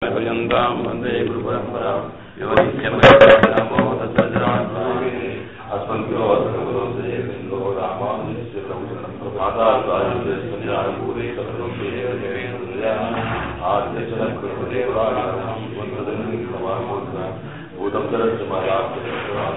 पर्यन्तां वन्दे गुरुपरम्परां यो नित्यमो तत्सजनात्मने अस्मद्गुरोर्भगवतो रामानुजस्य प्रभुशरणं प्रभाताचार्यस्मन्यायपूरे सर्वदेवेन्द्रया आद्यशनकृतदेवानां वन्दनं समामोदना भूतं चरस्माराप्तवाः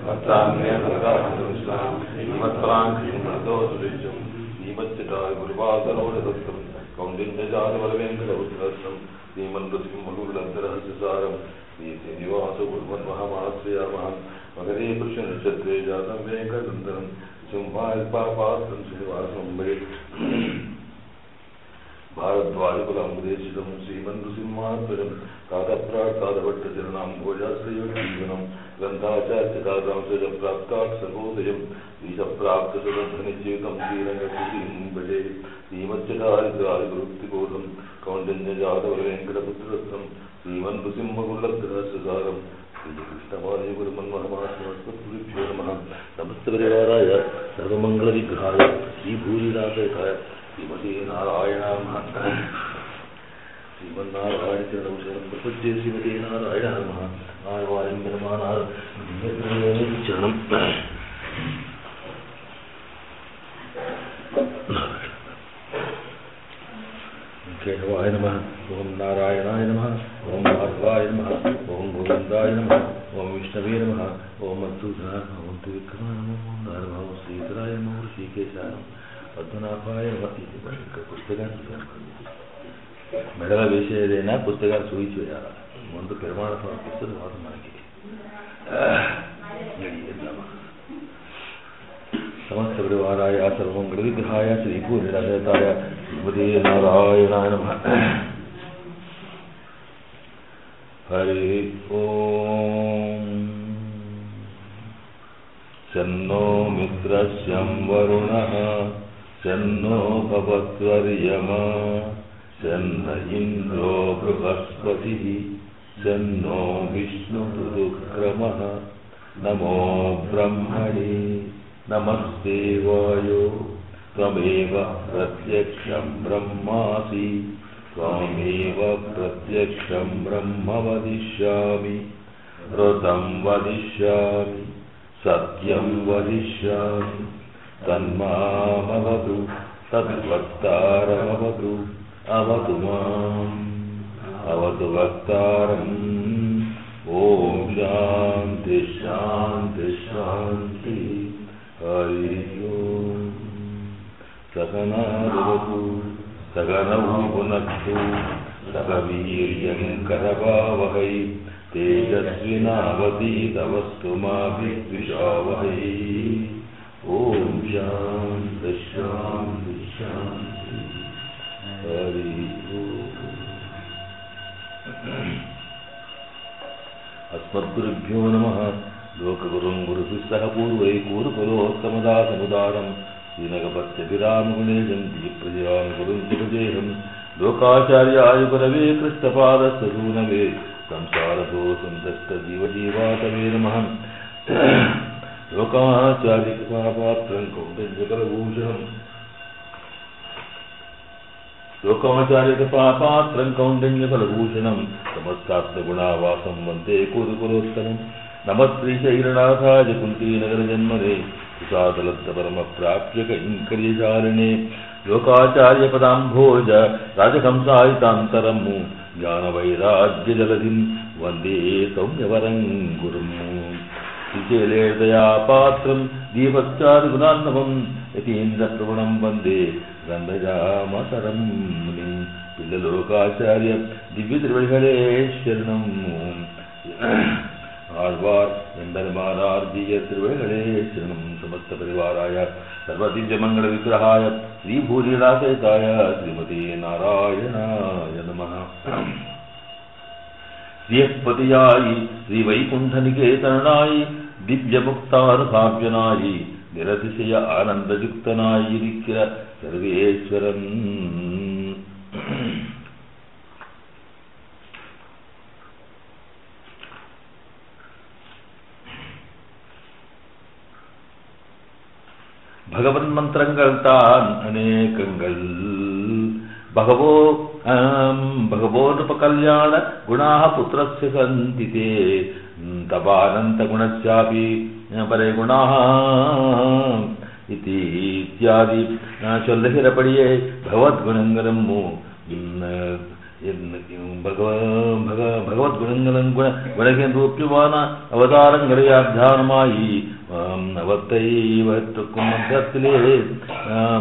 भक्तान्येनगाहंस्लां श्रीमत्पराङ्क्रीमदोषं श्रीमच्चिताय गुरुवासरोदत्तं कौण्डिन्यजातवरवेङ्कटौत्रस्तं श्रीमन्नृसिंहगुरुलन्तरहस्यसारं श्रीनिवासगुरुमन्महमाश्रयामः मकरे पुष्यनक्षत्रे जातं वेङ्कटनन्दनं सिंहाल्पापात्रं श्रीनिवासं भजे भारद्वाजकुलामुदेशितं श्रीमन्नृसिंहात्मजं काकप्राट्कादभट्टचरणां भोजाश्रयोजीवनं ग्रन्थाचार्यकाग्रांशजप्राप्तात् सर्वोदयं ईशप्राप्तसदद्धनिजीवितं श्रीरङ्गकृतिं भजे श्रीमच्चटारिद्रादिगुरुक्तिबोधं कौण्डिन्यजातवरवेङ्कटपुत्ररत्नं श्रीमन्नृसिंहगुरुलग्रहस्यसारं श्रीकृष्णवायुगुरुमन्महमास्मत्पुरुभ्यो नमः। नमस्तपरिवाराय सर्वमङ्गलविग्रहाय श्रीभूरिनाथकाय श्रीमते नारायणाय श्रीमन्नारायणचरणं प्रपद्ये श्रीमते नारायणाय नमः। आर्वायं निर्माणारणं केशवाय नमः। ओं नारायणाय नमः। ओं माधवाय नमः। ओं गोविन्दाय नमः। ओं विष्णवे नमः। ओं मधुसूदनाय नमः। ओं त्रिविक्रमाय नमः। ओं नारभाव श्रीधराय नमः। ऋषिकेशाय नमः। పద్మనాభాయ పుస్తకాన్ని మెడల వేసేదైనా పుస్తకాలు చూపించేయాలి. ముందు పెరుమాణ సమర్పిస్తుంది తర్వాత మనకి సమస్త పరివారాయ సర్వమంగళ విగ్రహాయ శ్రీపూర్ణిరథాయ శ్రీమతే నారాయణాయ నమః. హరి ఓం శన్నో మిత్రస్యం వరుణః शन्नो भवत्वर्यमा शन्न इन्द्रो बृहस्पतिः शन्नो विष्णुरुक्रमः नमो ब्रह्मणे नमस्ते वायो त्वमेव प्रत्यक्षं ब्रह्मासि त्वमेव प्रत्यक्षं ब्रह्म वदिष्यामि ऋतं वदिष्यामि सत्यं वदिष्यामि तन्मामवतु तद्वक्तारमवतु अवतु माम् अवतु वक्तारम्. ॐ शान्ति शान्ति शान्ति. हरि ओम्. सहना भवतु सहनौ भुनक्तु सह वीर्यं करवावहै तेजस्विनावधीतमस्तु मा विद्विषावहै. ओम शांति शांति शांति. हरि ओम. अस्मद्गुरुभ्यो नमः. लोकगुरुं गुरुभिः सह पूर्वै कूरुकुलोत्तमदासमुदारं श्रीनगपत्यभिरामगुणेशं दीप्रजां गुरुं चिरजेहं लोकाचार्याय गुरवे कृष्णपादस्वसूनवे संसारदोषन्तस्तजीवजीवातवे नमः. लोकाचार्यकृपापात्रं कौण्डिन्यफलभूषणं समस्तात्मगुणावासं वन्दे कुरुकुलोत्तमं. नमस्त्रीशैलनाथाय कुन्तीनगरजन्मने सुसादलब्धपरमप्राप्य कैङ्कर्यचारिणे लोकाचार्यपदाम्भोज राजहंसायितान्तरम् ज्ञानवैराग्यजलधिं वन्दे सौम्यवरं गुरुम्. श्रीशैलेर्दयापात्रं दीपच्चारुगुणान्नवं यतीन्द्रप्रवणं वन्दे गन्धजामतरं मुनिं. पिल्ललोकाचार्य दिव्यतिरुवडिகளே ஆழ்வார் எம்பெருமானார்ஜிய திருவடிகளே சரணம். சமஸ்த பரிவாராய சர்வதிவ்யமங்கள விக்கிரகாய ஸ்ரீபூரிராசேதாய ஸ்ரீமதே நாராயணாய நமः. ஸ்ரீயப்பதியாயி ஸ்ரீவைகுண்டநிகேதனாயி திவ்யமுக்தானுபாவ்யனாயி நிரதிசய ஆனந்தயுக்தனாயி இருக்கிற சர்வேஸ்வரன். பகவன் மந்திரங்கள் தான் அநேகங்கள் భగవోనుపకల్యాణ గుణాః పుత్రస్య సంతి తే తపానంత గుణస్యాపి పరే గుణాః ఇత్యాది చొల్లహిరపడియే భగవద్గుణంగలము ഭഗവത്ഗുണങ്ങളും ഗുണകേന്ദ്രൂപ്യமான അവതാരങ്ങളെയാധ്യാനമായി അവത്തൈവത്തുക്കും മന്ത്രത്തിലെ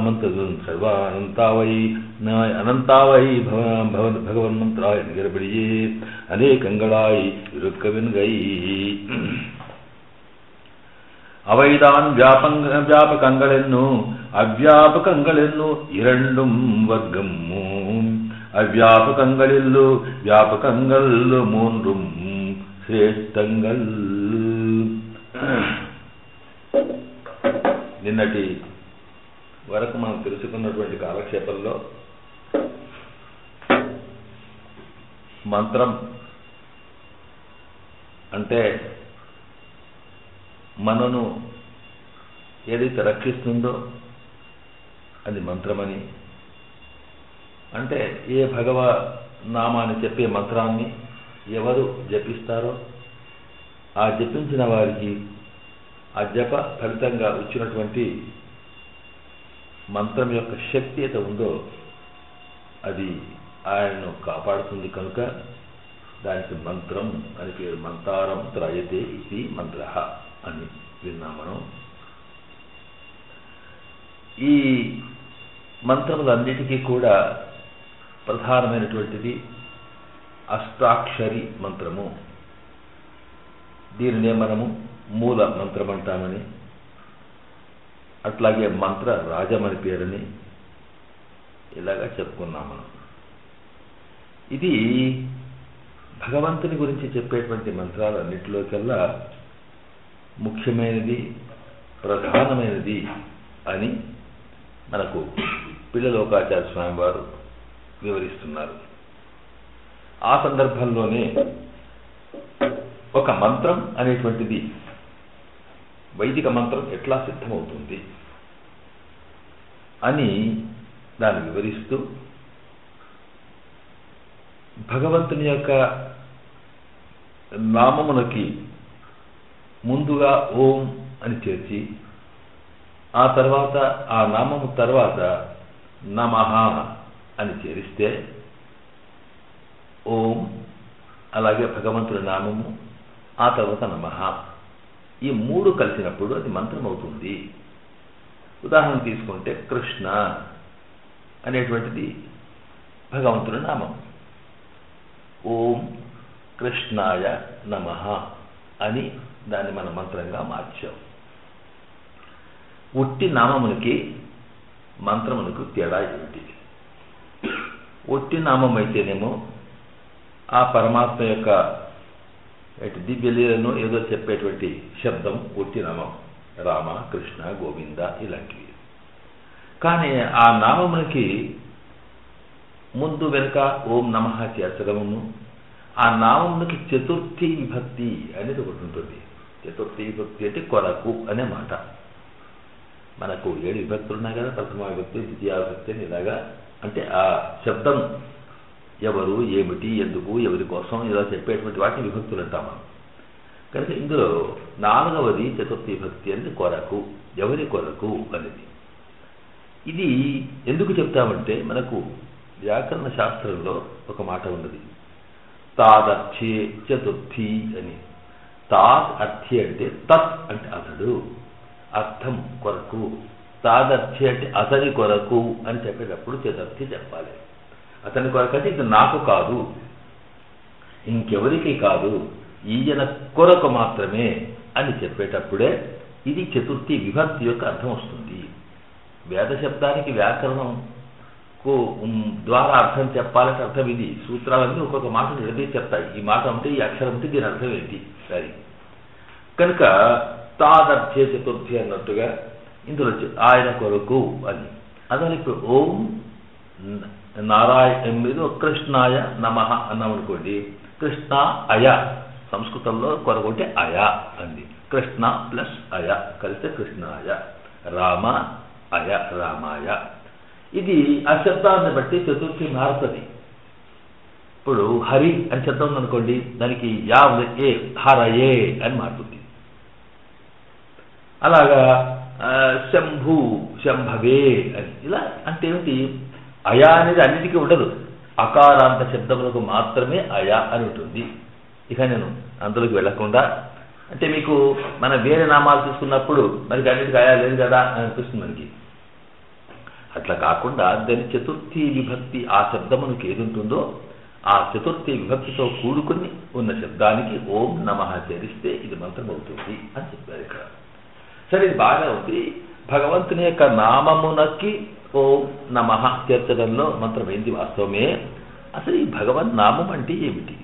മന്ത്രം സർവാനന്താവൈ അനന്താവൈ ഭഗവൻ മന്ത്രായ നികരപടിയേ അനേകങ്ങളായി ഇരുക്കവൻകൈ അവൈതാൻ വ്യാപകങ്ങളെന്നു അവ്യാപകങ്ങളെന്നു ഇരണ്ടും വർഗമു అవ్యాపకంగళిల్లు వ్యాపకంగళ్ళు మూండ్రు శ్రేష్టంగల్. నిన్నటి వరకు మనం తెలుసుకున్నటువంటి కాలక్షేపంలో మంత్రం అంటే మనను ఏదైతే రక్షిస్తుందో అది మంత్రమని, అంటే ఏ భగవ నామాన్ని చెప్పే మంత్రాన్ని ఎవరు జపిస్తారో ఆ జపించిన వారికి ఆ జప ఫలితంగా వచ్చినటువంటి మంత్రం యొక్క శక్తి అయితే ఉందో అది ఆయనను కాపాడుతుంది కనుక దానికి మంత్రం అని పేరు. మంతారం త్రయతే ఇది మంత్ర అని విన్నాం మనం. ఈ మంత్రములన్నిటికీ కూడా ప్రధానమైనటువంటిది అష్టాక్షరి మంత్రము. దీనినే మనము మూల మంత్రం అంటామని, అట్లాగే మంత్ర రాజమని పేరని ఇలాగా చెప్పుకున్నాం మనం. ఇది భగవంతుని గురించి చెప్పేటువంటి మంత్రాలన్నిటిలోకెల్లా ముఖ్యమైనది, ప్రధానమైనది అని మనకు పిల్లలోకాచార్య స్వామి వారు వివరిస్తున్నారు. ఆ సందర్భంలోనే ఒక మంత్రం అనేటువంటిది, వైదిక మంత్రం ఎట్లా సిద్ధమవుతుంది అని దాన్ని వివరిస్తూ భగవంతుని యొక్క నామమునకి ముందుగా ఓం అని చేర్చి ఆ తర్వాత ఆ నామము తర్వాత నమః అని చేరిస్తే ఓం, అలాగే భగవంతుడి నామము, ఆ తర్వాత నమః, ఈ మూడు కలిసినప్పుడు అది మంత్రం అవుతుంది. ఉదాహరణ తీసుకుంటే కృష్ణ అనేటువంటిది భగవంతుడి నామం. ఓం కృష్ణాయ నమః అని దాన్ని మన మంత్రంగా మార్చాం. ఉట్టి నామమునికి మంత్రమునకు తేడా ఏమిటి? ఒట్టి నామం అయితేనేమో ఆ పరమాత్మ యొక్క దివ్యలీలను ఏదో చెప్పేటువంటి శబ్దం ఒట్టి నామం, రామ, కృష్ణ, గోవింద ఇలాంటివి. కానీ ఆ నామమునికి ముందు వెనుక ఓం నమః చేర్చడము, ఆ నామమునికి చతుర్థి విభక్తి అనేది ఒకటి ఉంటుంది. చతుర్థి విభక్తి అంటే కొరకు అనే మాట. మనకు 7 విభక్తులు ఉన్నాయి కదా, ప్రథమ విభక్తి, ద్వితీయ విభక్తి అని ఇలాగా. అంటే ఆ శబ్దం ఎవరు, ఏమిటి, ఎందుకు, ఎవరి కోసం ఇలా చెప్పేటువంటి వాటిని విభక్తులు అంటాం మనం. కనుక ఇందులో 4వది చతుర్థి విభక్తి అనేది కొరకు, ఎవరి కొరకు అనేది. ఇది ఎందుకు చెప్తామంటే మనకు వ్యాకరణ శాస్త్రంలో ఒక మాట ఉన్నది, తాదర్థ్యే చతుర్థి అని. తాద్ అర్థి అంటే తత్ అంటే అతడు, అర్థం కొరకు. తాదర్థి అంటే అతని కొరకు అని చెప్పేటప్పుడు చతుర్థి చెప్పాలి. అతని కొరకు అంటే ఇది నాకు కాదు, ఇంకెవరికి కాదు, ఈయన కొరకు మాత్రమే అని చెప్పేటప్పుడే ఇది చతుర్థి విభక్తి యొక్క అర్థం వస్తుంది. వేద శబ్దానికి వ్యాకరణంకు ద్వారా అర్థం చెప్పాలంటే అర్థం ఇది. సూత్రాలన్నీ ఒక్కొక్క మాట నిలదీసి చెప్తాయి. ఈ మాట అంటే, ఈ అక్షరం అంటే దీని అర్థం ఏంటి సరే. కనుక తాదర్థ్యే చతుర్థి అన్నట్టుగా ఇందులో ఆయన కొరకు అని. అదే ఇప్పుడు ఓం నారాయణ మీద కృష్ణాయ నమః అన్నాం అనుకోండి, కృష్ణ అయ, సంస్కృతంలో కొరకు అంటే అయ అంది. కృష్ణ ప్లస్ అయ కలిస్తే కృష్ణాయ, రామ అయ రామాయ. ఇది ఆ శబ్దాన్ని బట్టి చతుర్థి మారుతుంది. ఇప్పుడు హరి అని శబ్దం ఉందనుకోండి, దానికి యా ఏ హరయే అని మారుతుంది. అలాగా శంభు శంభవే అని, ఇలా అంటే ఏమిటి, అయా అనేది అన్నిటికీ ఉండదు, అకారాంత శబ్దములకు మాత్రమే అయా అని ఉంటుంది. ఇక నేను అందులోకి వెళ్లకుండా, అంటే మీకు మన వేరే నామాలు తీసుకున్నప్పుడు మనకి అన్నిటికీ అయా లేదు కదా అని అనిపిస్తుంది మనకి. అట్లా కాకుండా దాని చతుర్థి విభక్తి ఆ శబ్దమునికి ఏది ఉంటుందో ఆ చతుర్థి విభక్తితో కూడుకుని ఉన్న శబ్దానికి ఓం నమః చేరిస్తే ఇది మంత్రం అవుతుంది అని చెప్పారు ఇక్కడ. సరే, ఇది బాగా ఉంది. భగవంతుని యొక్క నామమునకి ఓం నమః చేర్చడంలో మంత్రం ఏంటి వాస్తవమే. అసలు ఈ భగవన్ నామం అంటే ఏమిటి?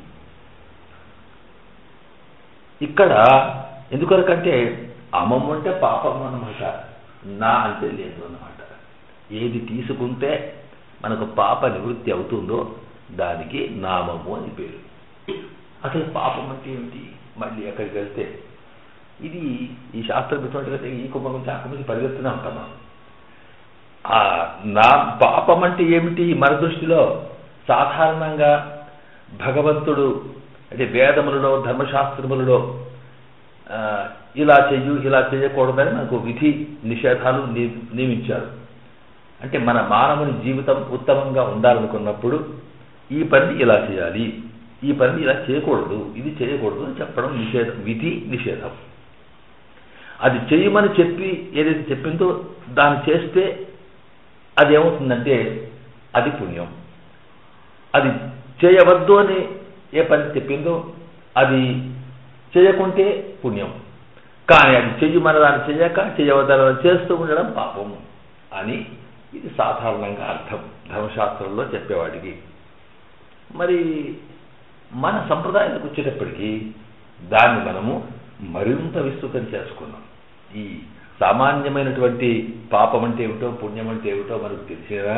ఇక్కడ ఎందుకొరకంటే అమం అంటే పాపం అన్నమాట, నా అంటే లేదు అన్నమాట. ఏది తీసుకుంటే మనకు పాప నివృత్తి అవుతుందో దానికి నామము అని పేరు. అసలు పాపం అంటే ఏమిటి? మళ్ళీ అక్కడికి వెళ్తే ఇది ఈ శాస్త్రం ఎటువంటిదంటే ఈ కుంభం చాకుమని పరిగెత్తునే ఉంటాం మనం. నా పాపం అంటే ఏమిటి? మన దృష్టిలో సాధారణంగా భగవంతుడు అంటే వేదములలో ధర్మశాస్త్రములలో ఇలా చెయ్యు ఇలా చేయకూడదని మనకు విధి నిషేధాలు నియమించారు. అంటే మన మానవుని జీవితం ఉత్తమంగా ఉండాలనుకున్నప్పుడు ఈ పని ఇలా చేయాలి, ఈ పని ఇలా చేయకూడదు, ఇది చేయకూడదు అని చెప్పడం నిషేధం, విధి నిషేధం. అది చేయమని చెప్పి ఏదైతే చెప్పిందో దాన్ని చేస్తే అది ఏమవుతుందంటే అది పుణ్యం. అది చేయవద్దు అని ఏ పని చెప్పిందో అది చేయకుంటే పుణ్యం. కానీ అది చెయ్యమని దాన్ని చేయక చేయవద్దని చేస్తూ ఉండడం పాపం అని ఇది సాధారణంగా అర్థం ధర్మశాస్త్రంలో చెప్పేవాడికి. మరి మన సంప్రదాయానికి వచ్చేటప్పటికీ దాన్ని మనము మరింత విస్తృతం చేసుకున్నాం. ఈ సామాన్యమైనటువంటి పాపం అంటే ఏమిటో పుణ్యం అంటే ఏమిటో మనకు తెలిసినా,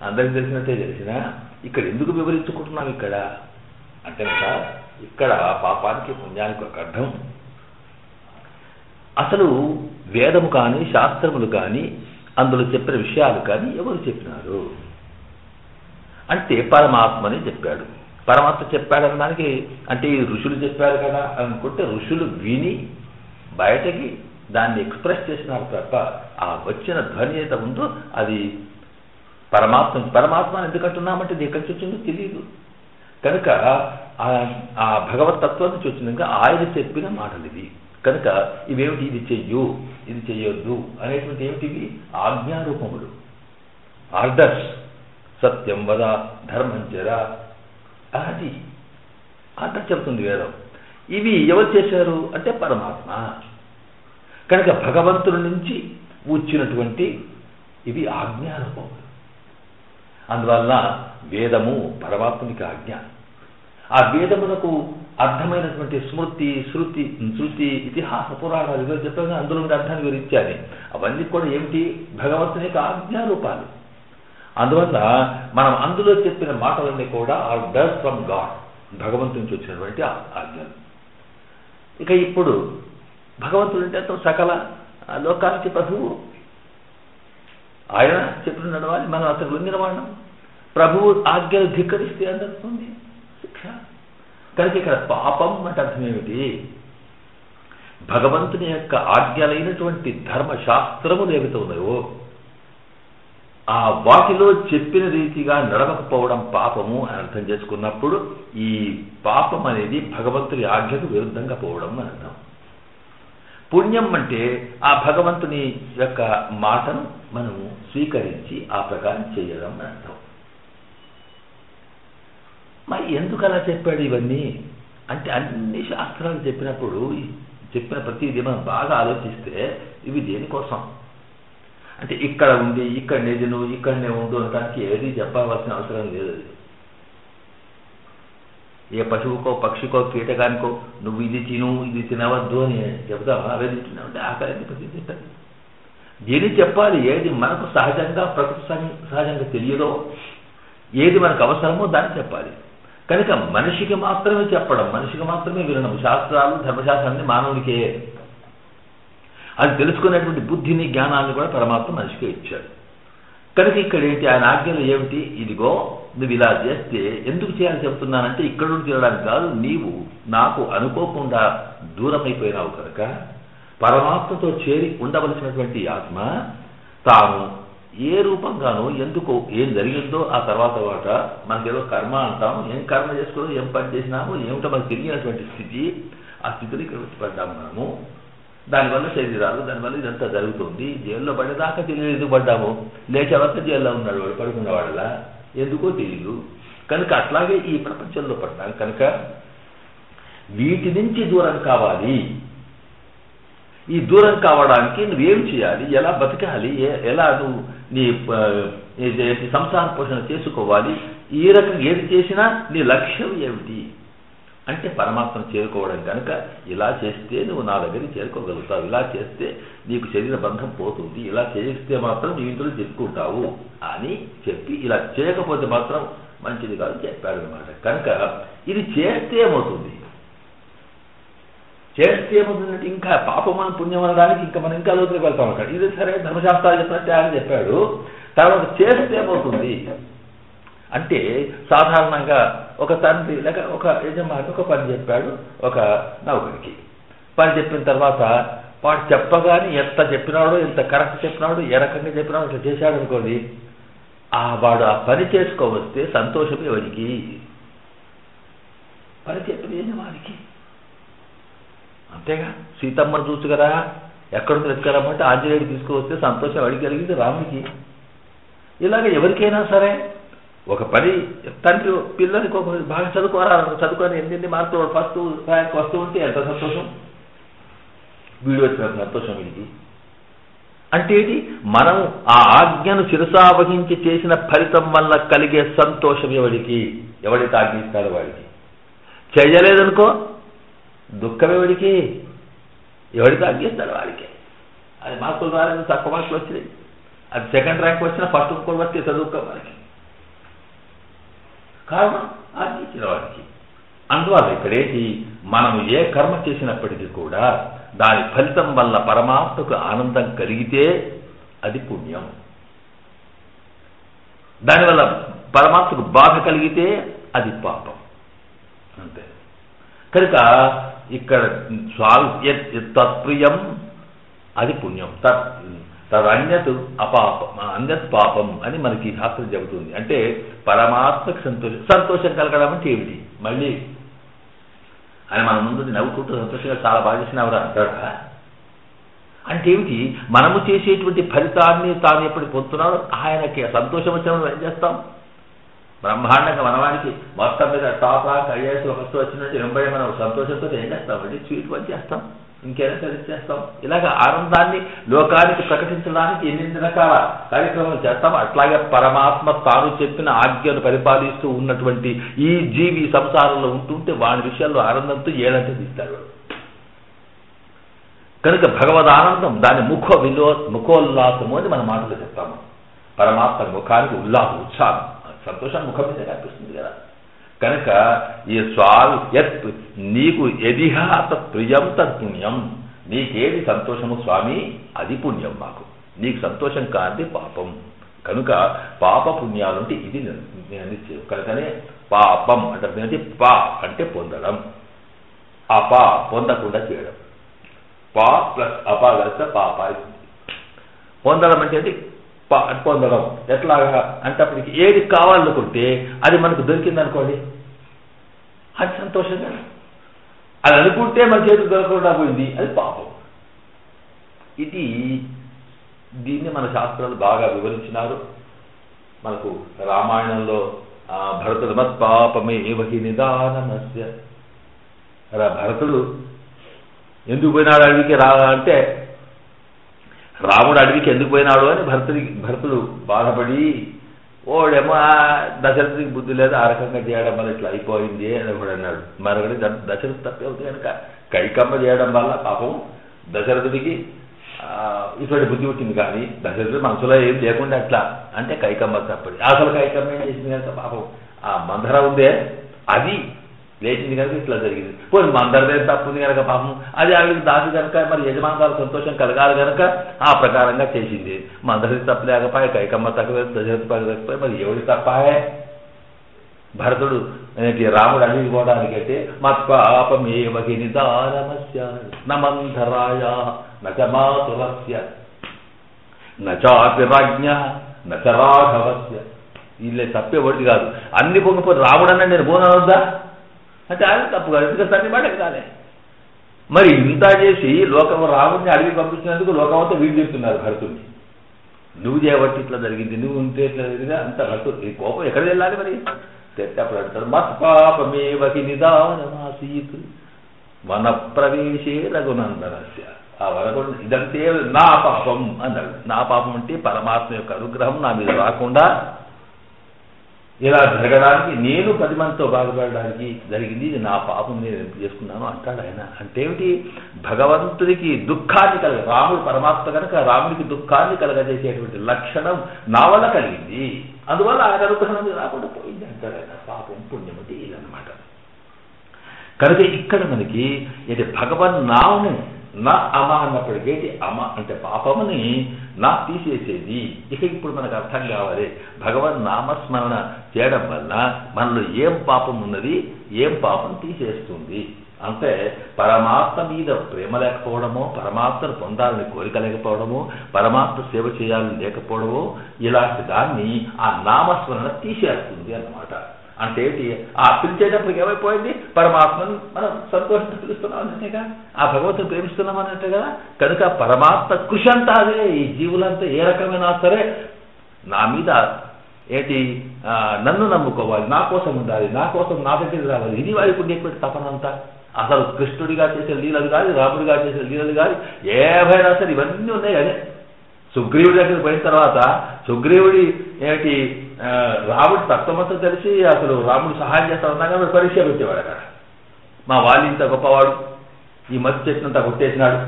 అందరికి తెలిసినట్టే తెలిసినా ఇక్కడ ఎందుకు వివరించుకుంటున్నాం ఇక్కడ అంటే ఇక్కడ పాపానికి పుణ్యానికి ఒక అర్థం. అసలు వేదము కానీ శాస్త్రములు కానీ అందులో చెప్పిన విషయాలు కానీ ఎవరు చెప్పినారు అంటే పరమాత్మని చెప్పాడు. పరమాత్మ చెప్పాడనడానికి అంటే ఈ ఋషులు చెప్పారు కదా అనుకుంటే ఋషులు విని బయటకి దాన్ని ఎక్స్ప్రెస్ చేసినారు తప్ప ఆ వచ్చిన ధ్వని ఏదైతే ఉందో అది పరమాత్మ. పరమాత్మ ఎందుకంటున్నామంటే ఇది ఎక్కడి నుంచి వచ్చిందో తెలియదు కనుక ఆ భగవతత్వం నుంచి వచ్చినాక ఆయన చెప్పిన మాటలు ఇవి. కనుక ఇవేమిటి, ఇది చెయ్యు ఇది చెయ్యొద్దు అనేటువంటి ఏమిటివి ఆజ్ఞారూపములు, ఆర్డర్స్. సత్యం వద ధర్మం చర అది అంతా చెబుతుంది వేదం. ఇవి ఎవరు చేశారు అంటే పరమాత్మ. కనుక భగవంతుడి నుంచి వచ్చినటువంటి ఇవి ఆజ్ఞారూపములు. అందువల్ల వేదము పరమాత్మునికి ఆజ్ఞ. ఆ వేదములకు అర్థమైనటువంటి స్మృతి శృతి శృతి ఇతిహాస పురాణాలు ఇవన్నీ చెప్పాను, అందులో ఉండే అర్థాన్ని వివరించాలి. అవన్నీ కూడా ఏమిటి, భగవంతుని యొక్క ఆజ్ఞారూపాలు. అందువల్ల మనం అందులో చెప్పిన మాటలన్నీ కూడా ఆర్డర్స్ ఫ్రమ్ గాడ్, భగవంతుని నుంచి వచ్చినటువంటి ఆజ్ఞలు. ఇక ఇప్పుడు భగవంతుడు అంటే సకల లోకానికి ప్రభువు, ఆయన చెప్పిన నడవాలి, మనం అతను లొంగిన వాళ్ళం. ప్రభువు ఆజ్ఞలు ధిక్కరిస్తే అందుతుంది శిక్ష. కనుక ఇక్కడ పాపం అంటే అర్థం ఏమిటి, భగవంతుని యొక్క ఆజ్ఞలైనటువంటి ధర్మశాస్త్రములు ఏవైతే ఉన్నాయో ఆ వాటిలో చెప్పిన రీతిగా నడవకపోవడం పాపము అని అర్థం చేసుకున్నప్పుడు ఈ పాపం అనేది భగవంతుని ఆజ్ఞకు విరుద్ధంగా పోవడం అని అర్థం. పుణ్యం అంటే ఆ భగవంతుని యొక్క మాటను మనము స్వీకరించి ఆ ప్రకారం చేయడం అని అర్థం. మరి ఎందుకు అలా చెప్పాడు ఇవన్నీ అంటే అన్ని శాస్త్రాలు చెప్పినప్పుడు చెప్పిన ప్రతిదీ మనం బాగా ఆలోచిస్తే ఇవి దేనికోసం అంటే ఇక్కడ ఉంది ఇక్కడనే తిను ఇక్కడనే ఉండు అనడానికి ఏది చెప్పవలసిన అవసరం లేదు. ఏ పశువుకో పక్షికో కీటకానికో నువ్వు ఇది తిను ఇది తినవద్దు అని చెప్తావా? అవే తింటున్నావు ఆకలి ప్రతి తింటారు. ఏది చెప్పాలి, ఏది మనకు సహజంగా ప్రకృతి సహజంగా తెలియదో ఏది మనకు అవసరమో దాన్ని చెప్పాలి. కనుక మనిషికి మాత్రమే చెప్పడం, మనిషికి మాత్రమే వినడం. శాస్త్రాలు ధర్మశాస్త్రాన్ని మానవునికే, అది తెలుసుకునేటువంటి బుద్ధిని జ్ఞానాన్ని కూడా పరమాత్మ మనిషికే ఇచ్చాడు. కనుక ఇక్కడ ఏంటి ఆయన ఆజ్ఞలు ఏమిటి? ఇదిగో నువ్వు ఇలా చేస్తే ఎందుకు చేయాలని చెప్తున్నానంటే ఇక్కడ నుండి తినడానికి కాదు, నీవు నాకు అనుకోకుండా దూరం అయిపోయినావు కనుక పరమాత్మతో చేరి ఉండవలసినటువంటి ఆత్మ తాను ఏ రూపంగానో ఎందుకో ఏం జరిగిందో ఆ తర్వాత మనకేదో కర్మ అంటాం, ఏం కర్మ చేసుకోవడం, ఏం పని చేసినామో ఏమిటో మనకు తెలియనటువంటి స్థితి, ఆ స్థితిని ఇక్కడ వచ్చి పడ్డాము మనము. దానివల్ల శరీరాలు, దానివల్ల ఇదంతా జరుగుతుంది. జైల్లో పడేదాకా తెలియదు ఎందుకు పడ్డాము, లేచేవాక జైల్లో ఉన్నాడు వాడు, పడుకున్నవాడలా ఎందుకో తెలియదు. కనుక అట్లాగే ఈ ప్రపంచంలో పడ్డాం కనుక వీటి నుంచి దూరం కావాలి. ఈ దూరం కావడానికి నువ్వేం చేయాలి, ఎలా బతకాలి, ఎలా నువ్వు నీ సంసార పోషణ చేసుకోవాలి, ఈ రకంగా ఏది చేసినా నీ లక్ష్యం ఏమిటి అంటే పరమాత్మను చేరుకోవడం. కనుక ఇలా చేస్తే నువ్వు నా దగ్గరికి చేరుకోగలుగుతావు, ఇలా చేస్తే నీకు శరీర బంధం పోతుంది, ఇలా చేస్తే మాత్రం నీ ఇంట్లో చెప్పుకుంటావు అని చెప్పి ఇలా చేయకపోతే మాత్రం మంచిది కాదు చెప్పాడు అనమాట. కనుక ఇది చేస్తే ఏమవుతుంది, చేస్తే ఏమవుతుందంటే ఇంకా పాపమని పుణ్యం అనడానికి ఇంకా మనం ఇంకా లోతులకు వెళ్తాం అక్కడ. ఇది సరే ధర్మశాస్త్రాలు చెప్పినట్టే అని చెప్పాడు. తర్వాత చేస్తే ఏమవుతుంది అంటే సాధారణంగా ఒక తండ్రి లేక ఒక యజమాని ఒక పని చెప్పాడు ఒక నౌకరికి. పని చెప్పిన తర్వాత వాడు చెప్పగానే ఎంత చెప్పినాడో, ఎంత కరెక్ట్ చెప్పినాడో, ఏ రకంగా చెప్పినాడో అట్లా చేశాడు అనుకోండి, వాడు ఆ పని చేసుకోవస్తే సంతోషం ఎవరికి? పని చెప్పిన యజమానికి. అంతేగా, సీతమ్మను చూసు కదా ఎక్కడికి ఎత్తుకరమ్మంటే ఆంజనేయుడు తీసుకువస్తే సంతోషం అడిగి కలిగింది రాముడికి. ఇలాగ ఎవరికైనా సరే ఒక పని తండ్రి పిల్లలకి ఒక బాగా చదువుకొని ఎన్ని మార్కులు ఫస్ట్ ర్యాంక్ వస్తూ ఉంటే ఎంత సంతోషం, వీడు వచ్చిన సంతోషం వీడికి. అంటే ఏంటి, మనం ఆ ఆజ్ఞను శిరసావహించి చేసిన ఫలితం వల్ల కలిగే సంతోషం ఎవడికి? ఎవడైతే ఆజ్ఞ ఇస్తాడో వాడికి. చేయలేదనుకో దుఃఖం ఎవడికి? ఎవడితే ఆజ్ఞిస్తాడో వాడికి. అది మార్కులు రాలేదు, తక్కువ మార్కులు వచ్చినాయి, అది సెకండ్ ర్యాంక్ వచ్చినా ఫస్ట్ ఇంకోటి వస్తే చదువుకో వాడికి. కారణం ఆజ్ఞించిన వాడికి. అందువల్ల ఇక్కడేంటి, మనము ఏ కర్మ చేసినప్పటికీ కూడా దాని ఫలితం వల్ల పరమాత్మకు ఆనందం కలిగితే అది పుణ్యం, దానివల్ల పరమాత్మకు బాధ కలిగితే అది పాపం. అంతే. కనుక ఇక్కడ తత్ప్రియం అది పుణ్యం, తదన్యత్ అపాపం, అన్యత్ పాపం అని మనకి శాస్త్రం చెబుతుంది. అంటే పరమాత్మకు సంతోషం కలగడం అంటే ఏమిటి? మళ్ళీ ఆయన మన ముందు నవ్వుకుంటూ సంతోషంగా చాలా బాగా చేసినవరా అంటాడా? అంటే ఏమిటి, మనము చేసేటువంటి ఫలితాన్ని తాను ఎప్పుడు పొందుతున్నాడో ఆయనకి సంతోషం వచ్చినప్పుడు ఏం చేస్తాం? బ్రహ్మాండంగా మనవానికి మొత్తం మీద టాప్ ర్యాంక్ ఐఏఎస్ ఫస్ట్ వచ్చినట్టు 80 మనం సంతోషంతో ఏం చేస్తామండి? స్వీట్ పని చేస్తాం, ఇంకేదైనా సరి చేస్తాం. ఇలాగ ఆనందాన్ని లోకానికి ప్రకటించడానికి ఎన్ని రకాల కార్యక్రమాలు చేస్తాం. అట్లాగే పరమాత్మ తాను చెప్పిన ఆజ్ఞను పరిపాలిస్తూ ఉన్నటువంటి ఈ జీవి సంసారంలో ఉంటుంటే వాడి విషయాల్లో ఆనందంతో ఏదంటే తీస్తాడు. కనుక భగవద్ ఆనందం దాని ముఖోల్లాసము అని మన మాటలు చెప్తాము. పరమాత్మ ముఖానికి ఉల్లాసం, ఉత్సాహం, సంతోషం ముఖం మీద కనిపిస్తుంది కదా. కనుక ఈ స్వామి నీకు ఎదిహ ప్రియం తత్పుణ్యం, నీకేది సంతోషము స్వామి అది పుణ్యం మాకు, నీకు సంతోషం కాంతి పాపం. కనుక పాప పుణ్యాలుంటే ఇది కనుకనే పాపం అంటే పా అంటే పొందడం, అపా పొందకుండా చేయడం, పా ప్లస్ అపా కలిస్తే పాప. పొందడం అంటే పొందడం ఎట్లాగా అంటే అప్పటికి ఏది కావాలనుకుంటే అది మనకు దొరికిందనుకోండి అది సంతోషంగా, అది అనుకుంటే మన చేతికి దొరకకుండా పోయింది అది పాపం. దీన్ని మన శాస్త్రాలు బాగా వివరించినారు. మనకు రామాయణంలో భరతుడు మత్పాపమే వహి నిదానమస్య, భరతుడు ఎందుకు పోయినాడు అడవికి అంటే రాముడు అడవికి ఎందుకు పోయినాడు అని భరతుడు బాధపడి ఓడేమో దశరథుడికి బుద్ధి లేదు, ఆ రకంగా చేయడం వల్ల ఇట్లా అయిపోయింది అని కూడా అన్నాడు. మరొకటి దశరథుడు తప్పే అవుతుంది కనుక కైకమ్మ చేయడం వల్ల పాపం దశరథుడికి ఇటువంటి బుద్ధి పుట్టింది. కానీ దశరథుడు మనసులో ఏం లేకుండా అట్లా అంటే కైకమ్మ తప్పది. అసలు కైకమ్మ ఏం చేసింది కనుక పాపం ఆ మందర ఉందే అది లేచింది కనుక ఇట్లా జరిగింది. పోయి మందరిదే తప్పుంది కనుక పాపం అది ఆవిడకి దాసి కనుక మరి యజమానురాలు సంతోషం కలగాలి కనుక ఆ ప్రకారంగా చేసింది. మందరిది తప్పు లేకపోయి కైకమ్మ తక్కువ దశరథ తక్కువ మరి ఎవరి తప్పాయే? భరతుడు రాముడు అడిగిపోవడానికైతే మత్పాపమేవకి నిదానమస్య నమంధరాయ నచమాతురస్య నచాపి రాజ్ఞ నచ రాఘవస్య. వీళ్ళే తప్పేవాడిది కాదు. అన్ని పొంగిపోయి రాముడు అన్న నేను పోనవద్దా అంటే ఆయన తప్పు కాదు, ఎందుకంటే సన్ని మాట కాలే. మరి ఇంత చేసి లోకం రాముడిని అడిగి పంపించినందుకు లోకమంతా వీళ్ళు చెప్తున్నారు భరతుడిని, నువ్వు చేయబట్టి ఇట్లా జరిగింది, నువ్వు ఉంటే ఇట్లా జరిగింది అంత భరతుడు. ఈ కోపం ఎక్కడ వెళ్ళాలి మరి? అప్పుడు అంటాడు మత్పాపమేవకి నిదానమాసీత్ వన ప్రవేశే రఘునందనస్య. ఆ వరకుడు ఇదంతే నా పాపం అన్నాడు. నా పాపం అంటే పరమాత్మ యొక్క అనుగ్రహం నా మీద రాకుండా ఇలా జరగడానికి, నేను 10 మందితో బాగుపడడానికి జరిగింది, ఇది నా పాపం నేను చేసుకున్నాను అంటాడు ఆయన. అంటే ఏమిటి? భగవంతుడికి దుఃఖాన్ని రాముడు పరమాత్మ కనుక రాముడికి దుఃఖాన్ని కలగజేసేటువంటి లక్షణం నా వల్ల కలిగింది, అందువల్ల ఆయన అనుగ్రహం రాకుండా పోయింది అంటాడు ఆయన. పాపం పుణ్యం అంటే ఇదన్నమాట. కనుక ఇక్కడ మనకి ఏంటి భగవన్ నామము నా అమ అన్నప్పటికీ ఏంటి అమ అంటే పాపముని నా తీసేసేది. ఇక ఇప్పుడు మనకు అర్థం కావాలి, భగవన్ నామస్మరణ చేయడం వల్ల మనలో ఏం పాపం ఉన్నది, ఏం పాపం తీసేస్తుంది అంటే పరమాత్మ మీద ప్రేమ లేకపోవడమో, పరమాత్మను పొందాలని కోరిక లేకపోవడమో, పరమాత్మ సేవ చేయాలని లేకపోవడమో, ఇలాంటి దాన్ని ఆ నామస్మరణ తీసేస్తుంది అన్నమాట. అంటే ఏంటి? ఆ పిలిచేటప్పటికి ఏమైపోయింది? పరమాత్మను మనం సంతోషంతో పిలుస్తున్నాం అన్నట్టుగా, ఆ భగవంతుని ప్రేమిస్తున్నాం అన్నట్టుగా. కనుక పరమాత్మ కృషి అంతా అదే. ఈ జీవులంతా ఏ రకమైనా సరే నా మీద ఏంటి నన్ను నమ్ముకోవాలి, నా కోసం ఉండాలి, నా కోసం నా దగ్గరికి రావాలి, ఇది వారికి ఉండేటువంటి తపనంతా. అసలు కృష్ణుడిగా చేసే లీలలు కానీ, రాముడిగా చేసే లీలలు కానీ ఏవైనా సరే ఇవన్నీ ఉన్నాయి. అదే సుగ్రీవుడి దగ్గరికి పోయిన తర్వాత సుగ్రీవుడి ఏంటి రాముడి తత్వమంతా తెలిసి అసలు రాముడు సహాయం చేస్తా ఉన్నా కానీ పరీక్ష పెట్టేవాడు అక్కడ. మా వాళ్ళు ఇంత గొప్పవాడు, ఈ మధ్య చెట్లంతా కొట్టేసినాడు,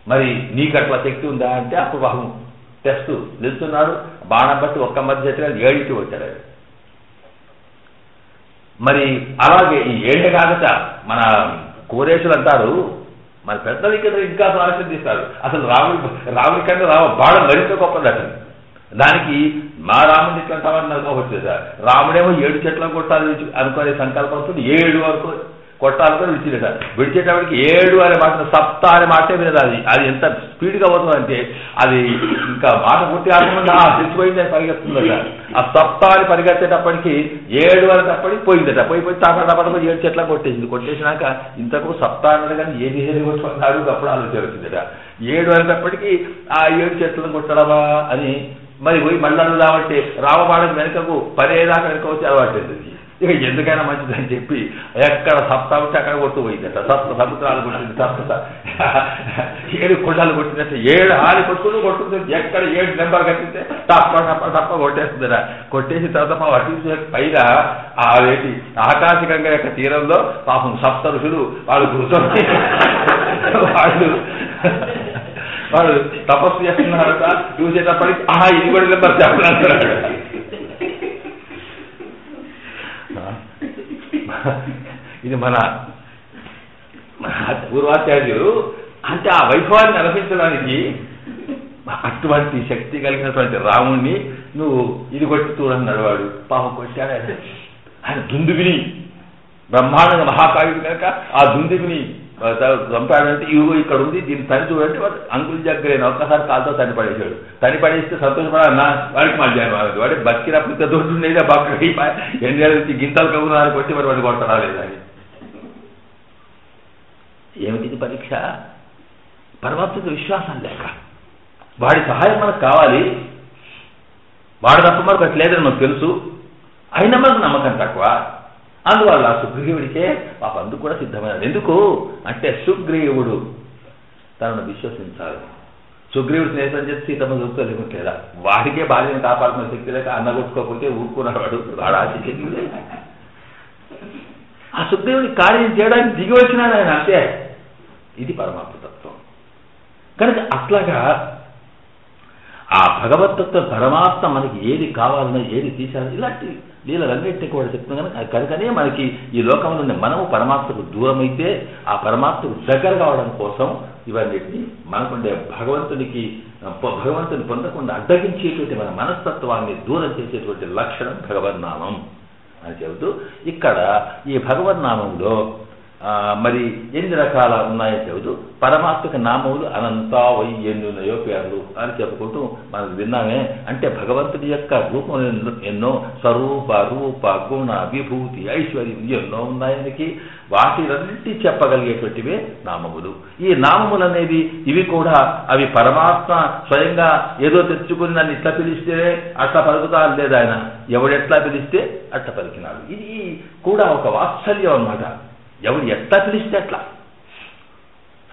మరి నీకు అట్లా శక్తి ఉందా అంటే అప్పుడు బాబు టెస్ట్ నిలుస్తున్నాడు, బాణం బట్టి ఒక్క మధ్య చెట్టు 7 కొట్టాడు. మరి అలాగే ఈ ఏళ్ళే కాదట మన కోరేశులు అంటారు, మన పెద్దలకి ఇంకా స్వారస్యం తీస్తారు. అసలు రాముడి కన్నా బాణం మరింత గొప్పదట. దానికి మా రాముడిని ఇట్లా అంటామని నాకు వచ్చేది. రాముడేమో 7 చెట్లను కొట్టాలి అనుకునే సంకల్పంతో 7 వరకు కొట్టాలనుకొని విడిచిట. విడిచేటప్పటికి 7 అనే మాట సప్త అనే మాటే వినదు. అది ఎంత స్పీడ్గా పోతుందంటే అది ఇంకా మాట కొట్టి ఆడకుండా తెచ్చిపోయింది అని పరిగెత్తుందట. ఆ సప్త అని పరిగెత్తేటప్పటికి 7 అనేటప్పటికి పోయిందట. పోయి తాపడపడపడి 7 చెట్లను కొట్టేసింది. కొట్టేసినాక ఇంతకు సప్త అన్నది కానీ ఏది కొట్టుకున్నాడు అప్పుడు ఆలోచించిందట. 7 అనేటప్పటికీ ఆ 7 చెట్లను కొట్టడమా అని మరి పోయి మళ్ళీ రావంటే రామబాణం వెనుకకు 10 దాకా వెనుక వచ్చి అలవాటు. ఇక ఎందుకైనా మంచిదని చెప్పి ఎక్కడ సప్తా ఉంటే అక్కడ కొట్టు పోయిందట. సప్త సముద్రాలు కొట్టింది, సప్త 7 కొండలు కొట్టినట్టు 7 ఆలి కొట్టుకుంటుంది. ఎక్కడ 7 నెంబర్ కట్టితే తప్ప కొట్టేస్తుందట. కొట్టేసిన తర్వాత మా అటు పైన ఆ వేటి ఆకాశగంగా యొక్క తీరంలో పాపం సప్త ఋషులు వాళ్ళు కూర్చొని వాళ్ళు తపస్సు చేస్తున్నారట. చూసేటప్పటికి ఇది కూడా నెంబర్ చెప్పనంటున్నాడు. ఇది మన పూర్వాచార్యులు అంటే ఆ వైభవాన్ని అనిపించడానికి అటువంటి శక్తి కలిగినటువంటి రాముణ్ణి నువ్వు ఇది కొట్టి చూడన్నాడు. వాడు పాపం కొట్టాడు. ఆయన దుందుబిని బ్రహ్మాండంగా మహాకావ్యుడు కనుక ఆ దుందుబిని చంపాడంటే ఇదిగో ఇక్కడ ఉంది, దీన్ని తని చూడంటే వాడు అంకుల్ దగ్గరైన ఒక్కసారి కాలుతో తని పడేసాడు. తని పడేస్తే సంతోషపడాలన్నా వాడికి మళ్ళీ జన్మాలి. వాడి బతికినప్పుడు దొడ్డు ఉండేది బాగా 8 ఏళ్ళ నుంచి గింతలు కవునారు కొట్టి మరి వాడిని కొట్టడా లేదా అని. ఏమిటిది పరీక్ష? పరమాత్మకు విశ్వాసం లేక వాడి సహాయం మనకు కావాలి, వాడు తప్ప మనకు అట్లా లేదని మనకు తెలుసు, అయినా మనకు నమ్మకం తక్కువ. అందువల్ల సుగ్రీవుడికే పాప అందుకు కూడా సిద్ధమైనది. ఎందుకు అంటే సుగ్రీవుడు తనను విశ్వసించాలి. సుగ్రీవుడు స్నేహితం చేసి సీతమ్మ దొరుకుతలేదా? వాడికే భార్యను కాపాడుకునే శక్తి లేక అన్న కొట్టుకోకపోతే ఊరుకున్నవాడు వాడు ఆశించే. ఆ సుగ్రీవుడి కార్యం చేయడానికి దిగి వచ్చినాడు ఆయన అంతే. ఇది పరమాత్మతత్వం. కనుక అట్లాగా ఆ భగవతత్వ పరమాత్మ మనకి ఏది కావాలన్నా ఏది తీసాలి ఇలాంటి లీలలన్నింటినీ కూడా చెప్తున్నాం కనుకనే మనకి ఈ లోకంలో ఉండే మనము పరమాత్మకు దూరమైతే ఆ పరమాత్మకు దగ్గర కావడం కోసం ఇవన్నిటిని మనకుండే భగవంతుని పొందకుండా అడ్డగించేటువంటి మన మనస్తత్వాన్ని దూరం చేసేటువంటి లక్షణం భగవన్నామం అని చెబుతూ ఇక్కడ ఈ భగవన్నామంలో మరి ఎన్ని రకాల ఉన్నాయో చెబుతూ పరమాత్మక నామములు అనంతావై ఎన్నున్నాయో పేర్లు అని చెప్పుకుంటూ మనం విన్నామే. అంటే భగవంతుడి యొక్క రూపం ఎన్నో స్వరూప రూప గుణ విభూతి ఐశ్వర్యం ఎన్నో ఉన్నాయనికి వాటిలన్నింటి చెప్పగలిగేటువంటివే నామములు. ఈ నామములు అనేది ఇవి కూడా అవి పరమాత్మ స్వయంగా ఏదో తెచ్చుకుని నన్ను ఇట్లా పిలిస్తే అట్లా పలుకుతాడు లేదు, ఆయన ఎవడెట్లా పిలిస్తే అట్లా పలికినాడు. ఇది కూడా ఒక వాత్సల్యం అన్నమాట. ఎవడు ఎట్లా పిలిస్తే అట్లా.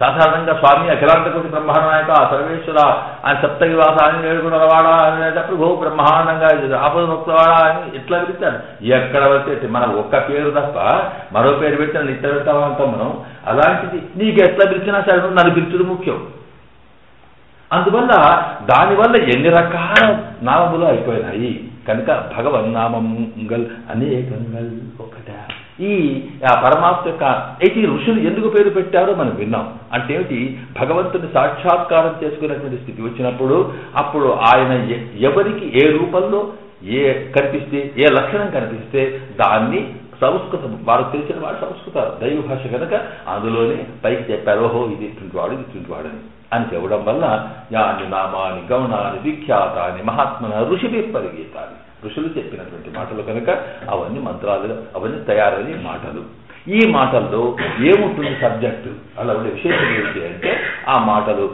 సాధారణంగా స్వామి అఖిలాంతకోటి బ్రహ్మాండనాయక సర్వేశ్వర ఆయన సప్తగివాస అని వేడుకున్నవాడా అనేటప్పుడు గో బ్రహ్మాండంగా ఆపద నొక్కువాడా అని ఎట్లా పిలుస్తాడు. ఎక్కడ పడితే మనం ఒక్క పేరు తప్ప మరో పేరు పెట్టి నన్ను ఇట్లా పెడతావా అంటాం మనం. అలాంటిది నీకు ఎట్లా పిలిచినా సరే నన్ను పిలుచుడు ముఖ్యం. అందువల్ల దానివల్ల ఎన్ని రకాల నామములు అయిపోయినాయి. కనుక భగవన్నామంగల్ అనేకంగల్ ఒకట. ఈ పరమాత్మ యొక్క అయితే ఋషులు ఎందుకు పేరు పెట్టారో మనం విన్నాం. అంటే ఏమిటి, భగవంతుని సాక్షాత్కారం చేసుకున్నటువంటి స్థితి వచ్చినప్పుడు అప్పుడు ఆయన ఎవరికి ఏ రూపంలో ఏ కనిపిస్తే ఏ లక్షణం కనిపిస్తే దాన్ని సంస్కృతం వారు తెలిసిన వాడు సంస్కృత దైవ భాష కనుక అందులోనే పైకి చెప్పారు, ఓహో ఇది ఇటువంటి వాడు ఇటువంటి వాడని అని చెప్పడం వల్ల యాని నామాని గౌణాన్ని విఖ్యాతాన్ని మహాత్మన ఋషిభి పరిగీతాన్ని ఋషులు చెప్పినటువంటి మాటలు కనుక అవన్నీ మంత్రాలు అవన్నీ తయారయ్యే మాటలు. ఈ మాటల్లో ఏముంటుంది సబ్జెక్టు అలా ఉండే విశేషం ఏంటి అంటే ఆ మాటలు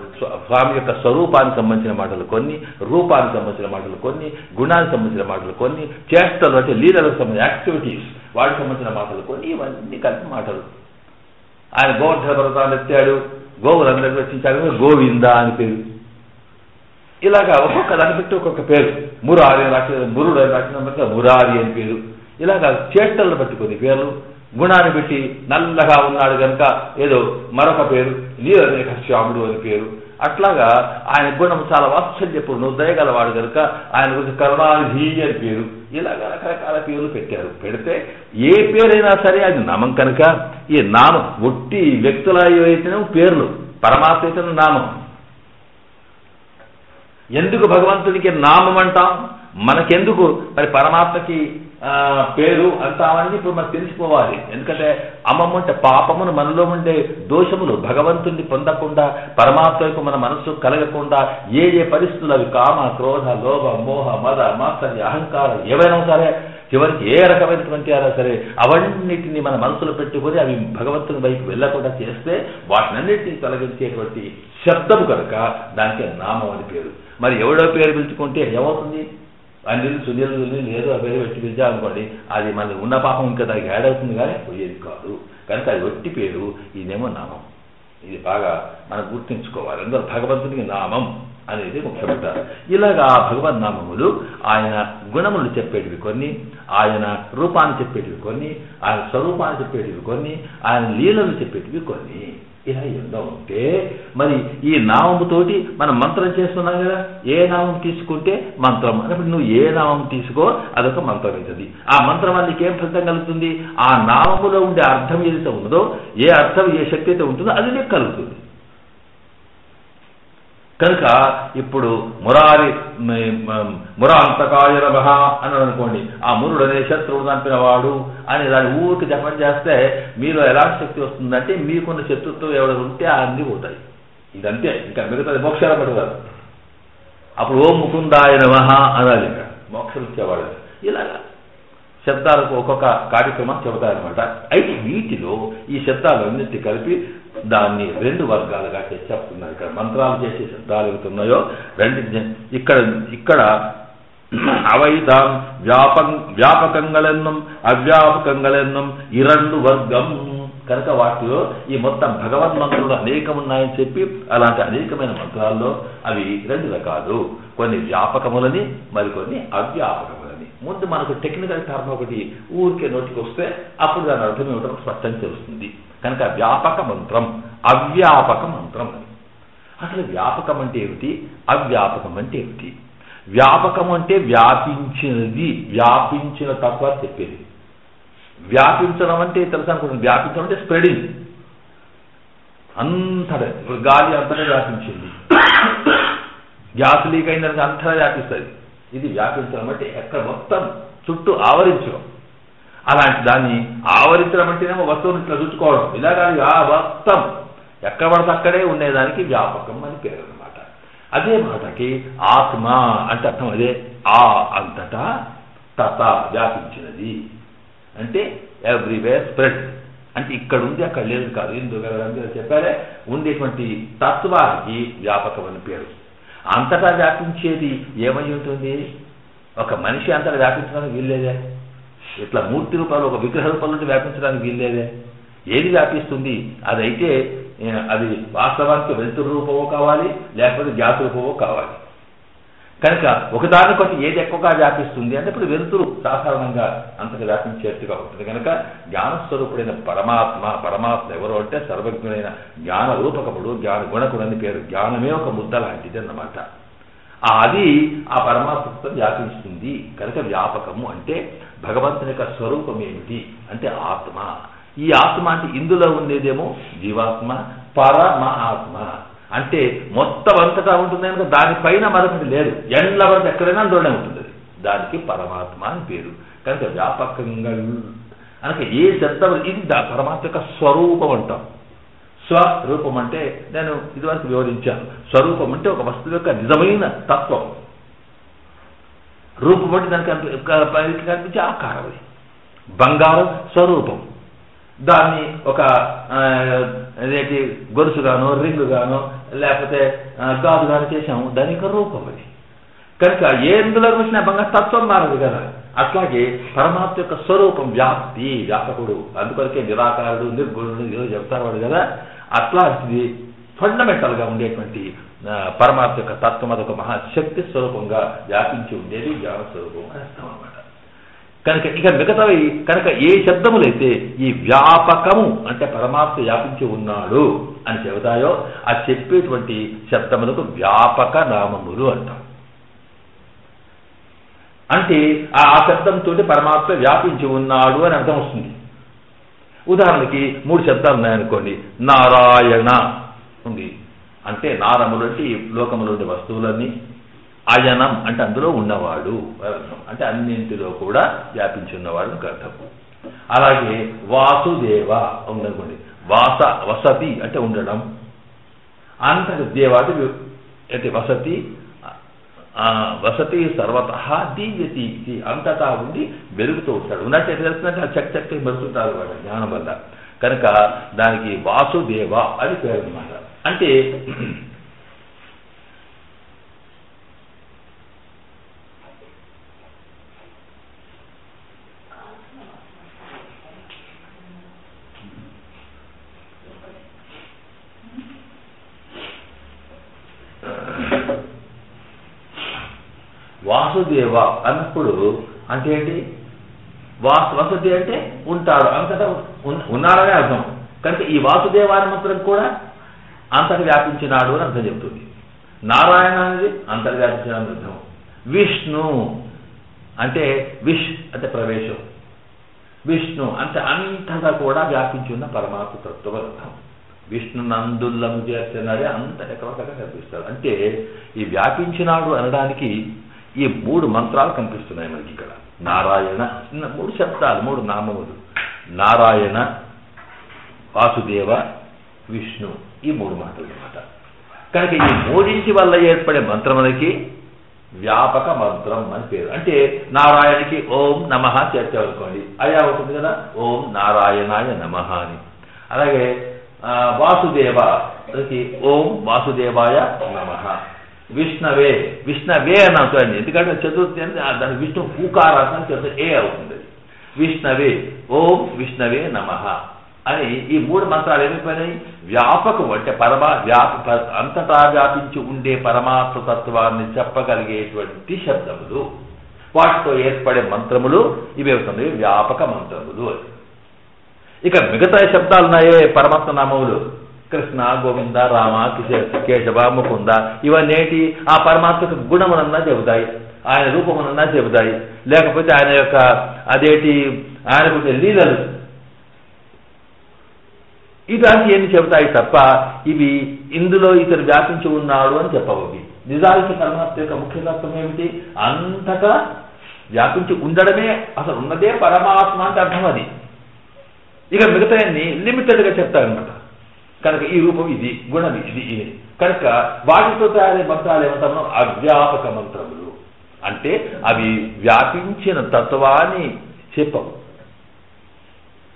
స్వామి యొక్క స్వరూపానికి సంబంధించిన మాటలు కొన్ని, రూపానికి సంబంధించిన మాటలు కొన్ని, గుణానికి సంబంధించిన మాటలు కొన్ని, చేష్టలు అంటే లీలలకు సంబంధించిన యాక్టివిటీస్ వాటికి సంబంధించిన మాటలు కొన్ని, ఇవన్నీ కలిపి మాటలు. ఆయన గోవర్ధన పర్వతాన్ని ఎత్తాడు, గోవులందరికీ రచించాడు, గోవింద అని పేరు. ఇలాగా ఒక్కొక్క దాన్ని పెట్టి ఒక్కొక్క పేరు. మురారి అని రాసిన మురుడు అని రాసిన మురారి అని పేరు. ఇలాగా చేష్టలను బట్టి కొన్ని పేర్లు, గుణాన్ని పెట్టి నల్లగా ఉన్నాడు కనుక ఏదో మరొక పేరు, నీలరేఖ శ్యాముడు అని పేరు. అట్లాగా ఆయన గుణం చాలా వాత్సల్యపూర్ణ దయగలవాడు కనుక ఆయన గురించి కరుణానిధి అని పేరు. ఇలాగా రకరకాల పేర్లు పెట్టారు. పెడితే ఏ పేరైనా సరే అది నామం కనుక ఈ నామం ఒట్టి వ్యక్తుల అయితేనే పేర్లు, పరమాత్మ అయితేనే నామం. ఎందుకు భగవంతుడికి నామం అంటాం, మనకెందుకు మరి పరమాత్మకి పేరు అంటామని ఇప్పుడు మనకు తెలిసిపోవాలి. ఎందుకంటే అమ్మమ్మ అంటే పాపమును మనలో ఉండే దోషములు భగవంతుడిని పొందకుండా పరమాత్మకు మన మనస్సు కలగకుండా ఏ ఏ పరిస్థితులు అవి కామ క్రోధ లోభ మోహ మద మాత్సర్య అహంకారం ఏవైనా సరే చివరికి ఏ రకమైనటువంటి అయినా సరే అవన్నిటిని మన మనసులో పెట్టుకొని అవి భగవంతుని వైపు వెళ్లకుండా చేస్తే వాటినన్నిటినీ తొలగించేటువంటి శబ్దము కనుక దానికి నామం అని పేరు. మరి ఎవడో పేరు పిలుచుకుంటే ఏమవుతుంది, అనిల్ సునీల్ లేదు ఆ పేరు పెట్టి పిలిచాలనుకోండి, అది మళ్ళీ ఉన్న పాపం ఇంకా దానికి యాడ్ అవుతుంది కానీ పోయేది కాదు. కనుక అది ఒట్టి పేరు, ఇదేమో నామం. ఇది బాగా మనం గుర్తుంచుకోవాలి. అందులో భగవంతునికి నామం అనేది ముఖ్యమంటారు. ఇలాగా ఆ భగవన్ నామములు ఆయన గుణములు చెప్పేటివి కొన్ని, ఆయన రూపాన్ని చెప్పేటివి కొన్ని, ఆయన స్వరూపాన్ని చెప్పేటివి కొన్ని, ఆయన లీలలు చెప్పేటివి కొన్ని. ఇలా ఎన్నో ఉంటే మరి ఈ నామముతోటి మనం మంత్రం చేస్తున్నాం కదా, ఏ నామం తీసుకుంటే మంత్రం అన్నప్పుడు నువ్వు ఏ నామం తీసుకో అదొక మంత్రం అవుతుంది. ఆ మంత్రం వల్ల నీకేం ఫలితం కలుగుతుంది, ఆ నామములో ఉండే అర్థం ఏదైతే ఉన్నదో ఏ అర్థం ఏ శక్తి అయితే ఉంటుందో అది నీకు కలుగుతుంది. కనుక ఇప్పుడు మురాంతకాయ నమః అన్నాడు అనుకోండి, ఆ మురుడు అనే శత్రువుడు చంపినవాడు అని దాన్ని ఊరికి జపం చేస్తే మీలో ఎలాంటి శక్తి వస్తుందంటే మీకున్న శత్రుత్వం ఎవరు ఉంటే అన్నీ పోతాయి. ఇదంతే, ఇంకా మిగతాది మోక్షాలు పట్టుకోదు. అప్పుడు ఓం ముకుందాయ నమః అనాలి, ఇంకా మోక్షం ఇచ్చేవాడు. ఇలాగా శబ్దాలకు ఒక్కొక్క కార్యక్రమం చెబుతారనమాట. అయితే వీటిలో ఈ శబ్దాలన్నిటి కలిపి దాన్ని రెండు వర్గాలుగా చెప్తున్నారు. ఇక్కడ మంత్రాలు చేసే శబ్దాలు అవుతున్నాయో రెండు ఇక్కడ అవైదాం వ్యాపకంగలెన్నం అవ్యాపకంగలెన్నం ఈ రెండు వర్గం కనుక వాటిలో ఈ మొత్తం భగవన్ మంత్రులు అనేకం ఉన్నాయని చెప్పి అలాంటి అనేకమైన మంత్రాల్లో అవి రెండు రకాలు, కొన్ని వ్యాపకములని మరికొన్ని అవ్యాపకములని. ముందు మనకు టెక్నికల్ టర్మ్ ఒకటి ఊరికే నోటికి వస్తే అప్పుడు దాని అర్థం ఏమిటో స్పష్టంగా తెలుస్తుంది. కనుక వ్యాపక మంత్రం అవ్యాపక మంత్రం అని. అసలు వ్యాపకం అంటే ఏమిటి, అవ్యాపకం అంటే ఏమిటి? వ్యాపకము అంటే వ్యాపించినది, వ్యాపించిన తత్వాన్ని చెప్పేది. వ్యాపించడం అంటే తెలుసు అనుకుంటుంది. వ్యాపించడం అంటే స్ప్రెడింగ్, అంతటా గాలి అంతటా వ్యాపించింది, గ్యాస్ లీక్ అయినది అంతటా వ్యాపిస్తుంది. ఇది వ్యాపించడం అంటే ఎక్కడ మొత్తం చుట్టూ ఆవరించడం. అలాంటి దాన్ని ఆవరించడం అంటేనేమో వస్తువుని ఇట్లా చుట్టుకోవడం, ఇలాగా ఆ మొత్తం ఎక్కడ పడితే అక్కడే ఉండేదానికి వ్యాపకం అని పేరు అనమాట. అదే మాటకి ఆత్మ అంటే అర్థం అదే. ఆ అంతటా తత వ్యాపించినది అంటే ఎవ్రీవేర్ స్ప్రెడ్ అంటే ఇక్కడ ఉంది అక్కడ లేదు కాదు. ఎందుకు చెప్పారే ఉండేటువంటి తత్వానికి వ్యాపకం అని పేరు. అంతటా వ్యాపించేది ఏమై ఉంటుంది? ఒక మనిషి అంతటా వ్యాపించడానికి వీల్లేదే. ఇట్లా మూర్తి రూపాలు ఒక విగ్రహ రూపంలో వ్యాపించడానికి వీల్లేదే. ఏది వ్యాపిస్తుంది? అదైతే అది వాస్తవానికి వెలుతురు రూపమో కావాలి, లేకపోతే గ్యాస్ రూపమో కావాలి. కనుక ఒకదానికొకటి ఏది ఎక్కువగా వ్యాపిస్తుంది అంటే ఇప్పుడు వెలుతురు సాధారణంగా అంతగా వ్యాపించేట్టుగా ఉంటుంది. కనుక జ్ఞానస్వరూపుడైన పరమాత్మ ఎవరు అంటే సర్వజ్ఞుడైన జ్ఞాన రూపకముడు, జ్ఞాన గుణకుడు అని పేరు. జ్ఞానమే ఒక ముద్ద లాంటిది అన్నమాట. అది ఆ పరమాత్మతో వ్యాపిస్తుంది. కనుక వ్యాపకము అంటే భగవంతుని యొక్క స్వరూపం ఏమిటి అంటే ఆత్మ. ఈ ఆత్మ అంటే ఇందులో ఉండేదేమో జీవాత్మ, పరమ ఆత్మ అంటే మొత్తం అంతటా ఉంటుంది కనుక దానిపైన మరొకటి లేదు. ఎండ్ల వరకు ఎక్కడైనా అందులోనే ఉంటుంది. దానికి పరమాత్మ అని పేరు. కనుక వ్యాపకంగా అనక ఏ శబ్దం ఇది పరమాత్మ యొక్క స్వరూపం అంటాం. స్వరూపం అంటే నేను ఇదివరకు వివరించాను. స్వరూపం అంటే ఒక వస్తువు యొక్క నిజమైన తత్వం. రూపం అంటే దానికి కనిపించే ఆకారం. అది బంగారం స్వరూపం. దాన్ని ఒక అదేంటి గొలుసుగానో రింగుగానో లేకపోతే గాజుగానో చేసాము, దాని యొక్క రూపం అది. కనుక ఎందులో వచ్చిన బంగారు తత్వం మారదు కదా. అట్లాగే పరమాత్మ యొక్క స్వరూపం వ్యాప్తి, వ్యాపకుడు. అందుకొరకే నిరాకారుడు, నిర్గుణుడు ఏదో చెప్తారు వాడు కదా. అట్లాంటిది ఫండమెంటల్గా ఉండేటువంటి పరమాత్మ యొక్క తత్వం అదొక మహాశక్తి స్వరూపంగా వ్యాపించి ఉండేది జ్ఞాన స్వరూపం అని అర్థం అన్నమాట. కనుక ఇక మిగతావి కనుక ఏ శబ్దములైతే ఈ వ్యాపకము అంటే పరమాత్మ వ్యాపించి ఉన్నాడు అని చెబుతాయో ఆ చెప్పేటువంటి శబ్దములకు వ్యాపక నామములు అంటాం. అంటే ఆ శబ్దంతో పరమాత్మ వ్యాపించి ఉన్నాడు అని అర్థం వస్తుంది. ఉదాహరణకి 3 శబ్దాలు ఉన్నాయనుకోండి. నారాయణ ఉంది అంటే నారములు అంటే ఈ లోకములు ఉండే వస్తువులన్నీ, అయనం అంటే అందులో ఉన్నవాడు అర్థం. అంటే అన్నింటిలో కూడా వ్యాపించి ఉన్నవాడు అర్థం. అలాగే వాసుదేవ ఉందనుకోండి. వసతి అంటే ఉండడం, అంతటి దేవ అంటే వసతి. వసతి సర్వత దివ్యతి అంతటా ఉండి వెలుగుతూ ఉంటాడు. ఉన్నట్టు ఎట్లా తెలుస్తుందంటే ఆ చక్కటి మెరుతుంటారు వాడు జ్ఞానం వల్ల. కనుక దానికి వాసుదేవ అని పేరు అన్నమాట. అంటే వాసుదేవ అన్నప్పుడు అంటే ఏంటి? వసతి అంటే ఉంటాడు, అంతటా ఉన్నాడనే అర్థం. కనుక ఈ వాసుదేవాని మాత్రం కూడా అంతటి వ్యాపించినాడు అని అర్థం చెప్తుంది. నారాయణ అనేది అంతటి వ్యాపించినాడు అర్థం. విష్ణు అంటే విష్ అంటే ప్రవేశం. విష్ణు అంటే అంతగా కూడా వ్యాపించి ఉన్న పరమాత్మ తత్వం అర్థం. విష్ణు నందుల్లము చేస్తున్నాడే అంతటి ఎక్కడొక్కడ కనిపిస్తాడు. అంటే ఈ వ్యాపించినాడు అనడానికి ఈ 3 మంత్రాలు కనిపిస్తున్నాయి మనకి ఇక్కడ. నారాయణ 3 శబ్దాలు, 3 నామములు. నారాయణ, వాసుదేవ, విష్ణు ఈ 3 మాటలు అన్నమాట. కనుక ఈ 3 వల్ల ఏర్పడే మంత్రములకి వ్యాపక మంత్రం అని పేరు. అంటే నారాయణకి ఓం నమః చేర్చాలనుకోండి, అయ్యా ఉంటుంది కదా ఓం నారాయణాయ నమః అని. అలాగే వాసుదేవకి ఓం వాసుదేవాయ నమః. విష్ణవే అని అవుతుంది. ఎందుకంటే చతుర్థి అంటే దాని విష్ణు పూకారాసం చతుర్థి ఏ అవుతుంది. విష్ణవే ఓం విష్ణవే నమః అని ఈ 3 మంత్రాలు ఏమైపోయినాయి? వ్యాపకం అంటే అంతటా వ్యాపించి ఉండే పరమాత్మ తత్వాన్ని చెప్పగలిగేటువంటి శబ్దములు. వాటితో ఏర్పడే మంత్రములు ఇవి అవుతున్నాయి వ్యాపక మంత్రములు. ఇక మిగతా శబ్దాలు ఉన్నాయే పరమాత్మ నామములు, కృష్ణ, గోవింద, రామ, కేశవ, ముకుంద ఇవన్నీ ఆ పరమాత్మకు గుణమునన్నా చెబుతాయి, ఆయన రూపమునన్నా చెబుతాయి, లేకపోతే ఆయన యొక్క ఆయనకు లీలలు ఇలాంటి ఎన్ని చెబుతాయి తప్ప ఇవి ఇందులో ఇతను వ్యాపించి ఉన్నాడు అని చెప్పవు. నిజానికి పరమాత్మ యొక్క ముఖ్య తత్వం ఏమిటి? అంతటా వ్యాపించి ఉండడమే, అసలు ఉన్నదే పరమాత్మ అంటే అర్థం అది. ఇక మిగతాయన్ని లిమిటెడ్గా చెప్తారనమాట. కనుక ఈ రూపం ఇది, గుణం ఇది ఇది కనుక వాటితో తయారీ మంత్రాలు ఏమంటాము? అవ్యాపక మంత్రములు. అంటే అవి వ్యాపించిన తత్వాన్ని చెప్పవు,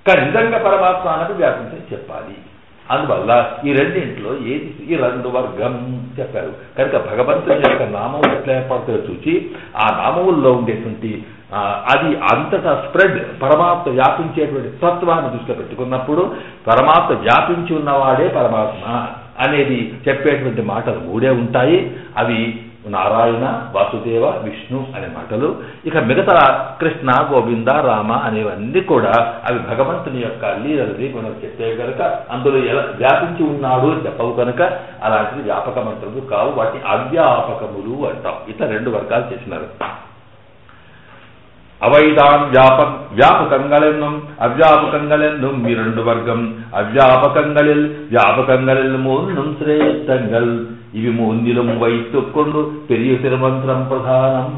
కానీ నిజంగా పరమాత్మ అన్నది వ్యాపించని చెప్పాలి. అందువల్ల ఈ రెండింటిలో ఏది ఈ రెండు వర్గం చెప్పారు. కనుక భగవంతుని యొక్క నామం ఎట్లా ఏర్పడుతుందో చూసి ఆ నామముల్లో ఉండేటువంటి అది అంతటా స్ప్రెడ్ పరమాత్మ వ్యాపించేటువంటి తత్వాన్ని దృష్టిలో పెట్టుకున్నప్పుడు పరమాత్మ వ్యాపించి ఉన్నవాడే పరమాత్మ అనేది చెప్పేటువంటి మాటలు మూడే ఉంటాయి. అవి నారాయణ, వాసుదేవ, విష్ణు అనే మాటలు. ఇక మిగతా కృష్ణ, గోవింద, రామ అనేవన్నీ కూడా అవి భగవంతుని యొక్క లీలలని మనం చెప్పేవి కనుక అందులో ఎలా వ్యాపించి ఉన్నాడు అని చెప్పవు కనుక అలాంటివి వ్యాపక మంత్రములు కావు, వాటిని అవ్యాపకములు అంటాం. ఇట్లా రెండు వర్గాలు చేసినారు. அவைதான் வியாபகங்கள் என்னும் அவ்யாபகங்கள் என்னும் இரண்டு வர்க்கம். அவ்யாபகங்களில் வியாபகங்களில் மூன்றும் சிரேஷ்டங்கள். ఇవి మూందిలం వైతుక్కొండు పెరియ తిరుమంత్రం ప్రధానం.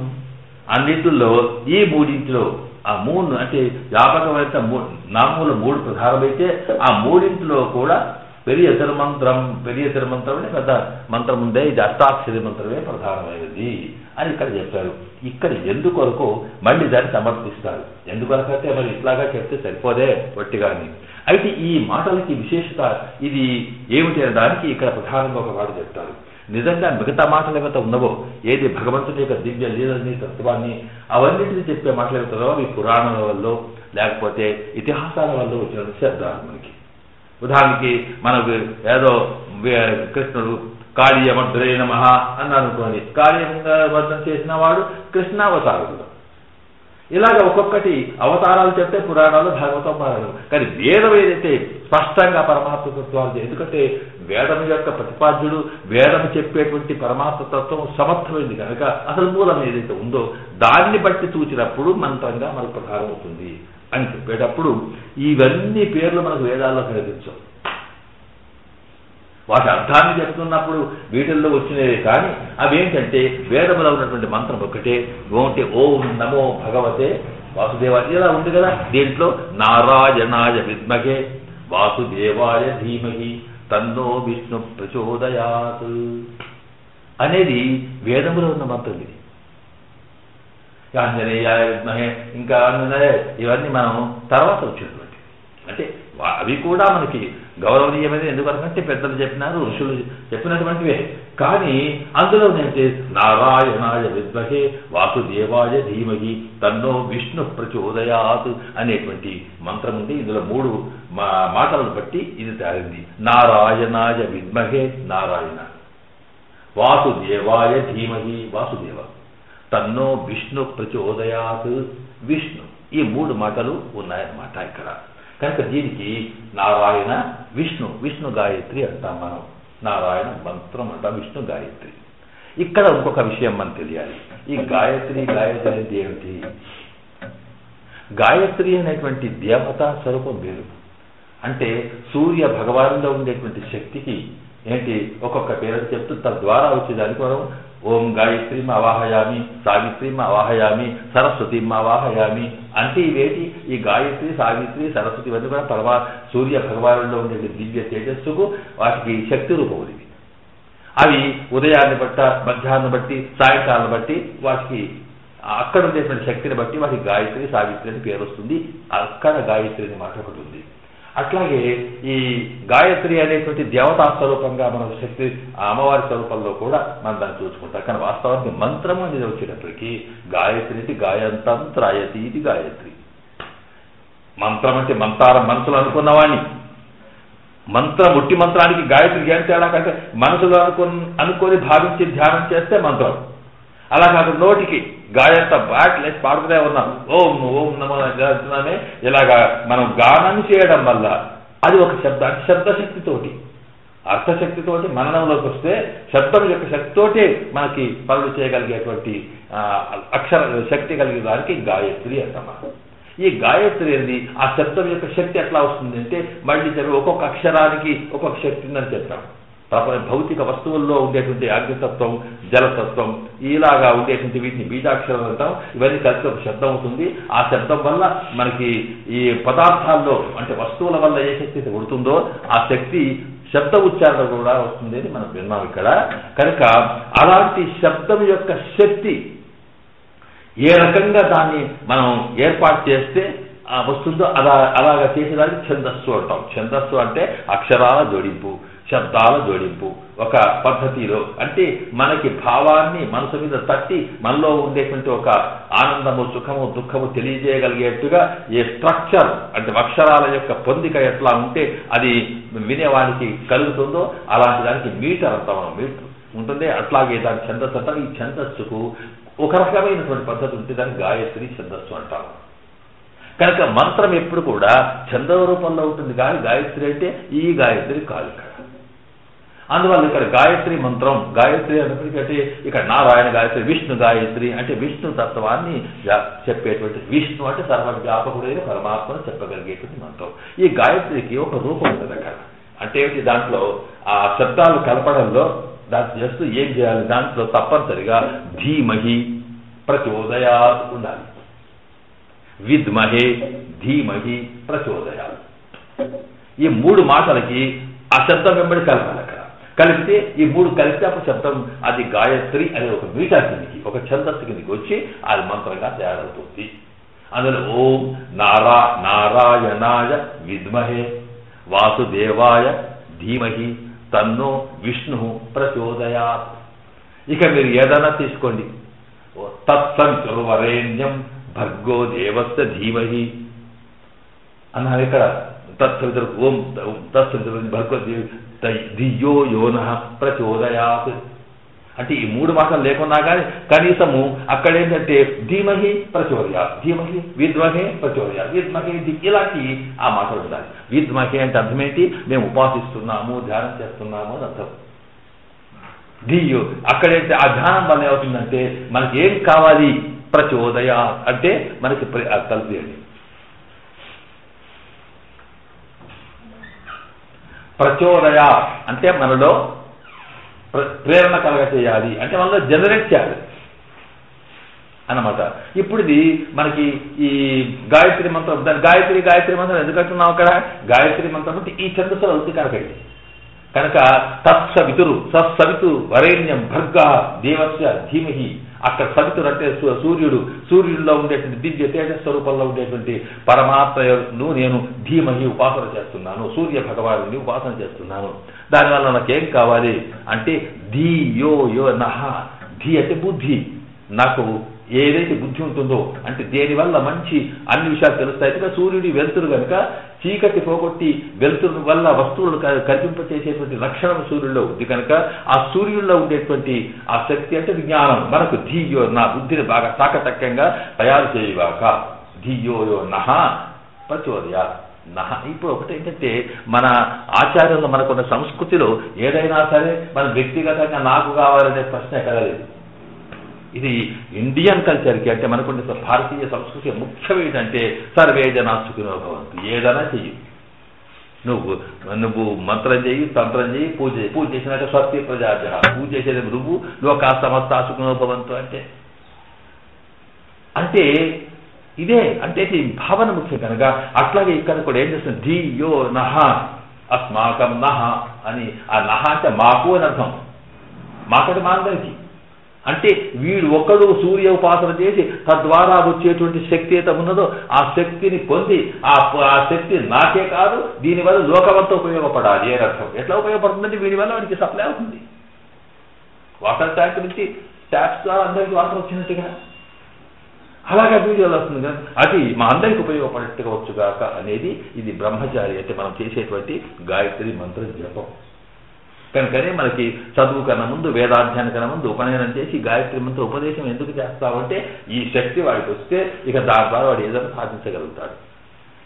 అన్నింటిలో ఈ మూడింటిలో ఆ మూడు అంటే వ్యాపకమైన నామముల మూడు ప్రధానమైతే ఆ మూడింటిలో కూడా పెరియ తిరుమంత్రం అనే పెద్ద మంత్రం ఉందే, ఇది అష్టాక్షరి మంత్రమే ప్రధానమైనది అని ఇక్కడ చెప్పారు. ఇక్కడ ఎందుకొరకు మళ్ళీ దాన్ని సమర్పిస్తారు. ఎందుకొరకంటే మరి ఇట్లాగా చెప్తే సరిపోదే వట్టిగాని. అయితే ఈ మాటలకి విశేషత ఇది ఏమిటి అనే దానికి ఇక్కడ ప్రధానంగా ఒక మాట చెప్తారు. నిజంగా మిగతా మాటలు ఏమైతే ఉన్నవో, ఏది భగవంతుని యొక్క దివ్య లీలని తత్వాన్ని అవన్నింటినీ చెప్పే మాటలు ఏమవుతుందో అవి పురాణాల వల్ల లేకపోతే ఇతిహాసాల వల్ల వచ్చిన శబ్దాలు మనకి. ఉదాహరణకి మనకు ఏదో కృష్ణుడు కాళీయమద్రే నమః అన్నారు అనుకోండి, కాళీయవర్ధం చేసిన వాడు కృష్ణావతారుడు. ఇలాగ ఒక్కొక్కటి అవతారాలు చెప్తే పురాణాలు, భాగవతం, పారాయణం. కానీ వేదం ఏదైతే స్పష్టంగా పరమాత్మ తత్వాలు, ఎందుకంటే వేదం యొక్క ప్రతిపాద్యుడు వేదం చెప్పేటువంటి పరమాత్మ తత్వం సమర్థమైంది కనుక అసలు మూలం ఏదైతే ఉందో దాన్ని బట్టి చూచినప్పుడు మంత్రంగా మనకు ప్రధానం అవుతుంది అని చెప్పేటప్పుడు ఇవన్నీ పేర్లు మనకు వేదాల్లో కనిపించవు. వాటి అర్థాన్ని చెప్తున్నప్పుడు వీటిల్లో వచ్చినవే కానీ అవేంటంటే వేదములో ఉన్నటువంటి మంత్రం ఒకటే. ఓంటే ఓం నమో భగవతే వాసుదేవ ఇలా ఉంది కదా. దీంట్లో నారాయణాయ విద్మహే వాసుదేవాయ ధీమహి తన్నో విష్ణు ప్రచోదయాత్ అనేది వేదములో ఉన్న మంత్రం. ఇది ఆంజనేయాయ విద్మహే ఇంకా ఇవన్నీ మనం తర్వాత వచ్చినటువంటి అంటే అవి కూడా మనకి గౌరవనీయమైనది. ఎందుకంటే పెద్దలు చెప్పినారు, ఋషులు చెప్పినటువంటివే. కానీ అందులో ఏంటంటే నారాయణాయ విద్మహే వాసుదేవాయ ధీమహి తన్నో విష్ణు ప్రచోదయాత్ అనేటువంటి మంత్రం ఉంది. ఇందులో మూడు మాటలను బట్టి ఇది తయారైంది. నారాయణాయ విద్మహే నారాయణ, వాసుదేవాయ ధీమహి వాసుదేవ, తన్నో విష్ణు ప్రచోదయాత్ విష్ణు. ఈ మూడు మాటలు ఉన్నాయన్నమాట ఇక్కడ. కనుక దీనికి నారాయణ విష్ణు, విష్ణు గాయత్రి అంటాం మనం. నారాయణ మంత్రం అంటాం, విష్ణు గాయత్రి. ఇక్కడ ఇంకొక విషయం మనం తెలియాలి. ఈ గాయత్రి అనేది ఏమిటి? గాయత్రి అనేటువంటి దేవతా స్వరూపం వేరు. అంటే సూర్య భగవానులో ఉండేటువంటి శక్తికి ఏంటి ఒక్కొక్క పేరు చెప్తూ తద్వారా వచ్చేదానికి మనం ఓం గాయత్రీం అవాహయామి, సావిత్రీం అవాహయామి, సరస్వతీం అవాహయామి అంటే ఇవేటి ఈ గాయత్రి, సావిత్రి, సరస్వతి ఇవన్నీ కూడా సూర్య భగవానులో ఉండే దివ్య తేజస్సుకు వాటికి శక్తి రూపం. అవి ఉదయాన్ని బట్ట, మధ్యాహ్నం బట్టి, సాయంకాలం బట్టి వాటికి అక్కడ ఉండేటువంటి శక్తిని బట్టి వాటికి గాయత్రి, సావిత్రి అని పేరు వస్తుంది. అక్కడ గాయత్రి అని మాట ఒకటి ఉంది. అట్లాగే ఈ గాయత్రి అనేటువంటి దేవతా స్వరూపంగా మన శక్తి అమ్మవారి స్వరూపంలో కూడా మనం దాన్ని చూసుకుంటాం. కానీ వాస్తవానికి మంత్రము అనేది వచ్చేటప్పటికీ గాయత్రి ఇది గాయంతం త్రాయతి ఇది గాయత్రి. మంత్రం అంటే మనసులో అనుకున్నవాణ్ణి, మంత్రం ఉట్టి మంత్రానికి గాయత్రికి ఏం తేడా కంటే మనసులో అనుకొని భావించి ధ్యానం చేస్తే మంత్రం. అలా కాకుండా నోటికి గాయంత బాట్లేసి పాడుతూనే ఉన్నాం ఓం ఓం నమో చేస్తున్నామే. ఇలాగా మనం గానం చేయడం వల్ల అది ఒక శబ్దశక్తితోటి అర్థశక్తితోటి మననంలోకి వస్తే శబ్దం యొక్క శక్తితోటే మనకి పనులు చేయగలిగేటువంటి అక్షర శక్తి కలిగే దానికి గాయత్రి అంటాం. ఈ గాయత్రి అనేది ఆ శబ్దం యొక్క శక్తి ఎట్లా వస్తుంది అంటే మళ్ళీ ఒక్కొక్క అక్షరానికి ఒక్కొక్క శక్తి ఉందని చెప్తాం. భౌతిక వస్తువుల్లో ఉండేటువంటి అగ్నితత్వం, జలతత్వం, ఇలాగా ఉండేటువంటి వీటిని బీజాక్షరం అంటాం. ఇవన్నీ కలిసి ఒక శబ్దం అవుతుంది. ఆ శబ్దం వల్ల మనకి ఈ పదార్థాల్లో అంటే వస్తువుల వల్ల ఏ శక్తి పుడుతుందో ఆ శక్తి శబ్ద ఉచ్చారణ కూడా వస్తుంది అని మనం విన్నాం ఇక్కడ. కనుక అలాంటి శబ్దం యొక్క శక్తి ఏ రకంగా దాన్ని మనం ఏర్పాటు చేస్తే వస్తుందో అలాగా చేసేదానికి ఛందస్సు అంటాం. ఛందస్సు అంటే అక్షరాల జోడింపు, శబ్దాల జోడింపు ఒక పద్ధతిలో. అంటే మనకి భావాన్ని మనసు మీద తట్టి మనలో ఉండేటువంటి ఒక ఆనందము, సుఖము, దుఃఖము తెలియజేయగలిగేట్టుగా ఏ స్ట్రక్చర్ అంటే అక్షరాల యొక్క పొందిక ఎట్లా ఉంటే అది వినేవానికి కలుగుతుందో అలాంటి దానికి మీటర్ అంటాం. మనం మీటర్ ఉంటుంది. అట్లాగే దాని ఛందస్సు అంటాం. ఈ ఛందస్సుకు ఒక రకమైనటువంటి పద్ధతి ఉంటే దాన్ని గాయత్రి ఛందస్సు అంటాము. కనుక మంత్రం ఎప్పుడు కూడా ఛందవ రూపంలో ఉంటుంది కానీ గాయత్రి అంటే ఈ గాయత్రి కాదు ఇక్కడ. అందువల్ల ఇక్కడ గాయత్రి మంత్రం, గాయత్రి అన్నప్పటికంటే ఇక్కడ నారాయణ గాయత్రి, విష్ణు గాయత్రి అంటే విష్ణు తత్వాన్ని చెప్పేటువంటి, విష్ణు అంటే సర్వవ్యాపకుడైన పరమాత్మను చెప్పగలిగేటువంటి మంత్రం. ఈ గాయత్రికి ఒక రూపం ఉంటుంది అక్కడ. అంటే దాంట్లో ఆ శబ్దాలు కలపడంలో దాన్ని చేస్తూ ఏం చేయాలి, దాంట్లో తప్పనిసరిగా ధీమహి ప్రచోదయాత్ ఉండాలి. విద్మహే ధీమహి ప్రచోదయాత్. ఈ మూడు మాటలకి ఆ శబ్దం వెంబడి కలపాలి. అక్కడ కలిపితే ఈ మూడు కలిపితే అప్పుడు శబ్దం అది గాయత్రి అనే ఒక మీటర్ కిందికి, ఒక ఛందస్సు కిందికి వచ్చి అది మంత్రంగా తయారవుతుంది. అందులో ఓం నారాయణాయ విద్మహే వాసుదేవాయ ధీమహి తన్నో విష్ణు ప్రచోదయాత్. ఇక మీరు ఏదైనా తీసుకోండి, తత్సవితుర్వరేణ్యం భర్గో దేవస్య ధీమహి అన్నారు ఇక్కడ. తత్సవితుర్ ఓం తత్సవితుర్ భర్గో ధియో యోనః ప్రచోదయాత్. అంటే ఈ మూడు మాటలు లేకున్నా కానీ కనీసము అక్కడ ఏంటంటే ధీమహి ప్రచోదయాత్, ధీమహి విద్మహే ప్రచోదయాత్, విద్మహే ఇలాంటి ఆ మాటలు ఉండాలి. విద్మహే అంటే అర్థం ఏంటి, మేము ఉపాసిస్తున్నాము, ధ్యానం చేస్తున్నాము అని అర్థం. ధియో అక్కడైతే ఆ ధ్యానం వల్ల ఏమవుతుందంటే మనకి ఏం కావాలి, ప్రచోదయాత్ అంటే మనకి కలిపేయండి. ప్రచోదయ అంటే మనలో ప్రేరణ కలగచేయాలి, అంటే మనలో జనరేట్ చేయాలి అన్నమాట. ఇప్పుడు ఇది మనకి ఈ గాయత్రి మంత్రం, దాని గాయత్రి మంత్రం ఎందుకంటున్నాం అక్కడ, గాయత్రి మంత్రం అంటే ఈ ఛందస్సులో అవుతుంది కనుకండి. కనుక తత్సవితురు సత్సవితు వరేణ్యం భర్గ దేవస్య ధీమహి. అక్కడ సవితుడు అంటే సూర్యుడిలో ఉండేటువంటి దివ్య తేజస్వరూపంలో ఉండేటువంటి పరమాత్మను నేను ధీమహి ఉపాసన చేస్తున్నాను, సూర్య భగవానుని ఉపాసన చేస్తున్నాను. దానివల్ల నాకేం కావాలి అంటే ధీయో యో నహ. ధీ అంటే బుద్ధి. నాకు ఏదైతే బుద్ధి ఉంటుందో అంటే దేనివల్ల మంచి అన్ని విషయాలు తెలుస్తాయి. సూర్యుడి వెలుతురు కనుక చీకటి పోగొట్టి వెలుతురు వల్ల వస్తువులు కల్పింపచేసేటువంటి లక్షణం సూర్యుడిలో ఉంది. కనుక ఆ సూర్యుడిలో ఉండేటువంటి ఆ శక్తి అంటే జ్ఞానం మనకు ధీయో నా బుద్ధిని బాగా తాకతక్కంగా తయారు చేయగాక. ధీయోయో నహ ప్రచోదయ నహ. ఇప్పుడు ఒకటి ఏంటంటే మన ఆచార్యంలో మనకున్న సంస్కృతిలో ఏదైనా సరే మన వ్యక్తిగతంగా నాకు కావాలనే ప్రశ్న ఎక్కడలేదు. ఇది ఇండియన్ కల్చర్కి అంటే మనకుండే భారతీయ సంస్కృతి ముఖ్యం ఏంటంటే సర్వే జనా సుఖినో భవంతు. ఏదైనా చెయ్యి, నువ్వు మంత్రం చెయ్యి, తంత్రం చెయ్యి, పూజ చేసినాక స్వస్తి ప్రజాభ్య, పూజ చేసేది నువ్వు లోకా సమస్త సుఖినో భవంతు అంటే ఇదే అంటే భావన ముఖ్యం కనుక. అట్లాగే ఇక్కడ కూడా ఏం చేస్తుంది, ధీయో నహ అస్మాకం నహ అని. ఆ నహ అంటే మాకు అని అర్థం. మాకంటే మా అందరికీ అంటే వీడు ఒక్కడు సూర్య ఉపాసన చేసి తద్వారా వచ్చేటువంటి శక్తి ఏత ఉన్నదో ఆ శక్తిని పొంది ఆ శక్తి నాకే కాదు దీనివల్ల లోకమంతా ఉపయోగపడాలి అని అర్థం. ఎట్లా ఉపయోగపడుతుందంటే వీడి వల్ల వాడికి సప్లై అవుతుంది. వాటర్ ట్యాంక్ నుంచి ట్యాప్స్ ద్వారా అందరికీ వాటర్ వచ్చినట్టుగా అలాగే వీడియోలో వస్తుంది కదా, అది మా అందరికి ఉపయోగపడేట్టుగా వచ్చుగాక అనేది ఇది బ్రహ్మచారి అంటే మనం చేసేటువంటి గాయత్రి మంత్ర జపం. కనుకనే మనకి చదువు కన్నా ముందు, వేదాధ్యానం కన్నా ముందు ఉపనయనం చేసి గాయత్రి మంత్ర ఉపదేశం ఎందుకు చేస్తామంటే ఈ శక్తి వాడికి వస్తే ఇక దాని ద్వారా వాడు ఏదైనా సాధించగలుగుతాడు.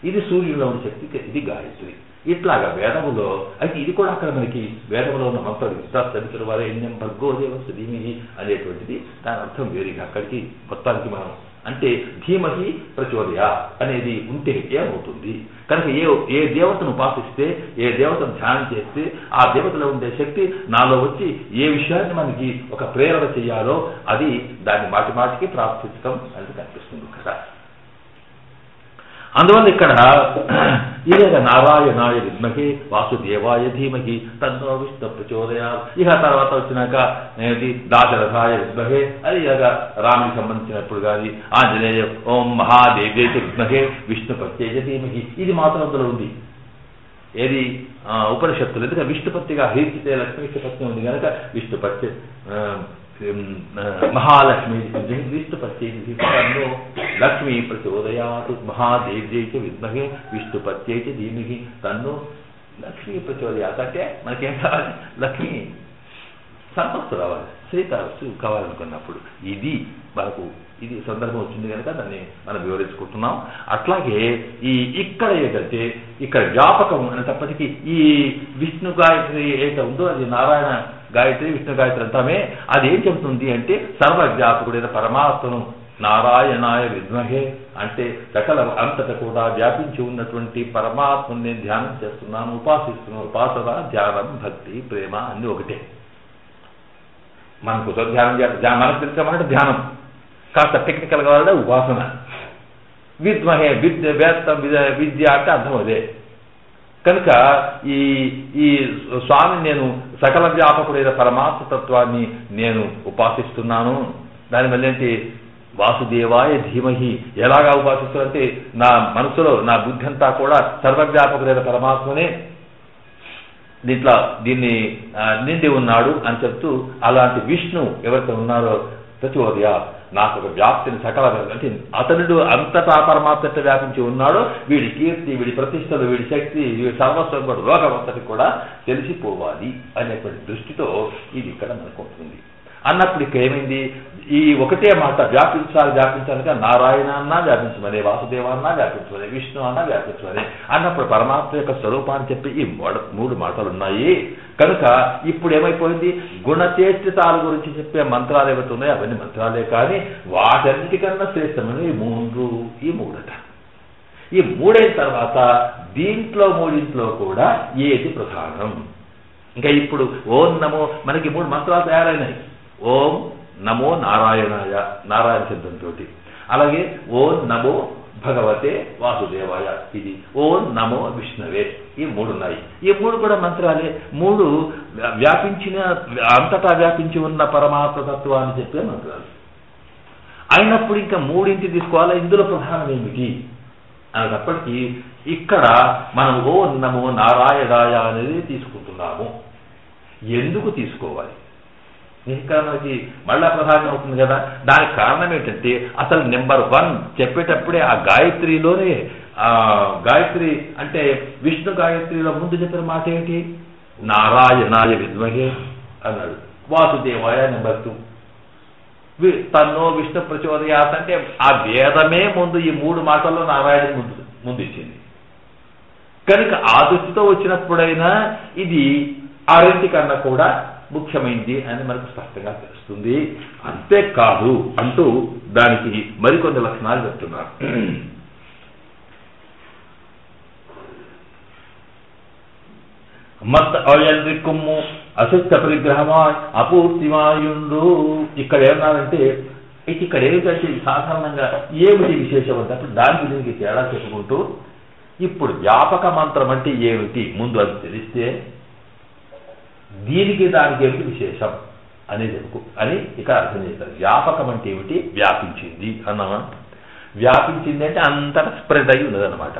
ఇది సూర్యుడిలో ఉన్న శక్తి, ఇది గాయత్రి. ఇట్లాగా వేదములో అయితే ఇది కూడా అక్కడ మనకి వేదములో ఉన్న మంత్రం ఇష్టాస్తమితుల వారే ఎన్యం భర్గోదేవస్సు ధీమహి అనేటువంటిది దాని అర్థం వేరుగా అక్కడికి మొత్తానికి మనం అంటే ధీమహి ప్రచోదయ అనేది ఉంటే ఏమవుతుంది కనుక ఏ దేవతను ఉపాసిస్తే ఏ దేవతను ధ్యానం చేస్తే ఆ దేవతలో ఉండే శక్తి నాలో వచ్చి ఏ విషయాన్ని మనకి ఒక ప్రేరణ చేయాలో అది దాన్ని మాటి మాటికి ప్రాప్తించడం అనేది కనిపిస్తుంది కదా. అందువల్ల ఇక్కడ ఇదే నారాయణాయ విద్మహే వాసుదేవాయ ధీమహి తన్నో విష్ణు ప్రచోదయాత్. ఇక తర్వాత వచ్చినాక ఏమిటి దాశరథాయ విద్మహే, అది ఇక రామునికి సంబంధించినప్పుడు కానీ ఆంజనేయ ఓం మహాదేవ్యై విద్మహే విష్ణుపత్యై ధీమహి, ఇది మాత్రం అందులో ఉంది. ఏది ఉపనిషత్తులు, ఎందుకంటే విష్ణుపత్తిగా హీర్చితే లక్ష్మీ విష్ణుపత్ని ఉంది కనుక విష్ణుపత్తి మహాలక్ష్మి విష్ణుపత్యై తన్నో లక్ష్మీ ప్రచోదయాత్ మహాదేవ్యై విద్మహే విష్ణుపత్యై ధీమహి తన్నో లక్ష్మీ ప్రచోదయాత్. అంటే మనకేం కావాలి? లక్ష్మీ సంపత్తు రావాలి, శ్రీకారస్సు కావాలనుకున్నప్పుడు ఇది మనకు ఇది సందర్భం వచ్చింది కనుక దాన్ని మనం వివరించుకుంటున్నాం. అట్లాగే ఇక్కడ ఏంటంటే ఇక్కడ జ్ఞాపకం అనేటప్పటికీ ఈ విష్ణు గాయత్రి ఏదైతే ఉందో అది నారాయణ గాయత్రి విష్ణు గాయత్రి అంటామే, అది ఏం చెబుతుంది అంటే సర్వజ్ఞాపకుడైన పరమాత్మను నారాయణాయ విద్మహే అంటే సకల అంతటా కూడా వ్యాపించి ఉన్నటువంటి పరమాత్మను నేను ధ్యానం చేస్తున్నాను, ఉపాసిస్తున్నాను. ఉపాసన, ధ్యానం, భక్తి, ప్రేమ అన్నీ ఒకటే. మనకు ధ్యానం మనకు తెలుసుకోమంటే ధ్యానం, కాస్త టెక్నికల్ కావాలంటే ఉపాసన. విద్మహే విద్య అంటే అర్థం అదే. కనుక ఈ స్వామి నేను సకల వ్యాపకుడైన పరమాత్మ తత్వాన్ని నేను ఉపాసిస్తున్నాను. దాని వల్ల ఏంటి వాసుదేవాయ ధీమహి ఎలాగా ఉపాసిస్తానంటే నా మనసులో నా బుద్ధి అంతా కూడా సర్వవ్యాపకుడైన పరమాత్మనే దీన్ని నిండి ఉన్నాడు అని చెప్తూ అలాంటి విష్ణు ఎవరైతే ఉన్నారో ప్రచోదయ నాకు ఒక వ్యాప్తిని సకల అంటే అతనుడు అంతటా పరమాత్మ వ్యాపించి ఉన్నాడో వీడి కీర్తి, వీడి ప్రతిష్టలు, వీడి శక్తి, వీడి సర్వస్వం కూడా లోకమంతటి కూడా తెలిసిపోవాలి అనేటువంటి దృష్టితో ఇది ఇక్కడ మనకు ఉంటుంది. అన్నప్పుడు ఇక్కడ ఏమైంది? ఈ ఒకటే మాట వ్యాపించాలిగా నారాయణ అన్నా వ్యాపించమని, వాసుదేవ అన్నా వ్యాపించమని, విష్ణు అన్నా వ్యాపించమని అన్నప్పుడు పరమాత్మ యొక్క స్వరూపాన్ని చెప్పి ఈ 3 మాటలు ఉన్నాయి. కనుక ఇప్పుడు ఏమైపోయింది? గుణచేష్టితాల గురించి చెప్పే మంత్రాలు ఏవైతే ఉన్నాయో అవన్నీ మంత్రాలే, కానీ వాటన్నిటికన్నా శ్రేష్టమని ఈ మూడట. ఈ 3 అయిన తర్వాత దీంట్లో 3 కూడా ఏది ప్రధానం? ఇంకా ఇప్పుడు ఓం నమో మనకి 3 మంత్రాలు తయారైనాయి. ఓం నమో నారాయణాయ, నారాయణ శబ్దంతో. అలాగే ఓం నమో భగవతే వాసుదేవాయ, ఇది ఓం నమో విష్ణవే, ఈ 3 ఉన్నాయి. ఈ 3 కూడా మంత్రాలే. 3 వ్యాపించిన అంతటా వ్యాపించి ఉన్న పరమాత్మ తత్వాన్ని చెప్పే మంత్రాలు అయినప్పుడు ఇంకా 3 తీసుకోవాలా? ఇందులో ప్రధానం ఏమిటి అనేటప్పటికీ ఇక్కడ మనం ఓం నమో నారాయణాయ అనేది తీసుకుంటున్నాము. ఎందుకు తీసుకోవాలి? ఇంకా మనకి మళ్ళా ప్రధానం అవుతుంది కదా. దానికి కారణం ఏంటంటే అసలు నెంబర్ 1 చెప్పేటప్పుడే ఆ గాయత్రిలోనే గాయత్రి అంటే విష్ణు గాయత్రిలో ముందు చెప్పిన మాట ఏంటి? నారాయణాయ విద్మహే అన్నాడు. వాసుదేవాయ నెంబర్ 2, తన్నో విష్ణు ప్రచోదయాత్ అంటే ఆ వేదమే ముందు ఈ 3 మాటల్లో నారాయణ ముందు ఇచ్చింది కనుక ఆ దృష్టితో వచ్చినప్పుడైనా ఇది ఆ రెంటికన్నా కూడా ముఖ్యమైంది అని మనకు స్పష్టంగా తెలుస్తుంది. అంతేకాదు అంటూ దానికి మరికొన్ని లక్షణాలు చెప్తున్నారు. మత్ అయంద్రికుమ్ము అసత్య పరిగ్రహమా అపూర్తిమాయుండు. ఇక్కడ ఏమన్నారంటే ఇక్కడ ఏమిటంటే సాధారణంగా ఏమిటి విశేషం అంటే అప్పుడు దానికి దీనికి తేడా చెప్పుకుంటూ ఇప్పుడు వ్యాపక మంత్రం అంటే ఏమిటి ముందు అది తెలిస్తే దీనికి దానికి ఏమిటి విశేషం అనేది అని ఇక్కడ అర్థం చేస్తారు. వ్యాపకం అంటే ఏమిటి? వ్యాపించింది అన్నామా? వ్యాపించింది అంటే అంతటా స్ప్రెడ్ అయి ఉన్నదన్నమాట.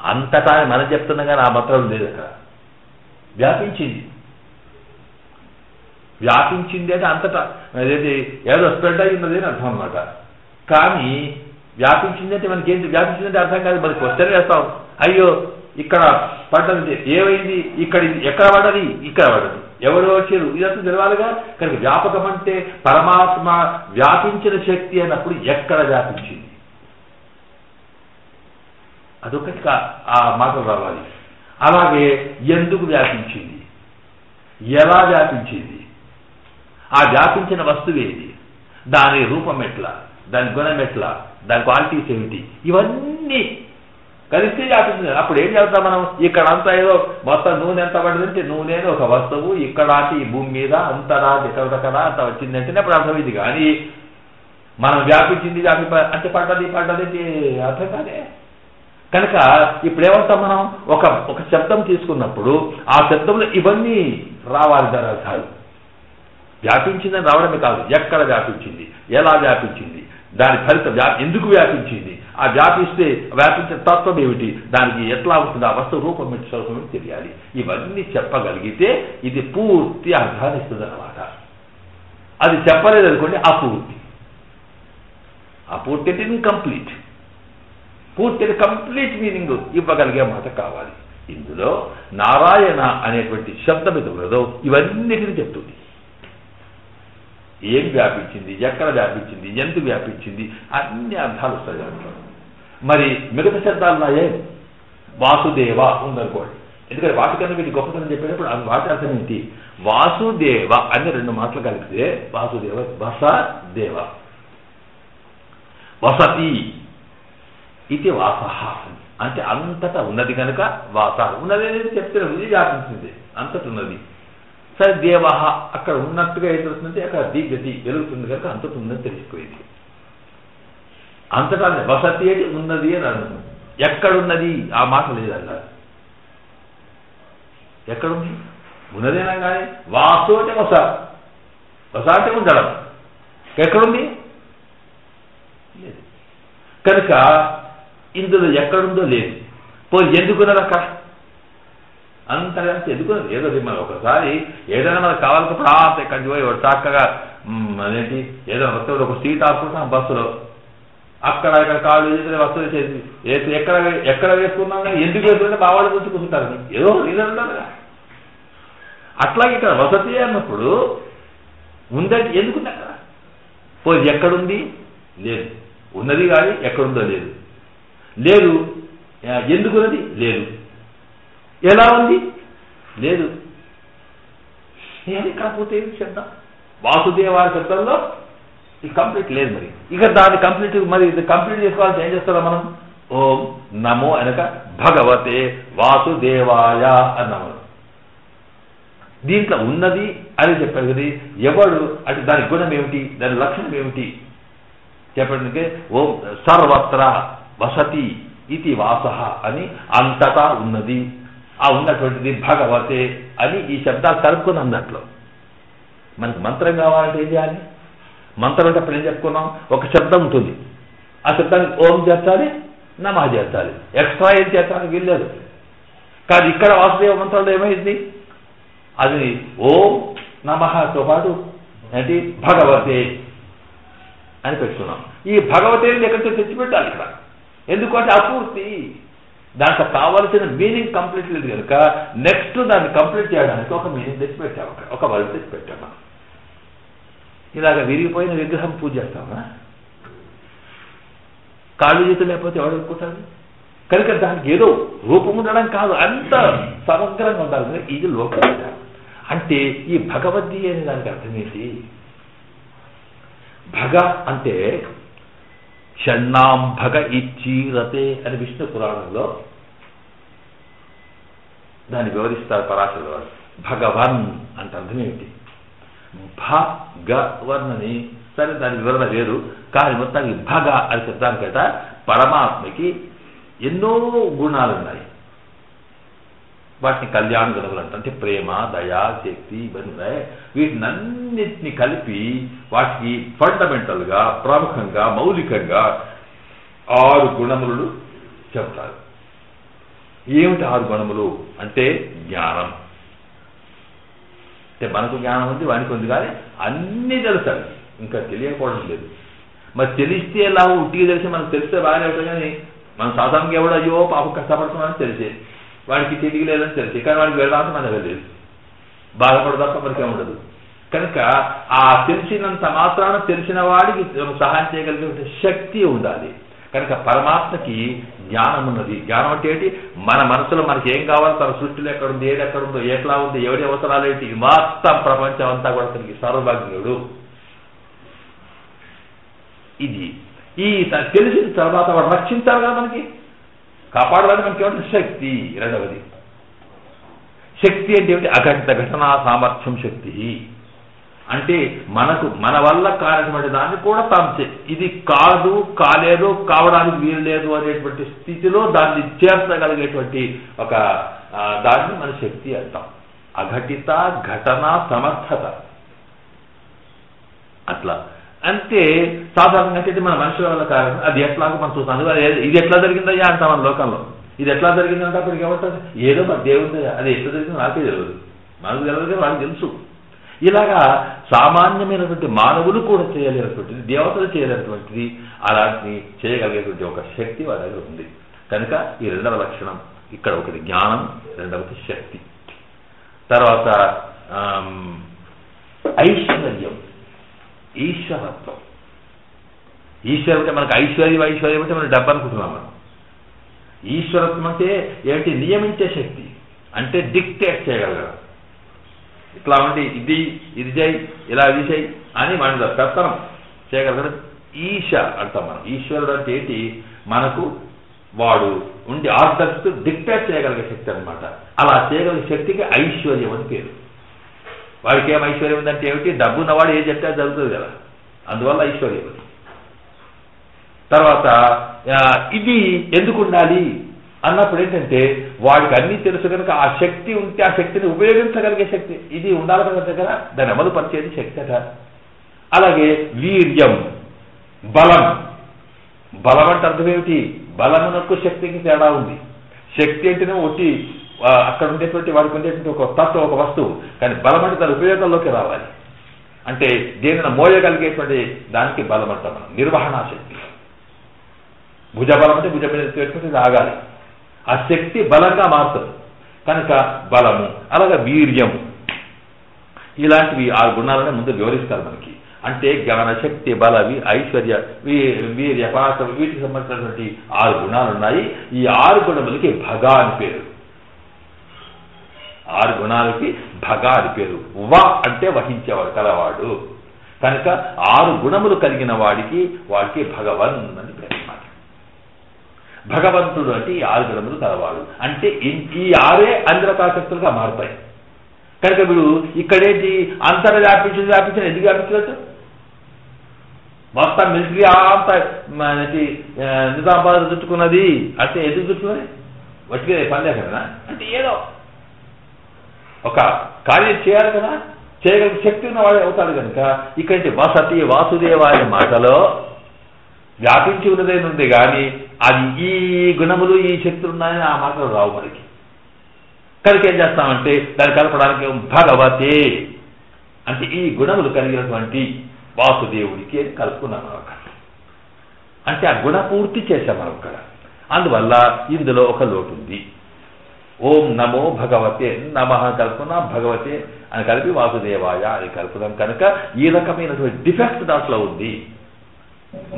అంతటా మనం చెప్తున్నాం కానీ ఆ మంత్రం లేదు అక్కడ. వ్యాపించింది అంటే అంతటా అదేది ఏదో స్ప్రెడ్ అయి ఉన్నది అని అర్థం అన్నమాట. కానీ వ్యాపించింది అంటే మనకి ఏంటి? వ్యాపించిందంటే అర్థం కాదు. మనకి క్వశ్చన్ వేస్తాం, అయ్యో ఇక్కడ పడ్డది ఏమైంది, ఇక్కడ ఎక్కడ పడ్డది, ఇక్కడ పడ్డది, ఎవరు వచ్చారు, ఇదంతా తెలవాలిగా. కనుక వ్యాపకం అంటే పరమాత్మ వ్యాపించిన శక్తి అన్నప్పుడు ఎక్కడ వ్యాపించింది? అదొకటి ఆ మాటలు రావాలి. అలాగే ఎందుకు వ్యాపించింది, ఎలా వ్యాపించింది, ఆ వ్యాపించిన వస్తువు ఏది, దాని రూపం ఎట్లా, దాని గుణం ఎట్లా, దాని క్వాలిటీస్ ఏమిటి, ఇవన్నీ కలిస్తే వ్యాపించింది. అప్పుడు ఏం చేస్తాం మనం, ఇక్కడ అంతా ఏదో మొత్తం నూనె ఎంత పడిందంటే నూనె ఒక వస్తువు ఇక్కడ ఈ భూమి మీద అంతరా ఎక్కడ అంత వచ్చిందంటేనే అప్పుడు అర్థమైంది. కానీ మనం వ్యాపించింది అంటే పడ్డది అర్థం కాదే. కనుక ఇప్పుడు ఏమంటాం మనం, ఒక శబ్దం తీసుకున్నప్పుడు ఆ శబ్దంలో ఇవన్నీ రావాలి దాని అర్థాలు. వ్యాపించిందని రావడమే కాదు, ఎక్కడ వ్యాపించింది, ఎలా వ్యాపించింది, దాని ఫలితం ఎందుకు వ్యాపించింది, ఆ వ్యాపించిన తత్వం ఏమిటి, దానికి ఎట్లా ఉంటుంది, ఆ వస్తువు రూపం ఏంటి, స్వరూపం ఏంటి తెలియాలి. ఇవన్నీ చెప్పగలిగితే ఇది పూర్తి అర్థాన్ని ఇస్తుంది అన్నమాట. అది చెప్పలేదు అనుకోండి అపూర్తి అంటే ఇన్కంప్లీట్. పూర్తి కంప్లీట్ మీనింగ్ ఇవ్వగలిగే మాట కావాలి. ఇందులో నారాయణ అనేటువంటి శబ్దం ఇది ఉన్నదో ఇవన్నిటిని చెప్తుంది. ఏం వ్యాపించింది, ఎక్కడ వ్యాపించింది, ఎందుకు వ్యాపించింది, అన్ని అర్థాలు వస్తాయి దాంట్లో. మరి మిగతా శబ్దాలు ఉన్నాయే, వాసుదేవ ఉందనుకోండి. ఎందుకంటే వాటికన్నా వీటి గొప్పతనం చెప్పేటప్పుడు వాటి అర్థం ఏంటి, వాసుదేవ అన్ని 2 మాటలు కలిపితే వాసుదేవ వసదేవ. వసతి ఇది వాస అంటే అంతటా ఉన్నది కనుక వాస. ఉన్నది అనేది చెప్తున్నది, వ్యాపించింది, అంతటా ఉన్నది. సరే దేవ అక్కడ ఉన్నట్టుగా ఏం తెలుస్తుందంటే అక్కడ దిగ్గతి వెలుగుతుంది కనుక అంతటా ఉందని తెలిసిపోయింది. అంతటా వసతి అంటే ఉన్నది అని అర్థం. ఎక్కడున్నది ఆ మాట లేదన్నారు. ఎక్కడుంది, ఉన్నదేనా కానీ వాసు అంటే వస అంటే ఉండడం. ఎక్కడుంది లేదు. కనుక ఇందులో ఎక్కడుందో లేదు. పోయి ఎందుకున్నది అక్కడ అంతగా ఎందుకున్నది ఏదో మనం ఒకసారి ఏదైనా మనకు కావాలన్నప్పుడు ఎక్కడికి పోయి చక్కగా అదేంటి ఏదైనా వస్తువులు ఒక సీట్ ఆపుకుంటాం బస్సులో, అక్కడ ఇక్కడ కాళ్ళు చేసిన వస్తువులు చేసి ఎక్కడ వేసుకున్నాం కానీ ఎందుకు వేసుకుంటే బావాళ్ళు గురించి కూర్చుంటారని ఏదో రీజన్ ఉండాలి. అట్లాగే ఇక్కడ వసతి అన్నప్పుడు ఉందంటే ఎందుకుంది అక్కడ, పోయి ఎక్కడుంది లేదు, ఉన్నది కానీ ఎక్కడుందో లేదు, లేదు ఎందుకున్నది లేదు, ఎలా ఉంది లేదు. ఇక్కడ పోతే శబ్దం వాసుదేవారి శబ్దంలో ఇది కంప్లీట్ లేదు. మరి ఇక దాన్ని కంప్లీట్ చేసుకోవాల్సి ఏం చేస్తారా మనం, ఓం నమో అనక భగవతే వాసుదేవాయ అన్నాము. దీంట్లో ఉన్నది అని చెప్పారు కదా, ఎవడు అంటే దాని గుణం ఏమిటి, దాని లక్షణం ఏమిటి చెప్పడానికి ఓం సర్వత్ర వసతి ఇది వాస అని అంతటా ఉన్నది, ఆ ఉన్నటువంటిది భగవతే అని ఈ శబ్దాలు కలుపుకుని అన్నట్లు. మనకు మంత్రం కావాలంటే ఏం చేయాలి, మంత్రం అంటే అప్పుడు ఏం చెప్పుకున్నాం, ఒక శబ్దం ఉంటుంది, ఆ శబ్దానికి ఓం చేర్చాలి, నమః చేర్చాలి, ఎక్స్ట్రా ఏం చేర్చాలని వీల్లేదు. కానీ ఇక్కడ వాసుదేవ మంత్రంలో ఏమైంది, అది ఓం నమఃతో పాటు ఏంటి భగవతే అని పెట్టుకున్నాం. ఈ భగవతేని ఎక్కడితో తెచ్చిపెట్టాలి ఇక్కడ, ఎందుకంటే అపూర్తి, దాంట్లో కావాల్సిన మీనింగ్ కంప్లీట్ లేదు కనుక నెక్స్ట్ దాన్ని కంప్లీట్ చేయడానికి ఒక మీనింగ్ తెచ్చిపెట్టాము, ఒక వర్డ్ తెచ్చిపెట్టాము. ఇలాగ విరిగిపోయిన విగ్రహం పూజ చేస్తామా, కాళ్ళు చేతులు లేకపోతే ఎవరు అనుకుంటారు. కనుక దానికి ఏదో రూపం ఉండడం కాదు, అంత సమగ్రంగా ఉండాలి. ఇది లోకం అంటే ఈ భగవద్గీత అనే దానికి అర్థమేంటి, భగ అంటే షణ్ణాం భగ ఇచ్చీరతే అని విష్ణు పురాణంలో దాన్ని వివరిస్తారు పరాశర వారు. భగవన్ అంటే అర్థం ఏమిటి, భగవన్నని సరే దాని వివరణ వేరు, కానీ మొత్తానికి భగ అని శబ్దానికట పరమాత్మకి ఎన్నో గుణాలు ఉన్నాయి. వాటిని కళ్యాణ గుణములు అంటే ప్రేమ, దయా, శక్తి ఇవన్నీ ఉన్నాయి. వీటినన్నిటిని కలిపి వాటికి ఫండమెంటల్గా ప్రముఖంగా మౌలికంగా 6 గుణములు చెప్తారు. ఏమిటి 6 గుణములు అంటే జ్ఞానం. అంటే మనకు జ్ఞానం ఉంది, వానికి ఉంది, కానీ అన్నీ తెలుసాలి, ఇంకా తెలియకపోవడం లేదు. మరి తెలిస్తే ఎలా, ఉట్టిగా తెలిసి మనకు తెలిస్తే బాగానే ఉంటుంది. కానీ మనం సాధారణంగా ఎవడో అయ్యో పాపం కష్టపడుతున్నామని తెలిసే, వాడికి తిరిగి లేదని తెలిసి, కానీ వాడికి వెళ్ళడానికి మన దగ్గర లేదు, బాధపడదాక మనకే ఉండదు. కనుక ఆ తెలిసినంత మాత్రాన తెలిసిన వాడికి సహాయం చేయగలిగే శక్తి ఉండాలి. కనుక పరమాత్మకి జ్ఞానం ఉన్నది. జ్ఞానం అంటే ఏంటి? మన మనసులో మనకి ఏం కావాలో, తన సృష్టిలో ఎక్కడుంది, ఏది ఎక్కడుందో, ఎట్లా ఉంది, ఎవరి అవసరాలు ఏంటి, మొత్తం ప్రపంచం అంతా కూడా తనకి సర్వజ్ఞుడు. ఇది ఈ తెలిసిన తర్వాత వాడు రక్షించాలి కదా, మనకి కాపాడడానికి మనకి ఏమంటే శక్తి. రెండవది శక్తి అంటే ఏమిటి? అఘటిత ఘటనా సామర్థ్యం శక్తి. అంటే మనకు మన వల్ల కానటువంటి దాన్ని కూడా తాము ఇది కాదు, కాలేదు, కావడానికి వీలు లేదు అనేటువంటి స్థితిలో దాన్ని చేర్చగలిగేటువంటి ఒక దాన్ని మన శక్తి అంటాం. అఘటిత ఘటనా సమర్థత. అట్లా అంటే సాధారణంగా అంటే మన మనుషుల వల్ల కారణం అది ఎట్లాగో మనం చూస్తాం. ఇది ఎట్లా జరిగిందయ్యా అంటాం మన లోకంలో. ఇది ఎట్లా జరిగిందంటే అప్పటికి ఏమంటుంది? ఏదో మన దేవుడు, అది ఎట్లా జరిగిందో నాకే తెలియదు, మనకు తెలియదు, వాళ్ళకి తెలుసు. ఇలాగా సామాన్యమైనటువంటి మానవులు కూడా చేయలేనటువంటిది, దేవతలు చేయలేనటువంటిది, అలాంటి చేయగలిగేటువంటి ఒక శక్తి వాళ్ళ దగ్గర ఉంది. కనుక ఈ రెండవ లక్షణం ఇక్కడ ఒకటి జ్ఞానం, రెండవది శక్తి. తర్వాత ఐశ్వర్యం, ఈశ్వరత్వం. ఈశ్వరం అంటే మనకు ఐశ్వర్యం అంటే మనం డబ్బు అనుకుంటున్నాం. మనం ఈశ్వరత్వం అంటే ఏమిటి? నియమించే శక్తి. అంటే డిక్టేట్ చేయగలగడం. ఇట్లా ఉండి ఇది చేయి, ఇలా ఇది చేయి అని మన పెత్తనం చేయగలగడం ఈశ అంటాం మనం. ఈశ్వరుడు అంటే ఏంటి? మనకు వాడు ఉండి ఆర్డర్స్ డిక్టేట్ చేయగలిగే శక్తి అనమాట. అలా చేయగలిగే శక్తికి ఐశ్వర్యం అని పేరు. వాడికి ఏం ఐశ్వర్యం ఉందంటే ఏమిటి? డబ్బు ఉన్నవాడు ఏం చెప్తే జరుగుతుంది కదా, అందువల్ల ఐశ్వర్యం. తర్వాత ఇది ఎందుకు ఉండాలి అన్నప్పుడు ఏంటంటే వాడికి అన్నీ తెలుసు కనుక ఆ శక్తి ఉంటే ఆ శక్తిని ఉపయోగించగలిగే శక్తి ఇది ఉండాలి కదా దగ్గర, దాన్ని అమలు పరిచేది శక్తి అట. అలాగే వీర్యం, బలం. బలం అంటే అర్థం ఏమిటి? బలమునకు శక్తికి తేడా ఉంది. శక్తి అంటేనే ఒట్టి అక్కడ ఉండేటువంటి వాడికి ఉండేటువంటి ఒక తత్వం, ఒక వస్తువు. కానీ బలం అంటే దాని ఉపయోగంలోకి రావాలి. అంటే దేనిని మోయగలిగేటువంటి దానికి బలం అంటాం మనం. నిర్వహణా శక్తి. భుజబలం అంటే భుజ మీద పెట్టుకుంటే ఆగాలి. ఆ శక్తి బలంగా మారుతుంది కనుక బలము. అలాగే వీర్యము, ఇలాంటివి 6 గుణాలనే ముందు వివరిస్తారు మనకి. అంటే జ్ఞాన శక్తి, బల, ఐశ్వర్య, వీర్య, పరాక్రమ, వీటికి సంబంధించినటువంటి 6 గుణాలు ఉన్నాయి. ఈ 6 గుణములకి భగ అని పేరు. 6 గుణాలకి భగ అని పేరు. అంటే వహించేవాడు, కలవాడు. కనుక 6 గుణములు కలిగిన వాడికి భగవన్ అని పేరు. భగవంతుడు అంటే ఈ 6 గుణములు కలవాడు. అంటే ఈ 6 అంతరకాశక్తులుగా మారుతాయి. కనుక వీడు ఇక్కడేంటి అంతటా వ్యాపించిన ఎందుకు వ్యాపించవచ్చు? మొత్తం మిలిటరీ అంత నిజామాబాద్ చుట్టుకున్నది అంటే ఎందుకు చుట్టుకున్నది? వచ్చిగా పని లేకనా? అంటే ఏదో ఒక కార్యం చేయాలి కదా, చేయగలిగే శక్తి ఉన్నవాడు అవుతాడు. కనుక ఇక్కడి వసతి వాసుదేవ అనే మాటలో వ్యాపించి ఉన్నదేనుంది కానీ అది ఈ గుణములు ఈ శక్తులు ఉన్నాయని ఆ మాటలు రావు మనకి. కనుక ఏం చేస్తామంటే దాన్ని కలపడానికి భగవతే అంటే ఈ గుణములు కలిగినటువంటి వాసుదేవుడికి కలుపుకున్నాం మనం అక్కడ. అంటే ఆ గుణ పూర్తి చేశాం మనం అక్కడ. అందువల్ల ఇందులో ఒక లోటు ఉంది. ఓం నమో భగవతే, నమః కలుపుకున్నా, భగవతే అని కలిపి వాసుదేవాయ అని కలుపుదాం. కనుక ఈ రకమైనటువంటి డిఫెక్ట్ దాంట్లో ఉంది.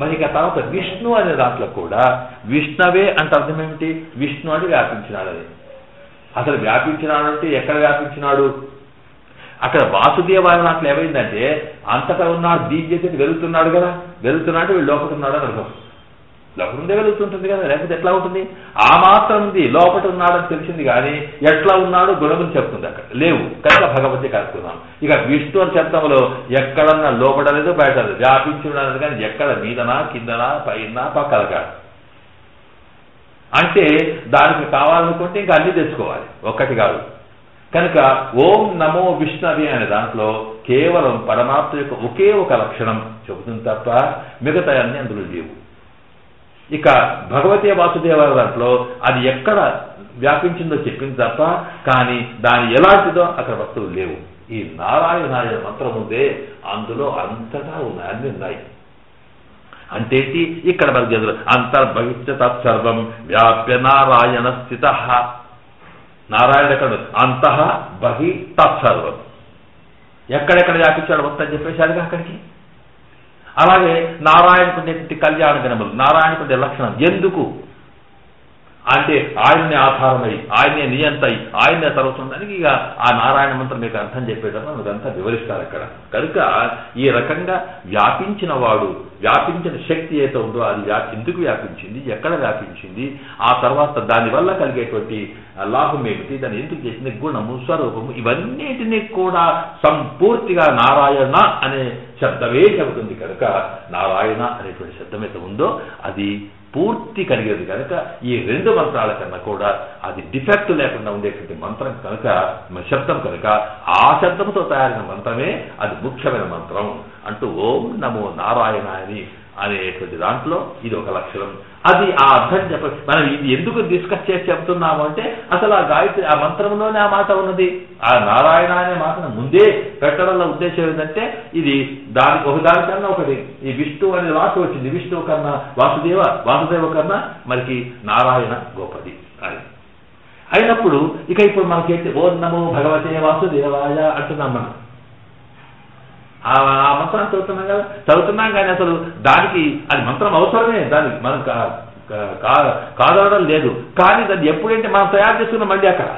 మరి ఇక తర్వాత విష్ణు అనే దాంట్లో కూడా విష్ణవే అంటే అర్థం ఏమిటి? విష్ణు అంటే వ్యాపించినాడు. అది అసలు వ్యాపించినాడు అంటే ఎక్కడ వ్యాపించినాడు? అక్కడ వాసుదేవాయ దాంట్లో ఏమైందంటే అంతటా ఉన్నాడు, దీని చేసి వెలుగుతున్నాడు కదా, వెలుగుతున్నాడు వీళ్ళు లోపల ఉన్నాడు అని అర్థం. లోపల ఉందే వెలుగుతుంటుంది కదా, లేకపోతే ఎట్లా ఉంటుంది? ఆ మాత్రం ఉంది, లోపల ఉన్నాడని తెలిసింది కానీ ఎట్లా ఉన్నాడు గుణములు చెప్తుంది అక్కడ లేవు. కనుక భగవతి కలుపుతున్నాం. ఇక విష్ణు అని శబ్దంలో ఎక్కడన్నా లోపల లేదు, బయట లేదు, వ్యాపించి ఉండదు. కానీ ఎక్కడ మీదనా, కిందనా, పైన, పక్కన కాదు. అంటే దానికి కావాలనుకుంటే ఇంకా అన్ని తెచ్చుకోవాలి, ఒక్కటి కాదు. కనుక ఓం నమో విష్ణవే అనే దాంట్లో కేవలం పరమాత్మ యొక్క ఒకే ఒక లక్షణం చెబుతుంది తప్ప మిగతా అన్ని అందులో లేవు. ఇక భగవతే వాసుదేవ దాంట్లో అది ఎక్కడ వ్యాపించిందో చెప్పింది తప్ప కానీ దాని ఎలాంటిదో అక్కడ వస్తువులు లేవు. ఈ నారాయణాయ మంత్రం ఉందే అందులో అంతటా ఉన్నాయి, అన్ని ఉన్నాయి. అంటేంటి? ఇక్కడ మనకి చదువు అంతర్బహిష్ట తత్సర్వం వ్యాప్య నారాయణ స్థిత. నారాయణ ఎక్కడ? అంతః బహి తత్సర్వం. ఎక్కడెక్కడ వ్యాపించాడు మొత్తం చెప్పేశాడుగా అక్కడికి. అలాగే నారాయణకుండేటువంటి కళ్యాణ గణములు, నారాయణకుండే లక్షణం ఎందుకు అంటే ఆయన్నే ఆధారమై, ఆయనే నియంతై, ఆయనే సర్వస్వడానికి ఇక ఆ నారాయణ మంత్రం మీకు అర్థం చెప్పేటప్పుడు మనకంతా వివరిస్తారు అక్కడ. కనుక ఈ రకంగా వ్యాపించిన వాడు, వ్యాపించిన శక్తి ఏదో ఉందో అది ఎందుకు వ్యాపించింది, ఎక్కడ వ్యాపించింది, ఆ తర్వాత దానివల్ల కలిగేటువంటి లాభం ఏమిటి, దాన్ని ఎందుకు చేసింది, గుణము, స్వరూపము, ఇవన్నిటినీ కూడా సంపూర్తిగా నారాయణ అనే శబ్దమే చెబుతుంది. కనుక నారాయణ అనేటువంటి శబ్దం అయితే ఉందో అది పూర్తి కలిగేది కనుక ఈ రెండు మంత్రాల కన్నా కూడా అది డిఫెక్ట్ లేకుండా ఉండేటువంటి మంత్రం కనుక, శబ్దం కనుక ఆ శబ్దంతో తయారైన మంత్రమే అది ముఖ్యమైన మంత్రం అంటూ ఓం నమో నారాయణాయని అనేటువంటి దాంట్లో ఇది ఒక లక్షణం. అది ఆ అర్థం మనం ఇది ఎందుకు డిస్కస్ చేసి చెప్తున్నాము అంటే అసలు ఆ గాయత్రి ఆ మంత్రంలోనే ఆ మాట ఉన్నది. ఆ నారాయణ అనే మాటను ముందే పెట్టడంలో ఉద్దేశం ఏంటంటే ఇది దానికి ఒకదానికన్నా ఒకటి. ఈ విష్ణు అనే వాసు వచ్చింది, విష్ణువు కన్నా వాసుదేవ కన్నా మనకి నారాయణ గొప్పది అని అయినప్పుడు ఇప్పుడు మనకైతే ఓం నమో భగవతే వాసుదేవాయ అంటున్నాం. మనం ఆ మంత్రాన్ని చదువుతున్నాం కానీ అసలు దానికి అది మంత్రం అవసరమే, దానికి మనం కాదనడం లేదు. కానీ దాన్ని ఎప్పుడంటే మనం తయారు చేసుకున్నాం, మళ్ళీ అక్కడ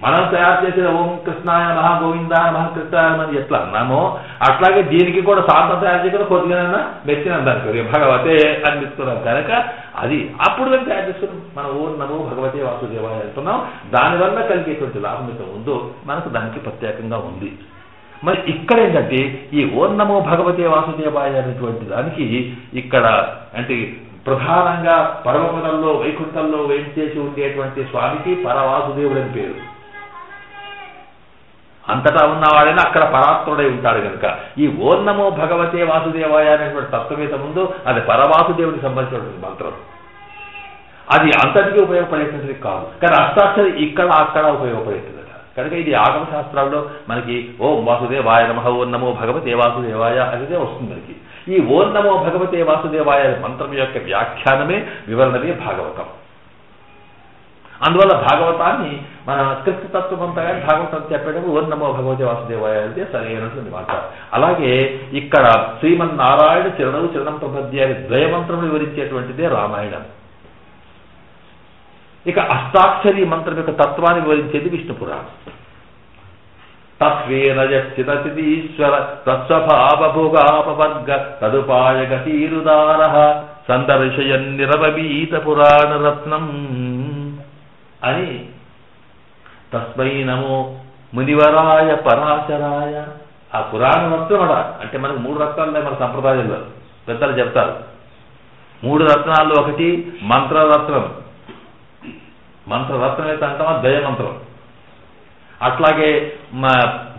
మనం తయారు చేసిన ఓం కృష్ణాయ మహా గోవిందాయ మహా కృష్ణాయ అని ఎట్లా అన్నామో అట్లాగే దీనికి కూడా సాధన తయారు చేయకుండా కొద్దిగా మెచ్చిన దానికి భగవతే అని చెప్తున్నాం కనుక అది అప్పుడు కానీ తయారు చేసుకున్నాం. మనం ఓం నమో భగవతే వాసుదేవాయ అంటున్నాం. దానివల్ల కలిగేటువంటి లాభం అయితే ఉందో మనకు దానికి ప్రత్యేకంగా ఉంది. మరి ఇక్కడ ఏంటంటే ఈ ఓం నమో భగవతే వాసుదేవాయ అనేటువంటి దానికి ఇక్కడ అంటే ప్రధానంగా పరమపదంలో వైకుంఠంలో వేయించేసి ఉండేటువంటి స్వామికి పరవాసుదేవుడు అని పేరు. అంతటా ఉన్నవాడైనా అక్కడ పరాత్ముడై ఉంటాడు కనుక ఈ ఓం నమో భగవతే వాసుదేవాయ అనేటువంటి తత్వమేత ముందు అది పరవాసుదేవుడికి సంబంధించినటువంటి మంత్రం. అది అంతటికీ ఉపయోగపడేటువంటిది కాదు, కానీ అష్టాక్షరి ఇక్కడ అక్కడ ఉపయోగపడేది కనుక ఇది ఆగమ శాస్త్రాల్లో మనకి ఓం వాసుదేవాయ నమః ఓం నమో భగవతే వాసుదేవాయ అనేది వస్తుంది. మనకి ఈ ఓం నమో భగవతే వాసుదేవాయ మంత్రం యొక్క వ్యాఖ్యానమే వివరణమే భాగవతం. అందువల్ల భాగవతాన్ని మన స్క్రిప్ట్ తత్వం అంతా కానీ భాగవతం చెప్పేటప్పుడు ఓం నమో భగవతే వాసుదేవాయ అంటే సరైనటువంటి మాట. అలాగే ఇక్కడ శ్రీమన్నారాయణ చరణం ప్రపద్య అనే ద్వయమంత్రం వివరించేటువంటిదే రామాయణం. ఇక అష్టాక్షరి మంత్రం యొక్క తత్వాన్ని వివరించేది విష్ణు పురాణం. తత్వేన యశ్చితీశ్వర తత్స్వభావభోగాపవర్గ తదుపాయ గతీరుదార సందర్శయన్ నిరవబీత పురాణ రత్నం అని తస్మై నమో మునివరాయ పరాశరాయ. ఆ పురాణ రత్నం అంటే మనకు 3 రత్నాలు మన సంప్రదాయంలో పెద్దలు చెప్తారు. 3 రత్నాల్లో ఒకటి మంత్రరత్నం. మంత్రరత్నం అయితే అంటామా ద్వయమంత్రం. అట్లాగే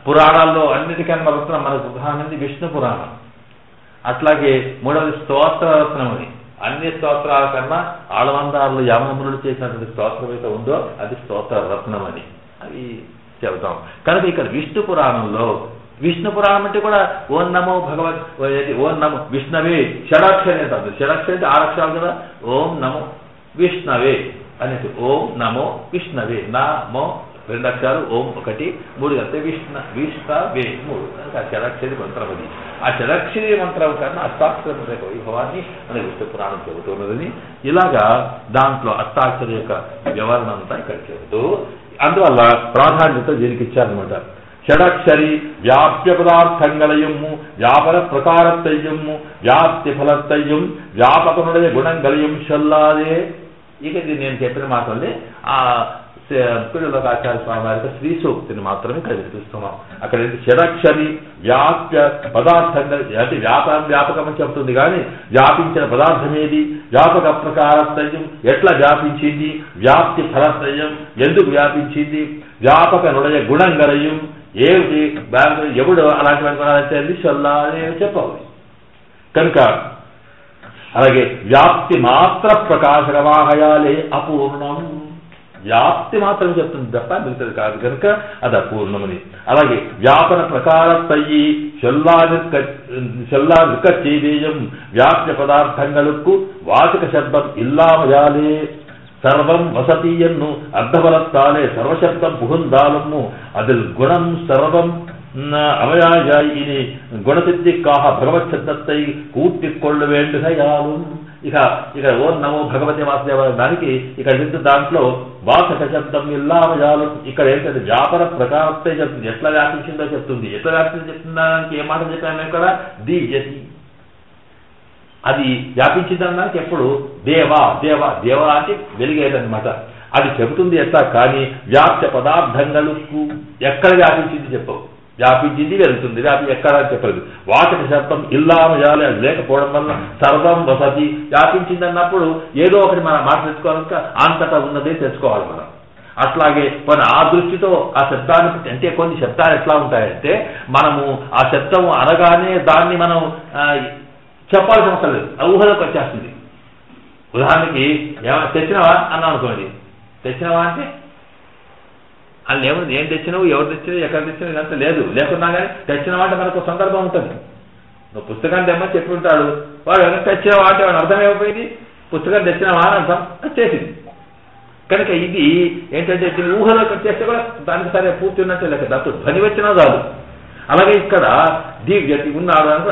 పురాణాల్లో అన్నిటికన్నా రత్నం మనకు ఉదాహరణది విష్ణు పురాణం. అట్లాగే 3వది స్తోత్రరత్నం అని. అన్ని స్తోత్రాల కన్నా ఆళవందారులు యమనములు చేసినటువంటి స్తోత్రం అయితే ఉందో అది స్తోత్ర రత్నం అని అది చెబుతాం. కనుక ఇక్కడ విష్ణు పురాణంలో విష్ణు పురాణం అంటే కూడా ఓం నమో ఓం నమో విష్ణవే షడాక్షరి అంటారు. షడాక్షరి అంటే 6 అక్షరాలు కదా. ఓం నమో విష్ణవే అనేది ఓం నమో విష్ణవే. నమో 2 అక్షరాలు, ఓం 1, 3 అంటే విష్ణవే 3 ఆ షడాక్షరి మంత్రం అది. ఆ షడాక్షరి మంత్రం కన్నా అష్టాక్షరం యొక్క వైభవాన్ని మన విష్ణు పురాణం చెబుతున్నదని ఇలాగా దాంట్లో అష్టాక్షరి యొక్క వివరణ అంతా ఇక్కడ చెబుతూ అందువల్ల ప్రాధాన్యత దీనికి ఇచ్చారనమాట. షడాక్షరి వ్యాప్య పదార్థంగளையும் వ్యాపர ప్రకారத்தையும் వ్యాప్తి ఫలத்தையும் వ్యాపకనుடைய గుణంగளையும் சொல்லாதே. ఇక ఇది నేను చెప్పిన మాటల్ని ఆ పిల్లలకాచార్య స్వామి వారి శ్రీ సూక్తిని మాత్రమే ఇక్కడ వినిపిస్తున్నాం. అక్కడ షడాక్షరి వ్యాప్య పదార్థంగా అంటే వ్యాపకం అని చెప్తుంది కానీ వ్యాపించిన పదార్థం ఏది, వ్యాపక ప్రకారత్రయం ఎట్లా వ్యాపించింది, వ్యాప్తి ఫలత్రయం ఎందుకు వ్యాపించింది, వ్యాపక నుడయ గుణంగరయం ఏమిటి, ఎవడు అలాంటి గుణాలంటే చల్లానే చెప్పాలి. కనుక అలాగే వ్యాప్తి మాత్ర ప్రకాశకమాహయాలే అపూర్ణం. వ్యాప్తి మాత్రం చెప్తుంది తప్ప మిగతాది కాదు కనుక అది అపూర్ణమని. అలాగే వ్యాపన ప్రకారత్తయ్యి చెల్లాదిక చేదేయం వ్యాప్య పదార్థంగలకు వాచక శబ్దం ఇల్లామయాలే సర్వం వసతీయన్ను అర్ధబలత్తాలే సర్వశబ్దం పుహుందాలము అదిల్ గుణం సర్వం அவயாய் இனி குணசித்திக்காக பகவத் சப்தத்தை கூட்டிக் கொள்ள வேண்டுகையாலும் ఇక ఓం నమో భగవతి వాసుదేవ దానికి ఇక్కడ వింటూ దాంట్లో వాచక శబ్దం ఇల్లామయాలు ఇక్కడ ఏంటంటే వ్యాపార ప్రకారத்தை చెప్తుంది, ఎట్లా వ్యాపించిందో చెప్తుంది. ఎట్లా వ్యాపించిందో చెప్తుందానికి ఏ మాట చెప్పాము ఇక్కడ దివ్యతి, అది వ్యాపించిందనడానికి ఎప్పుడు దేవా దేవా దేవా అంటే వెలిగేదనమాట. అది చెబుతుంది ఎట్లా, కానీ వ్యాప్య పదార్థங்களுக்கு ఎక్కడ వ్యాపించింది చెప్పవు, వ్యాపించింది వెళ్తుంది, ఎక్కడ చెప్పలేదు. వాచక శబ్దం ఇల్లామయాలి అది లేకపోవడం వల్ల సర్వం వసతి వ్యాపించింది అన్నప్పుడు ఏదో ఒకటి మనం మాట తెచ్చుకోవాలంటే అంతటా ఉన్నదే తెచ్చుకోవాలి మనం. అట్లాగే మన ఆ దృష్టితో ఆ శబ్దాన్ని అంటే కొన్ని శబ్దాలు ఎట్లా ఉంటాయంటే మనము ఆ శబ్దము అనగానే దాన్ని మనం చెప్పాల్సిన అవసరం లేదు, ఊహలోకి వచ్చేస్తుంది. ఉదాహరణకి ఏమైనా తెచ్చినవా అన్నాం అనుకోండి, తెచ్చినవా అంటే అని ఏముంది, ఏం తెచ్చినావు, ఎవరు తెచ్చినావు, ఎక్కడ తెచ్చినావు, ఇదంతా లేదు. లేకున్నా కానీ తెచ్చినవా అంటే మనకు సందర్భం ఉంటుంది. నువ్వు పుస్తకాన్ని తెమ్మని చెప్పి ఉంటాడు, వాడు తెచ్చినవా అంటే వాడు అర్థం ఏమైపోయింది, పుస్తకం తెచ్చినవా అని అర్థం చేసింది. కనుక ఇది ఏంటంటే ఊహలోకి వచ్చేస్తే కూడా దానికి సరే పూర్తి ఉన్నట్టే లెక్క, దాంతో ధ్వని వచ్చినా చాలు. అలాగే ఇక్కడ దివ్యతి ఉన్నాడు అంటే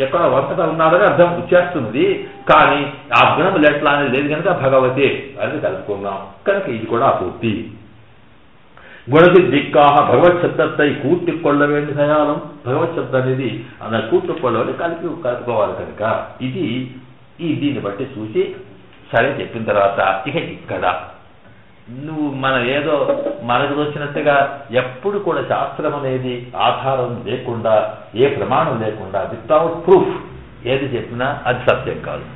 ఎక్కడ వర్తత ఉన్నాడని అర్థం వచ్చేస్తుంది, కానీ ఆ గుణములు ఎట్లా అనేది లేదు కనుక భగవతే అని కలుపుకున్నాం. కనుక ఇది కూడా పూర్తి గుణసిద్ధిక్కాహ భగవత్ శబ్దத்தை కూర్చుకొల్ల కొల్ల వేండి దయాలం. భగవత్ శబ్దం అనేది అలా కూర్చుకొల్లవని కలుపుకోవాలి. కనుక ఇది దీన్ని బట్టి చూసి సరే చెప్పిన తర్వాత ఇక ఇక్కడ నువ్వు ఏదో మనకు వచ్చినట్టుగా ఎప్పుడు కూడా శాస్త్రం అనేది ఆధారం లేకుండా, ఏ ప్రమాణం లేకుండా, వితౌట్ ప్రూఫ్ ఏది చెప్పినా అది సత్యం కాదు.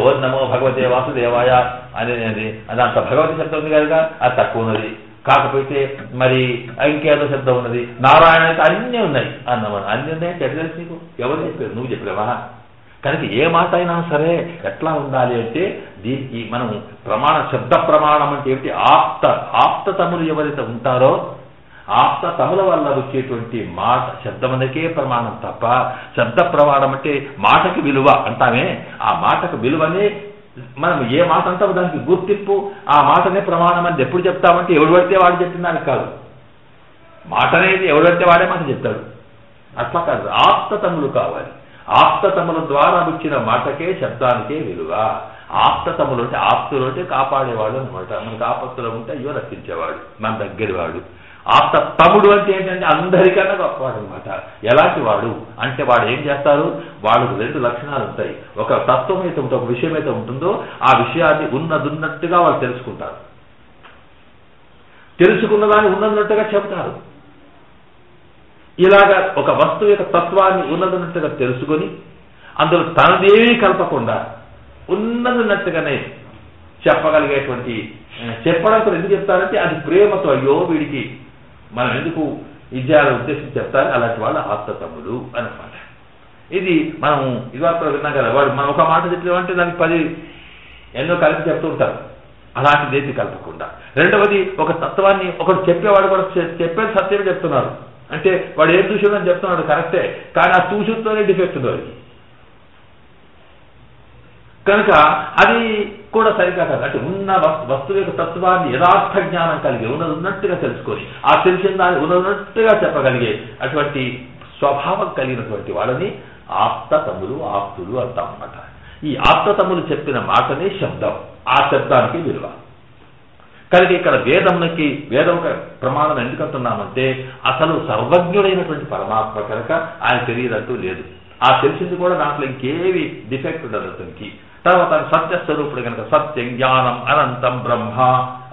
ఓం నమో భగవతే వాసుదేవాయ అనేది అదంత భగవతి శబ్దం ఉంది కనుక అది తక్కువ ఉన్నది. కాకపోతే మరి ఇంకేదో శబ్దం ఉన్నది, నారాయణ అయితే అన్నీ ఉన్నాయి అన్నమాట. అన్నీ ఉన్నాయి ఎట్లా తెలుసు నీకు, ఎవరు చెప్పారు, నువ్వు చెప్పావా? కనుక ఏ మాట అయినా సరే ఎట్లా ఉండాలి అంటే దీనికి మనం శబ్ద ప్రమాణం అంటే ఏమిటి, ఆప్తతములు ఎవరైతే ఉంటారో ఆప్తతముల వల్ల వచ్చేటువంటి మాట శబ్దమునకే ప్రమాణం తప్ప, శబ్ద ప్రమాణం అంటే మాటకి విలువ అంటామే, ఆ మాటకు విలువనే మనం ఏ మాట అంటామో దానికి గుర్తింపు, ఆ మాటనే ప్రమాణం అని ఎప్పుడు చెప్తామంటే ఎవడు పడితే వాడు చెప్పినానికి కాదు, మాట అనేది ఎవడు పడితే వాడే మాట చెప్తాడు, అట్లా కాదు. ఆప్తతములు కావాలి, ఆప్తతముల ద్వారా వచ్చిన మాటకే శబ్దానికే విలువ. ఆప్తతములు అంటే ఆప్తులు అంటే కాపాడేవాడు అనమాట. మనకు ఆపత్తులు ఉంటే అయ్యో రక్షించేవాడు, మన దగ్గరి వాడు. ఆప్తతముడు అంటే ఏంటంటే అందరికన్నా గొప్పవాడు అనమాట. ఎలాంటి వాడు అంటే వాడు ఏం చేస్తారు, వాళ్ళకు రెండు లక్షణాలు ఉంటాయి. ఒక తత్వం అయితే ఉంటుందో, ఒక విషయం అయితే ఉంటుందో ఆ విషయాన్ని ఉన్నదున్నట్టుగా వాళ్ళు తెలుసుకుంటారు, తెలుసుకున్నదాన్ని ఉన్నదున్నట్టుగా చెబుతారు. ఇలాగా ఒక వస్తువు యొక్క తత్వాన్ని ఉన్నదన్నట్టుగా తెలుసుకొని అందులో తనదేమీ కలపకుండా ఉన్నదన్నట్టుగానే చెప్పగలిగేటువంటి చెప్పడం కూడా ఎందుకు చెప్తారంటే అది ప్రేమతో, అయ్యో వీడికి మనం ఎందుకు విద్యాలను ఉద్దేశించి చెప్తారు, అలాంటి వాళ్ళు ఆప్తతములు అనమాట. ఇది మనం ఇవాళ విన్నాం కదా, వాడు మనం ఒక మాట చెప్పలేమంటే దానికి 10 ఎన్నో కలిపి చెప్తూ ఉంటారు, అలాంటిది ఏది కలపకుండా. రెండవది ఒక తత్వాన్ని ఒకడు చెప్పేవాడు కూడా చెప్పేది సత్యమే చెప్తున్నాడు అంటే వాడు ఏం చూసాడని చెప్తున్నాడు కరెక్టే, కానీ ఆ చూసుతోనే డిఫెక్ట్ ఉంది వాడికి. కనుక అది కూడా సరిగా కాదు. అంటే ఉన్న వస్తువు యొక్క తత్వాన్ని యథార్థ జ్ఞానం కలిగి ఉన్నట్టుగా తెలుసుకొని ఆ తెలిసిన దాన్ని ఉన్నట్టుగా చెప్పగలిగే అటువంటి స్వభావం కలిగినటువంటి వాళ్ళని ఆప్తతములు, ఆప్తులు అంటాం అన్నమాట. ఈ ఆప్తతములు చెప్పిన మాటనే శబ్దం, ఆ శబ్దానికి విలువ. కనుక ఇక్కడ వేదం ప్రమాణం ఎందుకంటున్నామంటే అసలు సర్వజ్ఞుడైనటువంటి పరమాత్మ కనుక ఆయన తెలియదంటూ లేదు. ఆ తెలిసింది కూడా దాంట్లో ఇంకేవి డిఫెక్ట్ ఉండదు అతనికి. తర్వాత సత్యస్వరూపుడు కనుక సత్యం, జ్ఞానం, అనంతం బ్రహ్మ,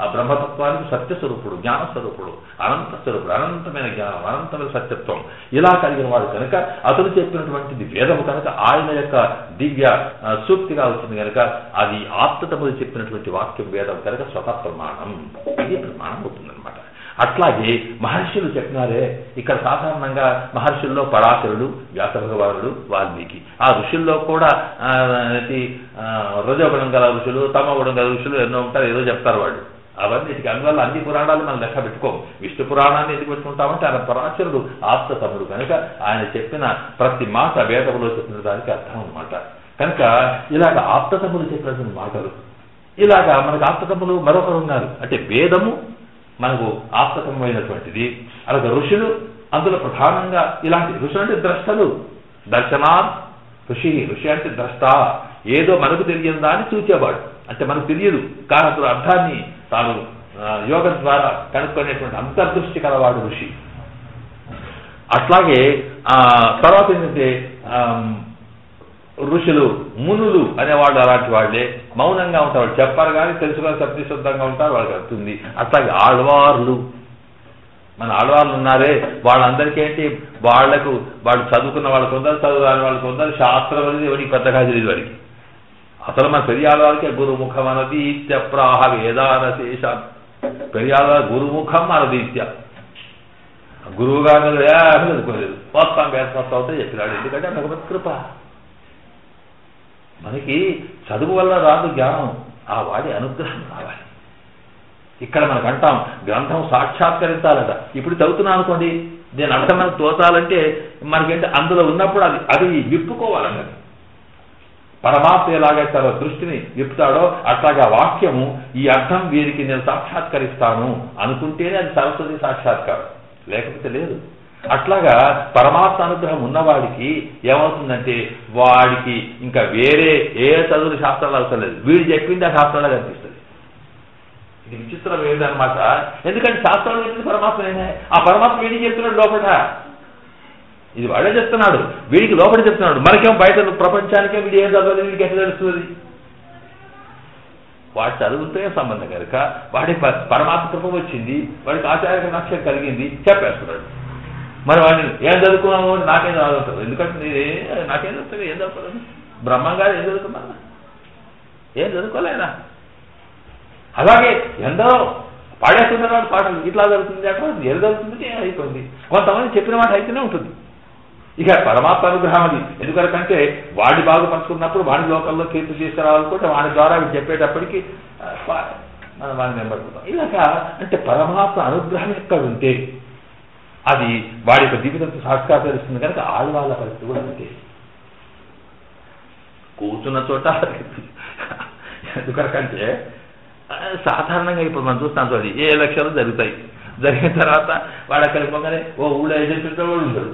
ఆ బ్రహ్మతత్వానికి సత్యస్వరూపుడు, జ్ఞానస్వరూపుడు, అనంత స్వరూపుడు, అనంతమైన జ్ఞానం, అనంతమైన సత్యత్వం ఇలా కలిగిన వాడు కనుక అతను చెప్పినటువంటిది వేదము కనుక ఆయన యొక్క దివ్య సూక్తిగా వచ్చింది కనుక అది ఆప్తతములు చెప్పినటువంటి వాక్యం వేదం కనుక స్వతః ప్రమాణం, ఇది ప్రమాణం అవుతుందన్నమాట. అట్లాగే మహర్షులు చెప్పినారే, ఇక్కడ సాధారణంగా మహర్షుల్లో పరాశరుడు, వ్యాస భగవానుడు, వాల్మీకి. ఆ ఋషుల్లో కూడా రజోగుణం గల ఋషులు, తమోగుణం గల ఋషులు ఎన్నో ఉంటారు, ఏదో చెప్తారు వాళ్ళు. అవన్నిటికీ అందువల్ల అన్ని పురాణాలు మనం లెక్క పెట్టుకోం. విష్ణు పురాణాన్ని ఎందుకు పెట్టుకుంటామంటే ఆయన పరాశరుడు ఆప్తతముడు కనుక ఆయన చెప్పిన ప్రతి మాట వేదములో చెప్పిన దానికి అర్థం అనమాట. కనుక ఇలాగ ఆప్తతములు చెప్పినటువంటి మాటలు, ఇలాగా మనకు ఆప్తతములు మరొకరు ఉన్నారు. అంటే వేదము మనకు ఆప్తకమైనటువంటిది. అలాగే ఋషులు అందులో ప్రధానంగా ఇలాంటి ఋషులు అంటే ద్రష్టలు. దర్శనాత్ ఋషి, ఋషి అంటే ద్రష్ట, ఏదో మనకు తెలియని దాన్ని చూచేవాడు, అంటే మనకు తెలియదు కానీ అందులో అర్థాన్ని తాను యోగం ద్వారా కనుక్కునేటువంటి అంతర్దృష్టి కలవాడు ఋషి. అట్లాగే తర్వాత ఏంటంటే ఋషులు మునులు అనేవాళ్ళు అలాంటి వాళ్ళే, మౌనంగా ఉంటారు, చెప్పారు కానీ తెలుసుకొని సత్యశుద్ధంగా ఉంటారు, వాళ్ళకి అవుతుంది. అట్లాగే ఆళ్వార్లు, మన ఆళ్వార్లు ఉన్నారే వాళ్ళందరికీ ఏంటి, వాళ్లకు వాళ్ళు చదువుకున్న వాళ్ళకు కొందరు, చదువురాని వాళ్ళకు కొందరు, శాస్త్రం అనేది ఎవరికి పెద్దగా తెలియదు వాడికి. అసలు మన పెరియాళ్ళవారికి గురుముఖం అనదీత్య ప్రాహ వేదానశేష, పెరియాళ్ళ గురుముఖం అనదీత్య, గురువు గారు చదువుకోలేదు, మొత్తం వేదమొత్తం అవుతాయి చెప్పినాడు. ఎందుకంటే భగవత్ కృప. మనకి చదువు వల్ల రాదు జ్ఞానం, ఆ వాడి అనుగ్రహం రావాలి. ఇక్కడ మనకు అంటాం గ్రంథం సాక్షాత్కరించాలట. ఇప్పుడు చదువుతున్నాను అనుకోండి, నేను అర్థం మనకు తోచాలంటే మనకేంటి అందులో ఉన్నప్పుడు అది విప్పుకోవాలన్నది. పరమాత్మ ఎలాగైతే తన దృష్టిని విప్పుతాడో అట్లాగే ఆ వాక్యము ఈ అర్థం వీరికి నేను సాక్షాత్కరిస్తాను అనుకుంటేనే అది సరస్వతి సాక్షాత్కారం, లేకపోతే లేదు. అట్లాగా పరమాత్మ అనుగ్రహం ఉన్నవాడికి ఏమవుతుందంటే వాడికి ఇంకా వేరే ఏ చదువులు శాస్త్రాలు అవసరం లేదు, వీడు చెప్పింది ఆ శాస్త్రాలు కనిపిస్తుంది. ఇది విచిత్రం ఏదన్నమాట. ఎందుకంటే శాస్త్రాలు చెప్పింది పరమాత్మనే, ఆ పరమాత్మ వీడికి చెప్తున్నాడు లోపల, ఇది వాడే చెప్తున్నాడు, వీడికి లోపల చెప్తున్నాడు. మనకేం బయట ప్రపంచానికే వీడు ఏం చదవలేదు, వీడికి ఎట్లా తెలుస్తుంది? వాడి చదువుతో సంబంధం కనుక వాడి పరమాత్మ కృప వచ్చింది, వాడికి ఆచార్య నక్షం కలిగింది, చెప్పేస్తున్నాడు. మరి వాడిని ఏం చదువుకున్నాము నాకేం చదువుతారు, ఎందుకంటే నాకేం చదువుతుంది, ఏం చదువుకోలేదు, బ్రహ్మంగారు ఏం చదువుకున్నా, ఏం చదువుకోలేదా? అలాగే ఎందరో పాడేస్తున్నారు పాటలు, ఇట్లా జరుగుతుంది అట్లా ఏది జరుగుతుంది అయిపోయింది. కొంతమంది చెప్పిన మాట అయితేనే ఉంటుంది. ఇక పరమాత్మ అనుగ్రహం అది. ఎందుకంటే వాడిని బాగుపరుచుకున్నప్పుడు వాడి లోకల్లో కీర్తి తీసుకురావాలనుకుంటే వాడి ద్వారా చెప్పేటప్పటికి మనం వాడిని నిలబడుతున్నాం. ఇలాగ అంటే పరమాత్మ అనుగ్రహం ఎక్కడ ఉంటే అది వాడి యొక్క జీవితంతో సాక్షాత్కరిస్తుంది. కనుక ఆళ్వాళ్ళ పరిస్థితి కూడా అంతే, కూర్చున్న చోట ఎందుకంటే సాధారణంగా ఇప్పుడు మనం చూస్తాం చూడండి, ఏ ఎలక్షన్లు జరుగుతాయి, జరిగిన తర్వాత వాడు అక్కడికి పోగానే ఓ ఊళ్ళో ఏజెంట్ వాడు ఉంటాడు,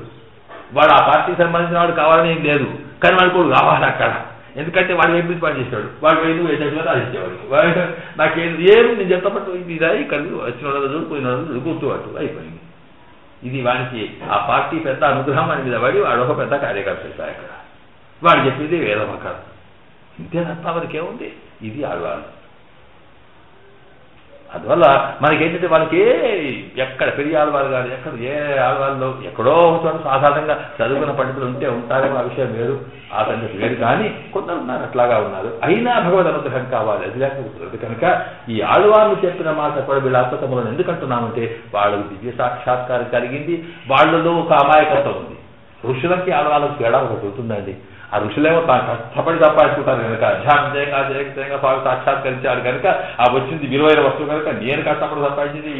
వాడు ఆ పార్టీకి సంబంధించిన వాడు కావాలని ఏం లేదు, కానీ వాడు కూడా కావాలి అక్కడ. ఎందుకంటే వాడు ఏం పని చేస్తాడు, వాడు పోయి ఏజెంట్ గారు రాసిచ్చేవాడు, వాడు నాకేం నేను చెప్తాపట్టు ఇది ఇక్కడ వచ్చిన వాళ్ళు పోయిన వాళ్ళు గుర్తుపట్టు అయిపోయింది. ఇది వాడికి ఆ పార్టీ పెద్ద అనుగ్రహం అని మీద పడి వాడు ఒక పెద్ద కార్యకర్త అయిపోయి అక్కడ వాడు చెప్పింది వేదం అక్కడ, ఇంతే తప్ప వారికి ఏముంది. ఇది ఆళ్వాళ్ళు. అందువల్ల మనకేంటంటే వాళ్ళకి ఎక్కడ పెరియ ఆళ్వాళ్ళు కానీ ఎక్కడ ఏ ఆళ్వాళ్ళు ఎక్కడో చోట సాధారణంగా చదువుకున్న పండితులు ఉంటే ఉంటారేమో, ఆ విషయం వేరు, ఆ సంగతి వేరు. కానీ కొందరు ఉన్నారు అట్లాగా ఉన్నారు, అయినా భగవద్ అనుగ్రహం కావాలి, అది లేకపోతుంది. కనుక ఈ ఆళ్వాళ్ళు చెప్పిన మాట కూడా వీళ్ళ అద్భుతములను ఎందుకంటున్నామంటే వాళ్ళకు దివ్య సాక్షాత్కారం కలిగింది, వాళ్ళలో ఒక అమాయకత్వం ఉంది. ఋషులకి ఆళ్వాళ్ళకి తేడా ఒకటి ఉంటుందండి. ఆ ఋషులేమో కష్టపడి సంపాదించుకుంటారు కనుక ధ్యానం చేయంగా చేయంగా స్వామి సాక్షాత్కరించాడు కనుక ఆ వచ్చింది విలువైన వస్తువు కనుక నేను కష్టపడి సంపాదించింది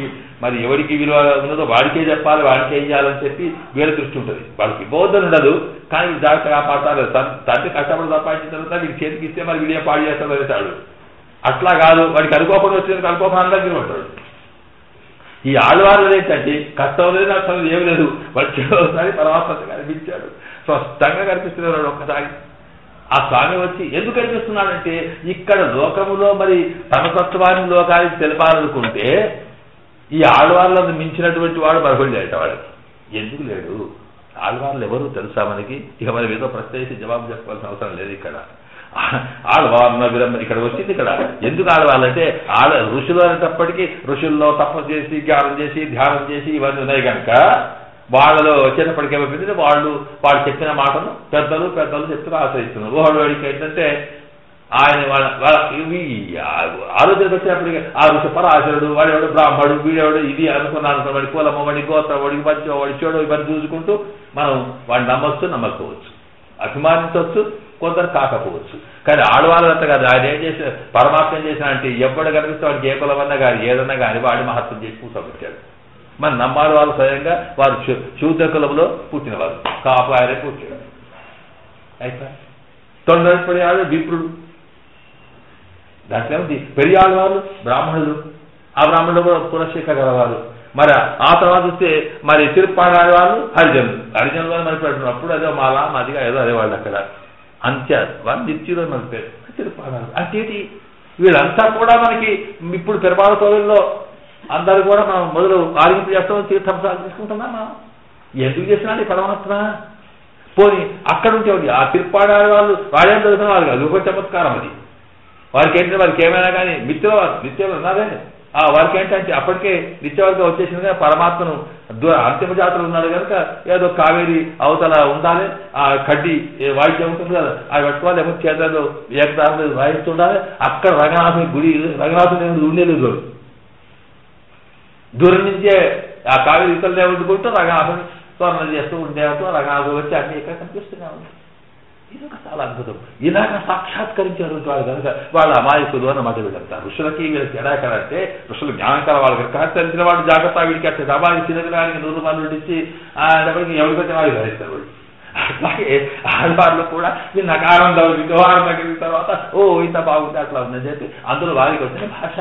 మరి ఎవరికి విలువ ఉన్నదో వాడికే చెప్పాలి, వాడికే ఇవ్వాలని చెప్పి వీళ్ళ దృష్టి ఉంటుంది. వాళ్ళకి ఇవ్వద్దని ఉండదు, కానీ జాగ్రత్తగా కాపాడాలి. తండ్రి కష్టపడి సంపాదించిన తర్వాత వీడి చేతికి ఇస్తే మరి వీడియో పాడు చేస్తాడు అనేసాడు. అట్లా కాదు, వాడికి అనుకోకుండా వచ్చింది అనుకోకుండా అందరికీ ఉంటాడు. ఈ ఆళ్వాళ్ళు ఏంటంటే కష్టం లేదు నష్టం ఏమి లేదు, వచ్చేసారి పరమాత్మ కనిపించాడు, స్పష్టంగా కనిపిస్తున్నాడు. ఒక్కసారి ఆ స్వామి వచ్చి ఎందుకు కనిపిస్తున్నాడంటే ఇక్కడ లోకములో మరి తన తత్వాన్ని లోకానికి తెలపాలనుకుంటే ఈ ఆళ్వాళ్ళను మించినటువంటి వాడు మరొకటి లేట వాడికి ఎందుకు లేడు. ఆళ్వాళ్ళు ఎవరు తెలుసా మనకి? ఇక మనం ఏదో ప్రశ్న చేసి జవాబు చెప్పాల్సిన అవసరం లేదు. ఇక్కడ ఆళ్వార్ల విరంభం ఇక్కడ వచ్చింది. ఇక్కడ ఎందుకు ఆళ్వాళ్ళంటే ఋషులు అనేటప్పటికీ ఋషుల్లో తపస్సు చేసి జ్ఞానం చేసి ధ్యానం చేసి ఇవన్నీ ఉన్నాయి కనుక వాళ్ళలో వచ్చేటప్పటికి ఏమైపోయింది, వాళ్ళు చెప్పిన మాటను పెద్దలు చెప్తూ ఆశ్రయిస్తున్నారు. వాడికి ఏంటంటే ఆయన వాళ్ళ ఇవి ఆలోచనకు వచ్చేటప్పటికి ఆ ఋషి పరాశరుడు, వాడేవాడు బ్రాహ్మడు, వీడేవాడు ఇది అనుకున్నాను, వాడి కులము, వాడి గోత్రం, వాడికి మంచి వాడి చెడు ఇవన్నీ చూసుకుంటూ మనం వాడిని నమ్మొచ్చు, నమ్మకపోవచ్చు, అభిమానించవచ్చు, కొందరు కాకపోవచ్చు. కానీ ఆడవాళ్ళంతా కాదు. ఆయన ఏం చేసిన పరమాత్మ ఏం చేసిన అంటే ఎవడు కనిపిస్తే వాడికి ఏ కులమన్నా కానీ ఏదన్నా కానీ వాడి మహత్వం చేసి కూర్చోబెట్టాడు. మరి నమ్మాలి వాళ్ళు స్వయంగా వారు శూద్ర కులంలో పుట్టినవారు, కాపు ఆయనే పుట్టాడు. అయితే తొందరపడి ఆడు విప్రుడు, దాంట్లో ఏమిటి పెరియాళ్ళ వాళ్ళు బ్రాహ్మణులు, ఆ బ్రాహ్మణులు కూడా కులశిఖ గలవారు. మరి ఆ తర్వాత వస్తే మరి తిరుప్పాడాడే వాళ్ళు హరిజనులు మరి పెట్టినప్పుడు అదే మాలా మాదిగా ఏదో అదే వాళ్ళు అక్కడ అంత్య వాళ్ళు నిత్యులు మన పేరు తిరుప్పాడారు. అంటే వీళ్ళంతా కూడా మనకి ఇప్పుడు పెరబాల కోవిల్లో అందరూ కూడా మనం మొదలు ఆరింపు చేస్తాం, తీర్థంసాలు తీసుకుంటున్నాం. మనం ఎందుకు చేసినా పరమాత్మ పోనీ అక్కడ ఉంటే ఆ తిరుప్పాడాడే వాళ్ళు రాజాన్ని చదువుతున్న వాళ్ళు కాదు, ఒక చమత్కారం అది. వారికి ఏంటంటే వారికి ఏమైనా కానీ నిత్యం ఉన్నారే వారికి ఏంటంటే అప్పటికే నిత్యవర్గా వచ్చేసింది కానీ పరమాత్మను అంతిమ జాతర ఉన్నాడు కనుక ఏదో కావేరి అవతల ఉండాలి, ఆ కడ్డి వాయిద్యం ఉంటుంది కదా అవి పెట్టుకోవాలి, ఏమో చేతలు ఏకదారులు వాయిస్తుండాలి. అక్కడ రంగనాథుని గుడి రంగనాథుని ఉండేది దూరం నుంచే ఆ కావేరి ఇతరులు ఏమనుకుంటూ రంగనాథుని స్వర్ణం చేస్తూ ఉండేవాడు. రంగనాథుడు వచ్చి అన్ని ఇక్కడ కనిపిస్తూనే ఉంది. ఇది ఒక చాలా అద్భుతం. ఇలాగ సాక్షాత్కరించారు వాళ్ళు కనుక వాళ్ళ అమాయకులు అన్నమాట. వీళ్ళంతా ఋషులకి వీళ్ళకి ఎలా ఎక్కడంటే ఋషులు జ్ఞానకర వాళ్ళు కనుక తెలిసిన వాళ్ళు జాగ్రత్త వీడికి అట్లా అమాయకు చిన్నదినానికి 100 మంది ఇచ్చి ఎవరికొచ్చిన వాళ్ళు ధరిస్తారు వాళ్ళు. అట్లాగే ఆడవాళ్ళు కూడా వీళ్ళు నాకు ఆనందం కలిగిన తర్వాత ఇంత బాగుంది అట్లా ఉందని చెప్పి అందులో వారికి వచ్చిన భాష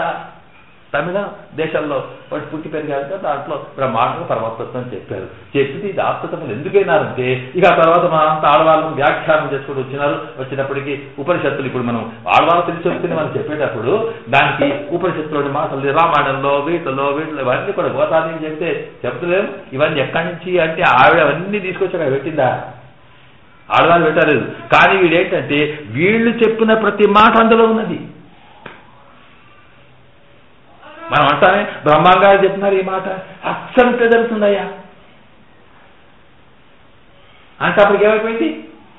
తమిళ దేశంలో వాటి పుట్టి పెరిగారంటే దాంట్లో బ్రహ్మాండంగా పరమతత్వం చెప్పారు. చెప్పింది ఇది ఆత్మతత్వం ఎందుకైనారంటే ఇక ఆ తర్వాత మనంతా ఆడవాళ్ళను వ్యాఖ్యానం చేసుకుంటూ వచ్చినప్పటికీ ఉపనిషత్తులు ఇప్పుడు మనం ఆడవాళ్ళ తెలిసి మనం చెప్పేటప్పుడు దానికి ఉపనిషత్తులోని మాటలు రామాయణంలో వీటిలో ఇవన్నీ కూడా గోతాన్ని చెప్తే చెప్తలేము. ఇవన్నీ ఎక్కడి నుంచి అంటే ఆవిడ అవన్నీ తీసుకొచ్చి అక్కడ పెట్టిందా? ఆడవాళ్ళు పెట్టలేదు. కానీ వీడేంటంటే వీళ్ళు చెప్పిన ప్రతి మాట అందులో ఉన్నది. మనం అంటానే బ్రహ్మంగారు చెప్తున్నారు ఈ మాట అచ్చంటే జరుగుతుందయ్యా అంటే అప్పటికి ఏమైపోయింది?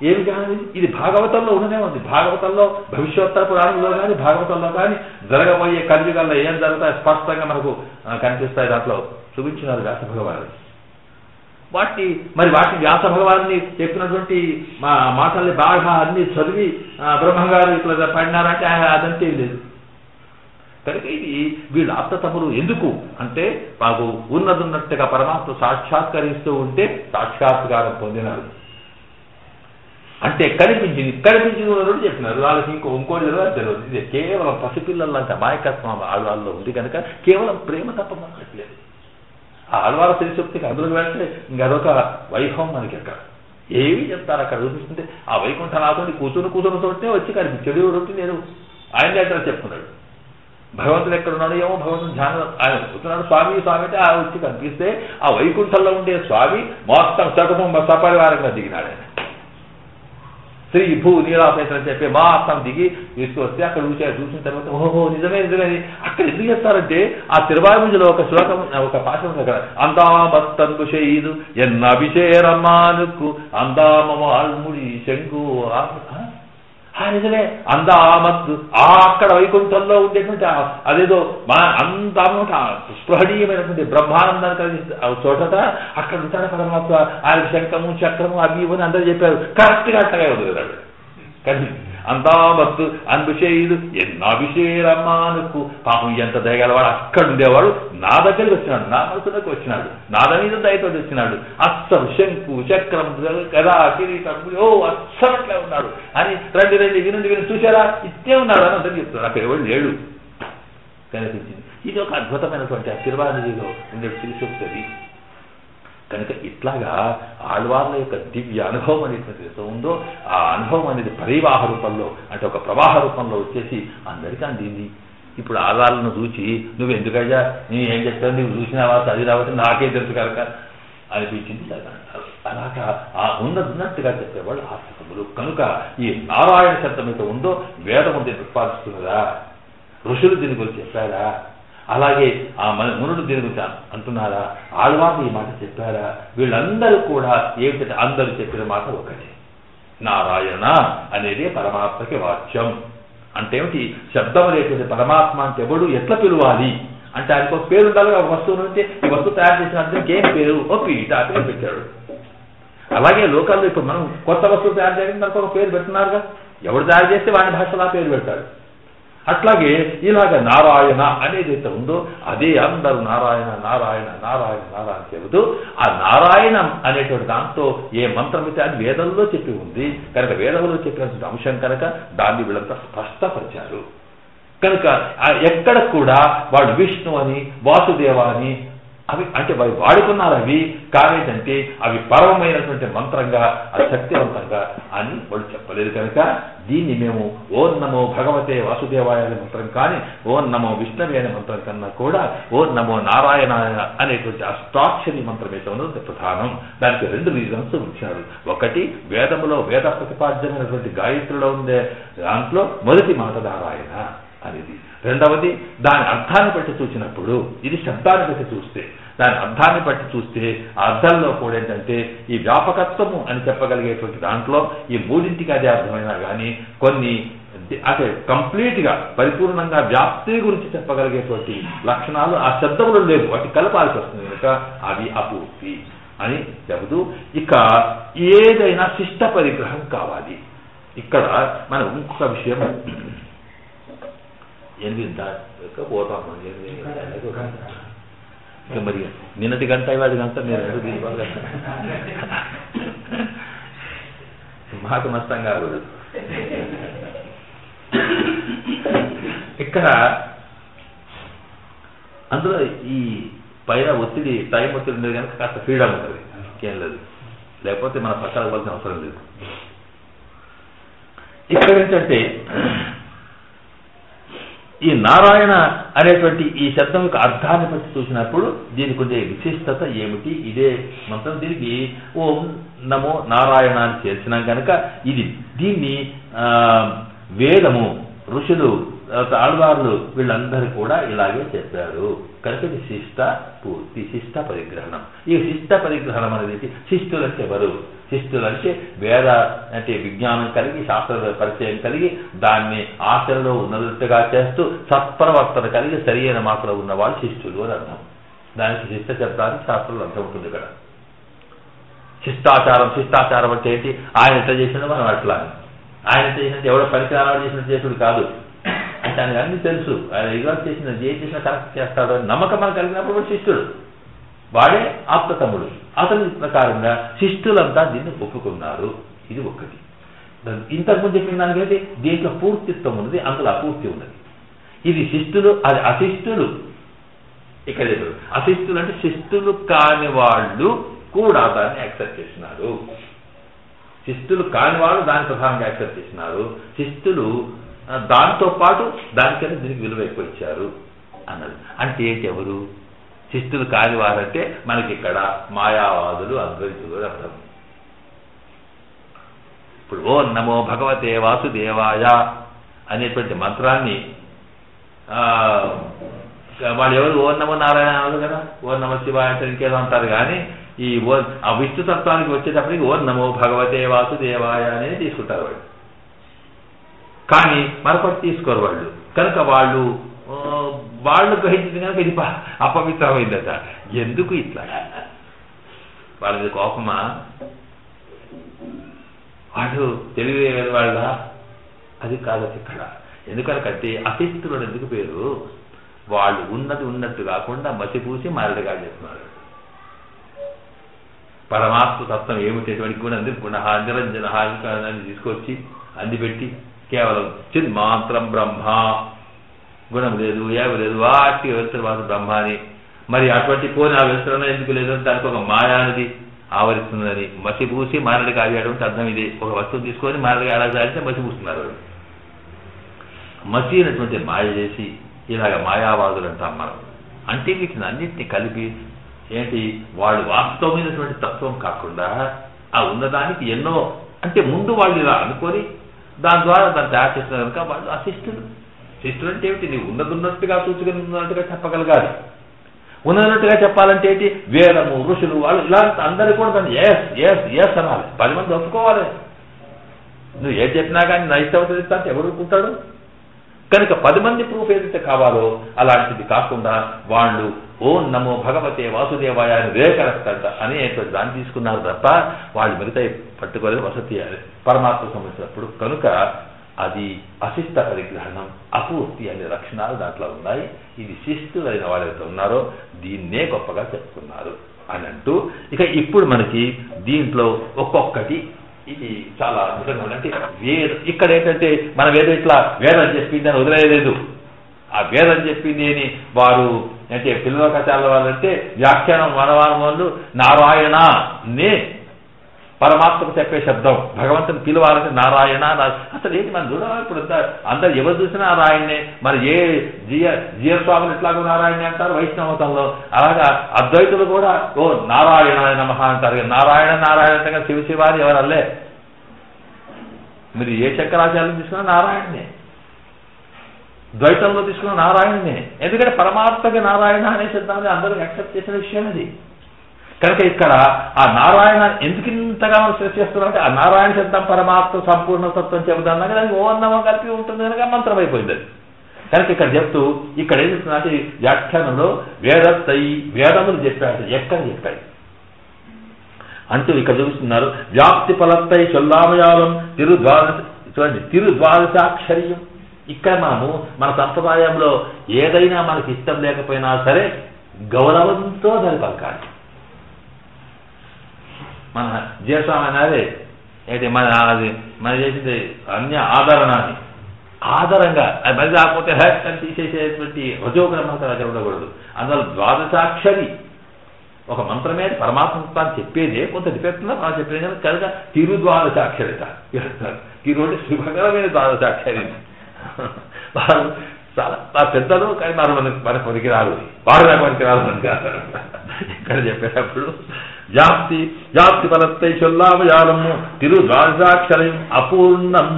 ఏమి కాదు, ఇది భాగవతంలో ఉండనే ఉంది. భాగవతంలో భవిష్యోత్తర పురాణంలో కానీ భాగవతంలో కానీ జరగబోయే కలియుగంలో ఏం జరుగుతాయి స్పష్టంగా మనకు కనిపిస్తాయి. దాంట్లో చూపించినారు వ్యాస భగవాను. వాటిని వ్యాస భగవాన్ని చెప్పినటువంటి మాటల్ని బాగా అన్ని చదివి బ్రహ్మంగారు ఇట్లా పడినారంటే అదంతే లేదు. కనుక ఇది వీళ్ళు ఆప్తతములు ఎందుకు అంటే మాకు ఉన్నట్టుగా పరమాత్మ సాక్షాత్కరిస్తూ ఉంటే సాక్షాత్కారం పొందినారు అంటే కనిపించింది చెప్పినారు. వాళ్ళకి ఇంకోటి తెలియదు. ఇది కేవలం పసిపిల్లలంటే అమాయకత్వం ఆడవాళ్ళలో ఉంది కనుక కేవలం ప్రేమ తప్ప మాట్లాడలేదు. ఆ ఆడవాళ్ళ తెలిసొప్తికి అందులోకి వెళ్తే ఇంకదొక వైభవం మనకి అక్కడ ఏమి చెప్తారు. అక్కడ చూపిస్తుంటే ఆ వైకుంఠనాథుని కూతురు తోటే వచ్చి కనిపించాడు. రొట్టి నేను ఆయన దగ్గర చెప్తున్నాడు. భగవంతుడు ఎక్కడున్నాడు ఏమో భగవంతుడు ధ్యానం ఆయన కూర్చున్నాడు. స్వామి అంటే ఆ వచ్చి కనిపిస్తే ఆ వైకుంఠంలో ఉండే స్వామి మొత్తం సకుటుంబ సపరివారంగా దిగినాడు. ఆయన శ్రీ భూ నీలాపేతం చెప్పి మొత్తం దిగి తీసుకొస్తే అక్కడ చూసిన తర్వాత నిజమే అక్కడ ఎందుకు చేస్తారంటే ఆ తిరువాయులో ఒక శ్లోకం ఒక పాఠ ఉంది అక్కడ అందామత్తన్పు షెయ్దు ఎన్నభిషేరమ్మానుకు అందామవాల్ముడి శంకు నిజమే అందామత్తు అక్కడ వైకుంఠంలో ఉండేటువంటి అదేదో అంత స్పృహణీయమైనటువంటి బ్రహ్మానందాన్ని కలిగి చోటట అక్కడ ఉంటాడు పరమాత్మ. ఆయన శంఖము చక్రము అవి ఇవని అందరూ చెప్పారు. కరెక్ట్గా అట్టగా వదిలేడు. కానీ అందామత్తు అన్భిషేయుడు ఎన్నభిషేరమ్మానుకు పాపం ఎంత దయగలవాడు అక్కడ ఉండేవాడు నా దగ్గరికి వచ్చినాడు, నా మనసులోకి వచ్చినాడు, నాద మీద దయతో వచ్చినాడు. అస్సలు శంకు చక్రం కదా కిరీటం అస్సలట్లే ఉన్నాడు అని రండి వినండి చూసారా ఇట్టే ఉన్నాడు అని అందరూ చెప్తారు. అక్కడ ఎవరు లేడు కనిపించింది. ఇది ఒక అద్భుతమైనటువంటి తిరువాణిలో ఉండే తెలిసొస్తుంది. కనుక ఇట్లాగా ఆళ్వార్ల యొక్క దివ్య అనుభవం అనేటువంటి ఉందో ఆ అనుభవం అనేది పరివాహ రూపంలో అంటే ఒక ప్రవాహ రూపంలో వచ్చేసి అందరికీ అందింది. ఇప్పుడు ఆళ్వార్లను చూసి నువ్వు ఎందుకయ్యా నేను ఏం చెప్తాను నువ్వు చూసినావా చదివినావా నాకే తెలుసు కనుక అనిపించింది అంటారు. అలాగా ఆ ఉన్నట్టుగా చెప్పేవాళ్ళు ఆస్తికములు. కనుక ఈ నారాయణ శబ్దం అయితే ఉందో వేదము దీన్ని ఉత్పాదిస్తున్నదా, ఋషులు దీని గురించి చెప్పారా, అలాగే ఆ మునుడు దీని గురించి అంటున్నారా, ఆళ్వారు ఈ మాట చెప్పారా, వీళ్ళందరూ కూడా ఏమిటంటే అందరూ చెప్పిన మాట ఒకటి నారాయణ అనేది పరమాత్మకి వాచ్యం. అంటే ఏమిటి శబ్దం లేకపోతే పరమాత్మ అంటే ఎవడు ఎట్లా పిలవాలి అంటే ఆయనకు ఒక పేరు ఉండాలి. ఒక వస్తువు నుండి ఈ వస్తువు తయారు చేసినందుకు ఇంకేం పేరు పీట పేరు పెట్టాడు. అలాగే లోకాల్లో ఇప్పుడు మనం కొత్త వస్తువు తయారు చేయడం దానికి ఒక పేరు పెడుతున్నారుగా. ఎవడు తయారు చేస్తే వాడి భాషలో పేరు పెడతాడు. అట్లాగే ఇలాగ నారాయణ అనేది ఎంత ఉందో అదే అందరూ నారాయణ నారాయణ నారాయణ నారాయణ చెబుతూ ఆ నారాయణం అనేటువంటి దాంతో ఏ మంత్రం అయితే అది వేదంలో చెప్పి ఉంది కనుక వేదంలో చెప్పినటువంటి అంశం కనుక దాన్ని వీళ్ళంతా స్పష్టపరిచారు. కనుక ఎక్కడ కూడా వాడు విష్ణు అని వాసుదేవ అని అవి అంటే వాడుకున్నారు అవి కావేంటంటే అవి పరమమైనటువంటి మంత్రంగా అది శక్తివంతంగా అని వాళ్ళు చెప్పలేదు. కనుక దీన్ని మేము ఓం నమో భగవతే వాసుదేవాయ అనే మంత్రం కానీ ఓం నమో విష్ణవే అనే మంత్రం కన్నా కూడా ఓం నమో నారాయణాయ అనేటువంటి అష్టాక్షరి మంత్రం ఏదో ఉన్నది ప్రధానం. దానికి 2 రీజన్స్ ఇచ్చారు. ఒకటి వేదములో వేద ప్రతిపాద్యమైనటువంటి గాయత్రిలో ఉండే దాంట్లో మొదటి మాట నారాయణ అనేది. రెండవది దాని అర్థాన్ని బట్టి చూసినప్పుడు ఇది శబ్దాన్ని బట్టి చూస్తే దాని అర్థాన్ని బట్టి చూస్తే ఆ అర్థంలో కూడా ఏంటంటే ఈ వ్యాపకత్వము అని చెప్పగలిగేటువంటి దాంట్లో ఈ 3ంటికి అదే అర్థమైనా కానీ కొన్ని అంటే కంప్లీట్గా పరిపూర్ణంగా వ్యాప్తి గురించి చెప్పగలిగేటువంటి లక్షణాలు ఆ శబ్దములు లేవు, వాటి కలపాల్సి వస్తుంది కనుక అవి అపూర్తి అని చెబుతూ ఇక ఏదైనా శిష్ట పరిగ్రహం కావాలి. ఇక్కడ మనం ఇంకొక విషయం 8 దాకా పోతాం. మరి నిన్నటి గంట వాడి గంట మీరు తీసుకోవాలి, మాకు నష్టం కాదు. ఇక్కడ అందులో ఈ పైన ఒత్తిడి టైం ఒత్తిడి ఉండేది కనుక కాస్త ఫ్రీడమ్ ఉంటుంది, ఇంకేం లేదు. లేకపోతే మన పక్కన ఇవ్వాల్సిన అవసరం లేదు. ఇక్కడ ఏంటంటే ఈ నారాయణ అనేటువంటి ఈ శబ్దం యొక్క అర్థాన్ని బట్టి చూసినప్పుడు దీనికి ఉండే విశిష్టత ఏమిటి? ఇదే మంత్రం. దీనికి ఓం నమో నారాయణ అని చేర్చినాం కనుక దీన్ని వేదము, ఋషులు, ఆళ్వార్లు వీళ్ళందరూ కూడా ఇలాగే చెప్పారు కనుక ఇది శిష్ట పూర్తి, శిష్ట పరిగ్రహణం. ఈ శిష్ట పరిగ్రహణం అనేది శిష్టులు అంటే ఎవరు? శిష్టులు అంటే వేద అంటే విజ్ఞానం కలిగి శాస్త్ర పరిచయం కలిగి దాన్ని ఆచరణలో ఉన్నట్టుగా చేస్తూ సత్ప్రవర్తన కలిగి సరియైన మాటలో ఉన్నవాళ్ళు శిష్టులు అని అర్థం. దానికి శిష్ట శబ్దానికి శాస్త్రంలో అర్థం ఉంటుంది. ఇక్కడ శిష్టాచారం అంటే ఏంటి? ఆయన ఎట్లా చేసినా మనం అట్లా, ఆయన చేసినట్టు ఎవడో పరికరాలు చేసినట్టు చేసుడు కాదు అంటే ఆయనకు అన్ని తెలుసు. ఆయన ఇవాళ చేసిన ఏం చేసినా కరెక్ట్ చేస్తాడు అని నమ్మకం మనకు కలిగినప్పుడు వాడు శిష్టుడు, వాడే ఆప్తతమ్ముడు. అతని ప్రకారంగా శిష్టులంతా దీన్ని ఒప్పుకున్నారు. ఇది ఒకటి. ఇంతకుముందు చెప్పిన దానికైతే దీంట్లో పూర్తిత్వం ఉన్నది, అందులో అపూర్తి ఉన్నది. ఇది శిష్టులు, అది అశిష్టులు. ఇక్కడ అశిష్టులు అంటే శిష్టులు కాని వాళ్ళు కూడా దాన్ని యాక్సెప్ట్ చేసినారు. శిష్టులు కాని వాళ్ళు దాన్ని ప్రధానంగా యాక్సెప్ట్ చేసినారు. శిష్టులు దాంతో పాటు దానికైనా దీనికి విలువ ఎక్కువ ఇచ్చారు అన్నది. అంటే ఏంటి? ఎవరు శిష్టులు కాని వారంటే మనకి ఇక్కడ మాయావాదులు, అద్వైతులు అర్థం. ఇప్పుడు ఓం నమో భగవతే వాసుదేవాయ అనేటువంటి మంత్రాన్ని వాళ్ళు ఎవరు ఓం నమో నారాయణ అన్నారు కదా, ఓం నమ శివాయ అంటే ఇంకేదో అంటారు. కానీ ఈ ఆ విష్ణుతత్వానికి వచ్చేటప్పటికి ఓం నమో భగవతే వాసుదేవాయ అనేది తీసుకుంటారు వాళ్ళు. కానీ మరొకటి తీసుకోరు వాళ్ళు. కనుక వాళ్ళు గ్రహించింది కనుక ఇది అపవిత్రమైందట. ఎందుకు ఇట్లా? వాళ్ళది కోపమా? వాడు తెలివి వాళ్ళ అది కాదు ఇక్కడ. ఎందుకనకంటే అశిస్తులు ఎందుకు పేరు? వాళ్ళు ఉన్నది ఉన్నట్టు కాకుండా మసిపూసి మారడిగా చేస్తున్నారు. పరమాత్మ తత్వం ఏమిటటువంటి గుణ గుణ నిరంజన హాని తీసుకొచ్చి అందిపెట్టి కేవలం చిన్మాత్రం బ్రహ్మ, గుణం లేదు, ఏమి లేదు, వాటికి వెళ్తారు వాళ్ళు బ్రహ్మ అని. మరి అటువంటి పోని ఆ వెళ్తున్నా ఎందుకు లేదు? దానికి ఒక మాయా అనేది ఆవరిస్తుందని మసిపూసి మారడిగా ఆడేటువంటి అర్థం ఇది. ఒక వస్తువు తీసుకొని మారడిగా ఆడాలంటే మసిపూస్తున్నారు వాళ్ళు. మసి అయినటువంటి మాయ చేసి ఇలాగ మాయావాదులు అంటాం మనం. అంటే వీటిని అన్నింటినీ కలిపి ఏంటి? వాళ్ళు వాస్తవమైనటువంటి తత్వం కాకుండా ఆ ఉన్నదానికి ఎన్నో అంటే ముందు వాళ్ళు ఇలా అనుకొని దాని ద్వారా దాన్ని తయారు చేస్తున్నారు కనుక వాళ్ళు అశిష్టులు. శిష్టులు అంటే ఏమిటి? నీవు ఉన్నట్టుగా చూసుకుని ఉన్నట్టుగా చెప్పగలగాలి. ఉన్నట్టుగా చెప్పాలంటే ఏంటి? వేదము, ఋషులు వాళ్ళు ఇలా అందరూ కూడా దాన్ని ఎస్ అనాలి. 10 మంది ఒప్పుకోవాలి. నువ్వు ఏం చెప్పినా కానీ నా ఇష్టం అంటే ఎవరు ఒప్పుకుంటాడు? కనుక 10 మంది ప్రూఫ్ ఏదైతే కావాలో అలాంటిది కాకుండా వాళ్ళు ఓం నమో భగవతే వాసుదేవాయ అని వేకరస్తంట అనేటువంటి దాన్ని తీసుకున్నారు తప్ప వాళ్ళు మిగతా పట్టుకోలేదు. వసతి పరమాత్మ సంబంధించినప్పుడు కనుక అది అశిష్ట పరిగ్రహణం, అపూర్తి అనే లక్షణాలు దాంట్లో ఉన్నాయి. ఇది శిష్టులైన వాళ్ళైతే ఉన్నారో దీన్నే గొప్పగా చెప్తున్నారు అని అంటూ ఇక ఇప్పుడు మనకి దీంట్లో ఒక్కొక్కటి ఇది చాలా అద్భుతంగా ఉంది. అంటే ఇక్కడ ఏంటంటే మనం ఏదో ఇట్లా వేదం చెప్పింది అని వదిలేయలేదు. ఆ వేదం చెప్పింది అని వారు అంటే పిల్లల కథల వాళ్ళంటే వ్యాఖ్యానం మనవారం వాళ్ళు నారాయణ నే పరమాత్మకు చెప్పే శబ్దం, భగవంతుని పిలవాలంటే నారాయణ. అసలు ఏంటి మనం చూడాలి ఇప్పుడు అందరు ఎవరు చూసినా నారాయణనే. మరి ఏ జీయస్వాములు ఎట్లాగో నారాయణ అంటారు వైష్ణవతంలో, అలాగా అద్వైతులు కూడా ఓ నారాయణ నమః అంటారు. నారాయణ నారాయణ అంటే శివశివారి ఎవరల్లే. మీరు ఏ శంకరాచార్యం తీసుకున్నా నారాయణనే, ద్వైతంలో తీసుకున్న నారాయణనే. ఎందుకంటే పరమాత్మకి నారాయణ అనే శబ్దాన్ని అందరూ యాక్సెప్ట్ చేసిన విషయం అది. కనుక ఇక్కడ ఆ నారాయణ ఎందుకు ఇంతగా మనం స్ట్రెస్ చేస్తున్నామంటే ఆ నారాయణ శబ్దం పరమాత్మ సంపూర్ణ తత్వం చెబుతాం కదా, దానికి ఓన్నమో కలిపి ఉంటుంది కనుక మంత్రం అయిపోయింది అది. కనుక ఇక్కడ చెప్తూ ఇక్కడ ఏం చెప్తున్నట్టు వ్యాఖ్యానంలో వేదములు చెప్పాడు. ఎక్కడ చెప్పాడు అంటూ ఇక్కడ చూపిస్తున్నారు. వ్యాప్తి ఫలత్తై చొల్లామయాలం చూడండి తిరుద్వాదశాక్షర్యం. ఇక్కడ మనము మన సంప్రదాయంలో ఏదైనా మనకి ఇష్టం లేకపోయినా సరే గౌరవంతో దాన్ని పలకాలి. మన జీవస్వామి అనేది ఏంటి అది మన చేసింది అన్య ఆదరణాన్ని ఆధారంగా అది మరి కాకపోతే హెక్ అని తీసేసేటువంటి రజోగ్రహం దగ్గర ఉండకూడదు. అందువల్ల ద్వాదశాక్షరి ఒక మంత్రమే పరమాత్మ చెప్పేదే కొంత డిఫెక్ట్ మనం చెప్పేది కనుక తిరుద్వాదశాక్షరిత. తిరు అంటే శుభకరమైన ద్వాదశాక్షరి. వారు చాలా పెద్దలు కానీ మనకు పనికి రాదు, వారు పనికి రాదు అని కాదు ఇక్కడ చెప్పేటప్పుడు. వ్యాప్తి ఫలత్తై చొల్లామయాలము తిరుద్వాదశాక్షరం అపూర్ణం.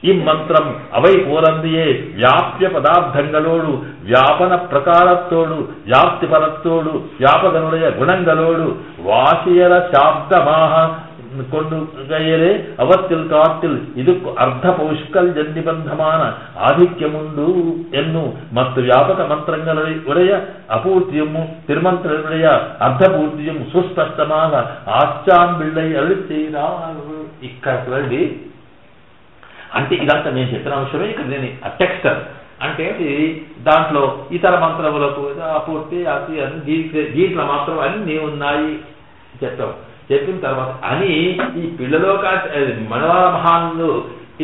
இம்மந்திரம் அவை போலந்தியே வியாபிய பதார்த்தங்களோடு வியாபன பிரகாரத்தோடு வியாப்தி பலத்தோடு வியாபகனுடைய குணங்களோடு வாசியர சாப்தமாக கொண்டுகையரே அவத்தில் காட்டில் இதுக்கு அர்த்த பௌஷ்கல்ய நிபந்தமான ஆதிக்கமுண்டு என்னு மற்ற வியாபக மந்திரங்களுடைய அபூர்த்தியமும் திருமந்திரங்களுடைய அர்த்தபூர்த்தியும் சுஸ்பஷ்டமாக ஆச்சாம்பிள்ளை அருள் செய்தார். ఇక్కడ వెళ్ళి అంటే ఇదంతా నేను చెప్పిన అంశమే. ఇక్కడ నేను టెక్స్ట్ అంటే దాంట్లో ఇతర మంత్రములకు అపూర్తి అతి అని దీంట్లో మాత్రం అన్నీ ఉన్నాయి చెప్పాం. చెప్పిన తర్వాత అని ఈ పిల్లలోక మనవార మహాన్లు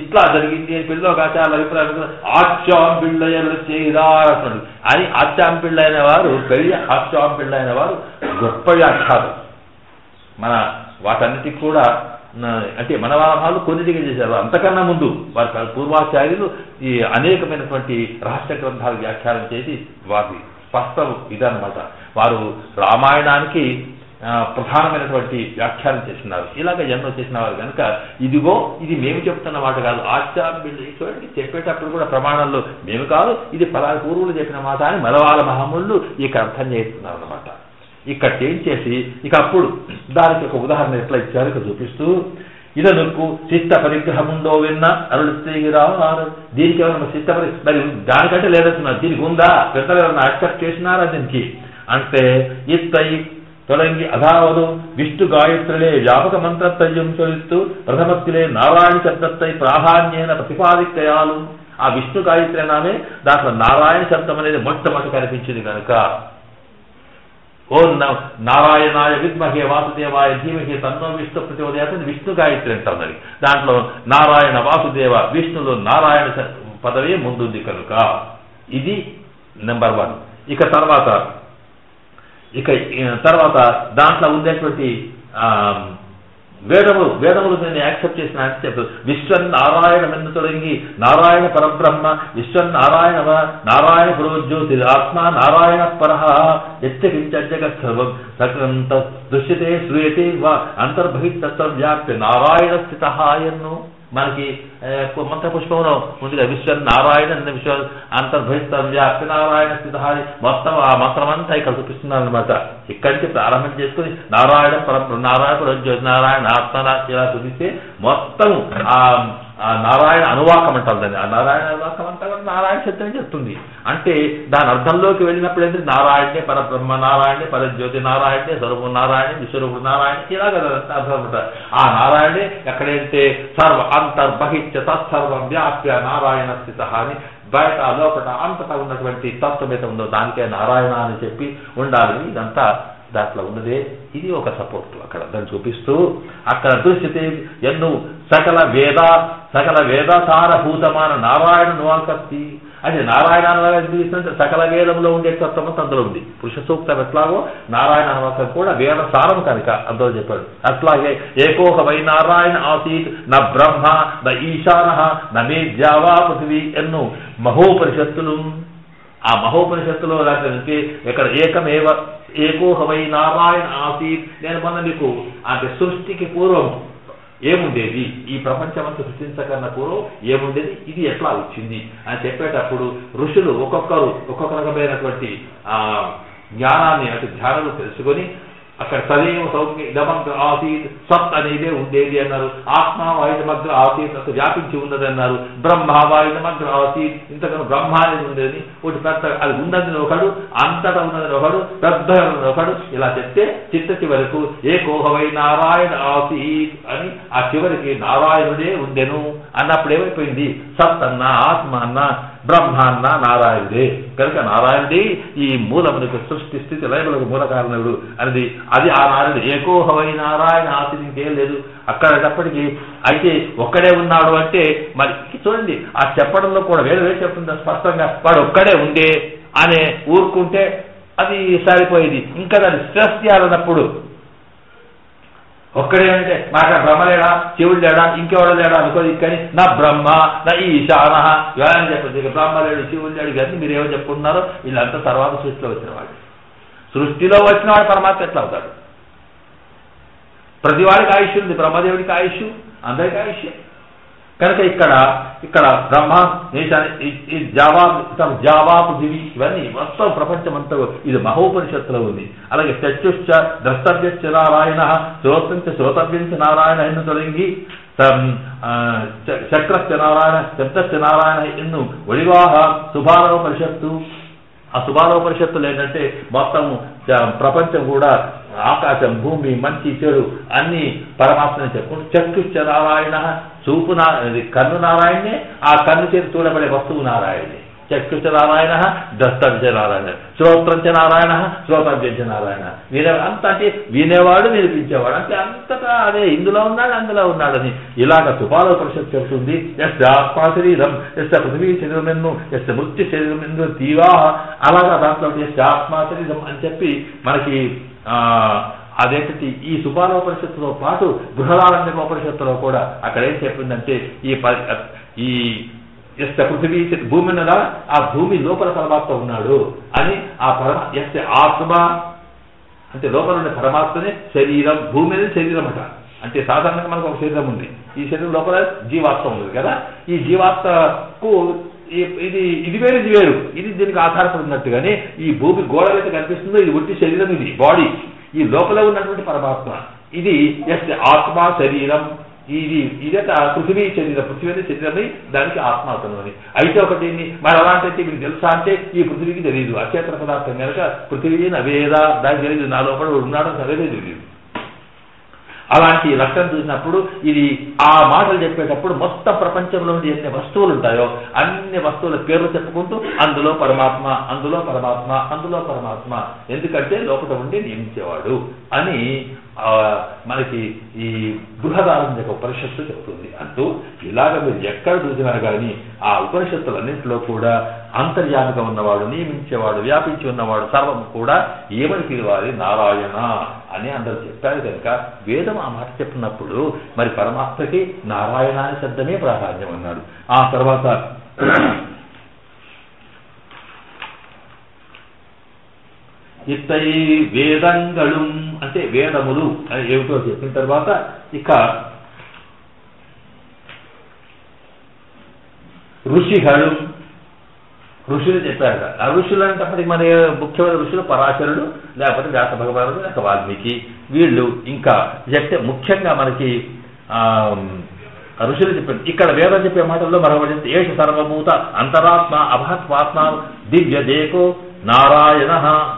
ఇట్లా జరిగింది అని పిల్లలోకాచార్య అభిప్రాయం ఆచాంపిళ్ళయ్యలు చేయరాడు అని ఆచాంపిళ్ళైన వారు పెళ్ళి ఆచాంపిళ్ళైన వారు గొప్ప వ్యాఖ్యాలు. మన వాటన్నిటికి కూడా అంటే మనవారమాలు కొన్నిటిగా చేశారు. అంతకన్నా ముందు వారి పూర్వాచార్యులు ఈ అనేకమైనటువంటి రహస్య గ్రంథాలు వ్యాఖ్యానం చేసి వారి స్పష్టం ఇదన్నమాట. వారు రామాయణానికి ప్రధానమైనటువంటి వ్యాఖ్యానం చేస్తున్నారు. ఇలాగ ఎన్నో చేసిన వారు కనుక ఇదిగో ఇది మేము చెప్తున్న మాట కాదు. ఆచార్యులు చూడండి చెప్పేటప్పుడు కూడా ప్రమాణంలో మేము కాదు ఇది పలానా పూర్వులు చెప్పిన మాట అని మనవాళ్ళ మహాముళ్ళు ఇక అర్థం చేస్తున్నారు అన్నమాట. ఇక్కడ చేంజ్ చేసి ఇక అప్పుడు దానికి ఒక ఉదాహరణ ఎట్లా ఇచ్చారు ఇక్కడ చూపిస్తూ ఇదనుకు చిత్త పరిగ్రహముండో విన్న అరుడు దీనికి ఏమన్నా చిత్త మరి దానికంటే లేదంటున్నారు. దీనికి ఉందా పెద్దలు ఏమన్నా యాక్సెప్ట్ చేసినారా దీనికి అంటే ఇత్తై తొలగి అదావదు విష్ణు గాయత్రులే వ్యాపక మంత్రత్రయం చొలిస్తూ ప్రథమత్తులే నారాయణ శబ్దత్తై ప్రాధాన్యేన ప్రతిపాదికయాలు. ఆ విష్ణు గాయత్రి నామే దాంట్లో నారాయణ శబ్దం అనేది మొట్టమొదటి కనిపించింది కనుక ఓం నారాయణాయ విద్మహే వాసుదేవాయ ధీమహి తన్నో విష్ణు ప్రచోదయాత్ విష్ణు గాయత్రి అంటున్నది. దాంట్లో నారాయణ వాసుదేవ విష్ణులో నారాయణ పదవే ముందుంది కనుక ఇది నెంబర్ 1. ఇక తర్వాత దాంట్లో ఉండేటువంటి వేదములు నేను యాక్సెప్ట్ చేసిన అంటే చెప్పదు. విశ్వన్నారాయణ మెన్ను తొలగి నారాయణ పరబ్రహ్మ విశ్వన్నారాయణ నారాయణ పురోజ్యోతి ఆత్మ నారాయణ పరహ ఎత్తగించగత్ సర్వం సకలంత దృశ్యతే శ్రూయతే వా అంతర్బహిస్తత్వం వ్యాప్తి నారాయణ స్థిత ఎన్ను మనకి మంత్ర పుష్పంలో ముందుగా విశ్వన్నారాయణ విశ్వ అంతర్బహిస్తత్వం వ్యాప్తి నారాయణ స్థిత మొత్తం ఆ మంత్రమంతా ఇక్కడ చూపిస్తున్నారు అనమాట. ఇక్కడి నుంచి ప్రారంభం చేసుకుని నారాయణ నారాయణ పురోజ్యోతి నారాయణ ఆత్మ ఇలా చూపిస్తే మొత్తం ఆ నారాయణ అనువాకం అంటారు దాన్ని. ఆ నారాయణ అనువాకం అంతా కూడా నారాయణ శబ్దం చెప్తుంది. అంటే దాని అర్థంలోకి వెళ్ళినప్పుడు ఏంటంటే నారాయణే పరబ్రహ్మ నారాయణే పరజ్యోతి నారాయణే స్వరూపు నారాయణ విశ్వరూపుడు నారాయణ ఇలాగ అర్థం ఉంటారు. ఆ నారాయణే ఎక్కడైతే సర్వ అంతర్బహిత్య తత్సర్వం వ్యాప్య నారాయణ స్థిత అని బయట లోపల అంతటా ఉన్నటువంటి తత్వమేత ఉందో దానికే నారాయణ అని చెప్పి ఉండాలని ఇదంతా దాంట్లో ఉన్నదే. ఇది ఒక సపోర్ట్ అక్కడ దాన్ని చూపిస్తూ అక్కడ దృశ్యతే ఎన్ను సకల వేదాసారభూతమైన నారాయణ నువాకత్తి అంటే నారాయణ ఎందుకు ఇస్తుంటే సకల వేదంలో ఉండే తత్వం అందులో ఉంది. పురుష సూక్తం ఎట్లాగో నారాయణ అనవాసం కూడా వేద సారం కనుక అందులో చెప్పాడు. అట్లాగే ఏకోహమై నారాయణ ఆసీత్ న బ్రహ్మ న ఈశాన న మే జావా పృథివీ ఎన్ను మహోపనిషత్తులు. ఆ మహోపనిషత్తులో అంటే ఇక్కడ ఏకమేవ ఏకోహమై నారాయణ ఆసీత్. నేను మొన్న మీకు అంటే సృష్టికి పూర్వం ఏముండేది, ఈ ప్రపంచమంతా సృష్టించకన్నా పూర్వం ఏముండేది, ఇది ఎట్లా వచ్చింది అని చెప్పేటప్పుడు ఋషులు ఒక్కొక్కరు ఒక్కొక్క రకమైనటువంటి జ్ఞానాన్ని అంటే ధ్యానాలు తెలుసుకొని అక్కడ సదైవ సౌమ్య ఇదమగ్ర ఆసీత్ సత్ అనేదే ఉండేది అన్నారు. ఆత్మ వాయుమగ్ర ఆసీత్ అసలు వ్యాపించి ఉన్నది అన్నారు. బ్రహ్మ వాయుమగ్ర ఆసీత్ ఇంతకన్నా బ్రహ్మ అనేది ఉండేది. ఒకటి పెద్ద అది ఉన్నదని ఒకడు, అంతటా ఉన్నదని ఒకడు, పెద్ద ఒకడు ఇలా చెప్తే చివరకు ఏకోహవై నారాయణ ఆసీత్ అని ఆ చివరికి నారాయణుడే ఉండెను అన్నప్పుడు ఏమైపోయింది, సత్ అన్న ఆత్మ అన్న బ్రహ్మ అన్న నారాయణుడే. కనుక నారాయణుడే ఈ మూలమునకు సృష్టి స్థితి లయములకు మూల కారణుడు అనేది అది ఆ నారాయణుడు. ఏకోహవై నారాయణ ఆసీత్ ఇంకేం లేదు అక్కడప్పటికీ. అయితే ఒక్కడే ఉన్నాడు అంటే మరి చూడండి ఆ చెప్పడంలో కూడా వేరే చెప్తుంది స్పష్టంగా, వాడు ఒక్కడే ఉండే అనే ఊరుకుంటే అది సరిపోయేది. ఇంకా దాన్ని స్ట్రెస్ చేయాలన్నప్పుడు ఒక్కడే అంటే మాకు బ్రహ్మ లేడా, శివుడు లేడా, ఇంకెవడ లేడా అనుకోదు. కానీ నా బ్రహ్మ నా ఈశాన ఇవన్నీ చెప్పండి. బ్రహ్మ లేడు, శివుడు లేడు కానీ మీరు ఏమో చెప్పుకుంటున్నారో వీళ్ళంతా తర్వాత సృష్టిలో వచ్చిన వాడు. సృష్టిలో వచ్చిన వాడు పరమాత్మ ఎట్లా అవుతాడు? ప్రతి వాడికి ఆయుష్ ఉంది, బ్రహ్మదేవుడికి ఆయుష్, అందరికీ ఆయుష్. కనుక ఇక్కడ బ్రహ్మ జావా పృథివీ ఇవన్నీ మొత్తం ప్రపంచం అంతా ఇది మహోపనిషత్తులో ఉంది. అలాగే చక్షుశ్చ ద్రష్టవ్యశ్చ నారాయణ శ్రోత్రంచ శ్రోతవ్యంచ నారాయణ ఎన్ను తొలగి చక్రశ్చ నారాయణ శబ్దశ్చ నారాయణ ఎన్ను ఒడివాహ శుభాలోపనిషత్తు. ఆ శుభాలోపనిషత్తులు ఏంటంటే మొత్తం ప్రపంచం కూడా ఆకాశం భూమి మంచి చెడు అన్ని పరమాత్మని చెప్పుకుంటూ చక్షుశ్చ నారాయణ చూపు కన్ను నారాయణే, ఆ కన్ను చేతి చూడబడే వస్తువు నారాయణే. చక్షుశ్చ నారాయణ ద్రష్టవ్య నారాయణ శ్రోత్రంచ నారాయణ శ్రోతవ్యంచ నారాయణ. అంత అంటే వినేవాడు వినిపించేవాడు అంటే అంతటా అదే ఇందులో ఉన్నాడు అందులో ఉన్నాడని ఇలాగ శుభాలోపనిషత్తు చెప్తుంది. ఎస్ ఆత్మా శరీరం ఎస్ పృథివీ శరీరమెన్ను ఎస్ మృత్యు శరీరమెన్ను తీవా అలాగా దాంట్లో ఎస్ ఆత్మా శరీరం అని చెప్పి మనకి అదేంటి ఈ శుభాలోపనిషత్తుతో పాటు బృహదారణ్యోపనిషత్తులో కూడా అక్కడ ఏం చెప్పిందంటే ఈ ఎస్ పృథివీ భూమి ఉన్నదా ఆ భూమి లోపల పరమాత్మ ఉన్నాడు అని ఆ ఎస్ ఆత్మ అంటే లోపల ఉండే పరమాత్మనే శరీరం, భూమి అనేది శరీరం అట. అంటే సాధారణంగా మనకు ఒక శరీరం ఉంది, ఈ శరీరం లోపల జీవాత్మ ఉంది కదా. ఈ జీవాత్మకు ఇది వేరు ఇది వేరు, ఇది దీనికి ఆధారపడి ఉన్నట్టుగానే ఈ భూమి గోడలైతే కనిపిస్తుందో ఇది ఒట్టి శరీరం, ఇది బాడీ, ఈ లోపల ఉన్నటువంటి పరమాత్మ ఇది ఎస్ ఆత్మ శరీరం. ఇదట పృథివీ శరీరం, పృథివీ అనేది శరీరమై దానికి ఆత్మ అవుతుంది. అయితే ఒకటి మరి అలాంటి మీకు తెలుసా అంటే ఈ పృథివీకి తెలియదు, అచేతన పదార్థం కనుక పృథివీ నవేదా దానికి తెలియదు, నా లోపల ఉన్నాడని సరేదే తెలియదు. అలాంటి లక్షణం చూసినప్పుడు ఇది ఆ మాటలు చెప్పేటప్పుడు మొత్తం ప్రపంచంలో ఎన్ని వస్తువులు ఉంటాయో అన్ని వస్తువుల పేర్లు చెప్పుకుంటూ అందులో పరమాత్మ అందులో పరమాత్మ అందులో పరమాత్మ ఎందుకంటే లోపల ఉండి నియమించేవాడు అని మనకి ఈ బృహదారణ్యక ఉపనిషత్తు చెప్తుంది. అంటూ ఇలాగ మీరు ఎక్కడ చూసినా కానీ ఆ ఉపనిషత్తులన్నింటిలో కూడా అంతర్యామిగా ఉన్నవాడు, నియమించేవాడు, వ్యాపించి ఉన్నవాడు సర్వం కూడా ఏమని పిలవాలి, నారాయణ అని అందరూ చెప్పారు. కనుక వేదం ఆ మాట చెప్పినప్పుడు మరి పరమాత్మకి నారాయణ అనే శబ్దమే ప్రాధాన్యం అన్నాడు. ఆ తర్వాత ఇత్తై వేదంగళు అంటే వేదములు ఏమిటో చెప్పిన తర్వాత ఇక ఋషిహళు ఋషులు చెప్పారు. ఆ ఋషులు అంటప్పటికి మన ముఖ్యమైన ఋషులు పరాశరుడు, లేకపోతే వ్యాస భగవానుడు, లేక వాల్మీకి, వీళ్ళు ఇంకా చెప్తే ముఖ్యంగా మనకి ఋషులు చెప్పారు. ఇక్కడ వేదం చెప్పే మాటల్లో మరొకటి ఏష సర్వభూత అంతరాత్మ అభాత్వాత్మ దివ్య దేకో నారాయణ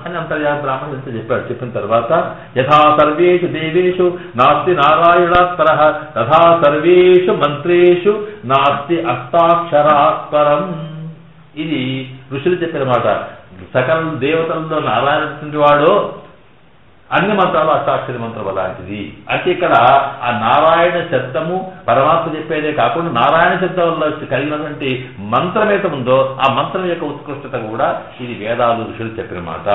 అని అంతర్యామి బ్రాహ్మణుడు చెప్పాడు. చెప్పిన తర్వాత యథా సర్వేషు దేవేషు నాస్తి నారాయణాత్పర తథా సర్వేషు మంత్రేషు నాస్తి అష్టాక్షరాత్పరం. ఇది ఋషులు చెప్పిన మాట. సకల దేవతల్లో నారాయణ వాడు అన్ని మంత్రాలు అష్టాక్షరి మంత్రం అలాంటిది. అంటే ఇక్కడ ఆ నారాయణ శబ్దము పరమాత్మ చెప్పేదే కాకుండా నారాయణ శబ్దం వల్ల కలిగినటువంటి మంత్రం ఏదో ఉందో ఆ మంత్రం యొక్క ఉత్కృష్టత కూడా ఇది వేదాలు ఋషులు చెప్పిన మాట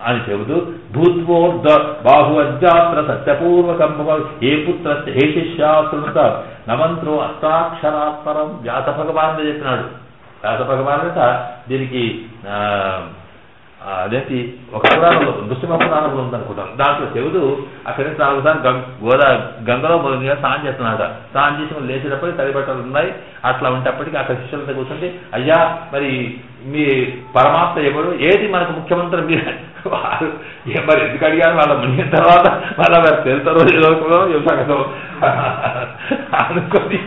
అని చెబుతూ భూత్వోర్ధ బాహు అజ్జాత్ర సత్యపూర్వకం ఏ పుత్ర హే శిష్యాశ్రుత నమంత్రో అష్టాక్షరాత్పరం వ్యాస భగవానుడు చెప్పినాడు. వ్యాస భగవానుట దీనికి అదేంటి ఒక పురాణంలో నృసింహ పురాణంలో ఉందనుకుంటాను. దాంట్లో చెబుతూ అక్కడి నుంచి 4 సార్లు గంగలో మొదలుగా స్నానం చేస్తున్నాడు. స్నానం చేసి లేచేటప్పటికి తడిబట్టలు ఉన్నాయి. అట్లా ఉంటప్పటికీ అక్కడ శిష్యులతో కూర్చుంటే అయ్యా మరి మీ పరమాత్మ ఎవరు, ఏది మనకు ముఖ్యమంత్రి మీరు వారు మరి ఎందుకు అడిగారు, వాళ్ళ మునిగిన తర్వాత వాళ్ళ వారు తెలుతారో ఏదో అనుకొని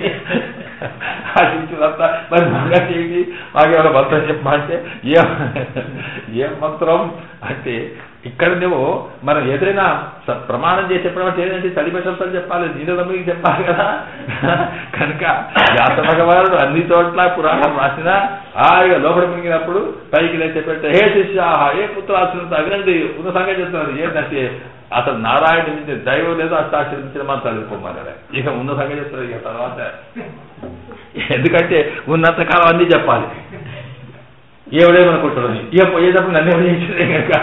ఆశించినంత మరి బాగా చేయండి, మాకేమైనా మంత్రం చెప్పమంటే ఏం మంత్రం అంటే ఇక్కడ నువ్వు మనం ఏదైనా ప్రమాణం చేసేప్పుడు ఏంటంటే తడిపెట్టలతో చెప్పాలి, నీళ్ళకి చెప్పాలి కదా. కనుక వ్యాస భగవానుడు అన్ని చోట్ల పురాణం రాసినా ఇక లోపల మునిగినప్పుడు పైకి లేచేపెట్టే హే శిష్య ఏ పుత్రాశ్రమంతో అవినండి ఉన్న సంగతి చెప్తున్నారు. ఏంటంటే అసలు నారాయణ నుంచి దైవం లేదు అష్టాక్షరి నుంచి మంత్రాలు చెప్పుకోమన్నాడు. ఇక ఉన్న సంగతి చెప్తారు. ఇక తర్వాత ఎందుకంటే ఉన్నంత కాలం అన్నీ చెప్పాలి. ఏవడేమనుకుంటాడు ఇక పోయేటప్పుడు నన్ను ఎవరు చేసేదే కనుక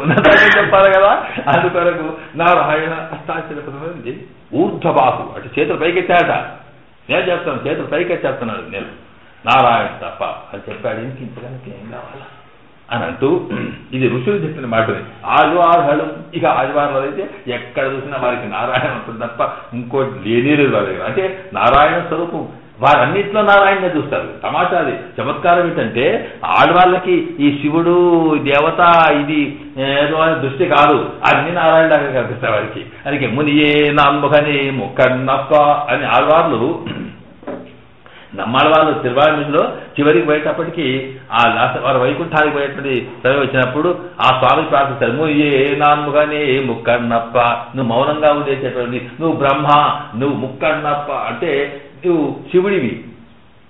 ఉన్నతంగా చెప్పాలి కదా. అందుకొరకు నారాయణ అష్టాక్షరి ఊర్ధ్వబాహు అంటే చేతులు పైకెత్తాట. నేను చెప్తాను చేతులు పైకెచ్చేస్తున్నాడు నేను నారాయణ తప్ప అని చెప్పాడు. ఇంకించడానికి ఏం కావాలా అని అంటూ ఇది ఋషులు చెప్పిన మాటని. ఆదివారం ఇక ఆదివారాలు అయితే ఎక్కడ చూసినా వారికి నారాయణ ఉంటుంది తప్ప ఇంకోటి లేనేలేదు వాళ్ళ దగ్గర. అంటే నారాయణ స్వరూపం వారన్నింటిలో నారాయణనే చూస్తారు. తమాషాది చమత్కారం ఏంటంటే ఆడవాళ్ళకి ఈ శివుడు దేవత ఇది ఏదో అనే దృష్టి కాదు, అన్ని నారాయణలాగా కనిపిస్తాయి వారికి. అందుకే మునియే నాన్ముఖని ముక్కన్నప్ప అని ఆడవాళ్ళు నమ్మాళ్ళ వాళ్ళు తిరువాణిలో చివరికి పోయేటప్పటికీ ఆ లాస్ట్ వారు వైకుంఠానికి పోయేటువంటి సరే వచ్చినప్పుడు ఆ స్వామికి ప్రార్థిస్తారు, మునియే నాన్ముఖని ముక్కన్నప్ప, నువ్వు మౌనంగా ఉండేసేటువంటి నువ్వు బ్రహ్మ, నువ్వు ముక్కన్నప్ప అంటే నువ్వు శివుడివి.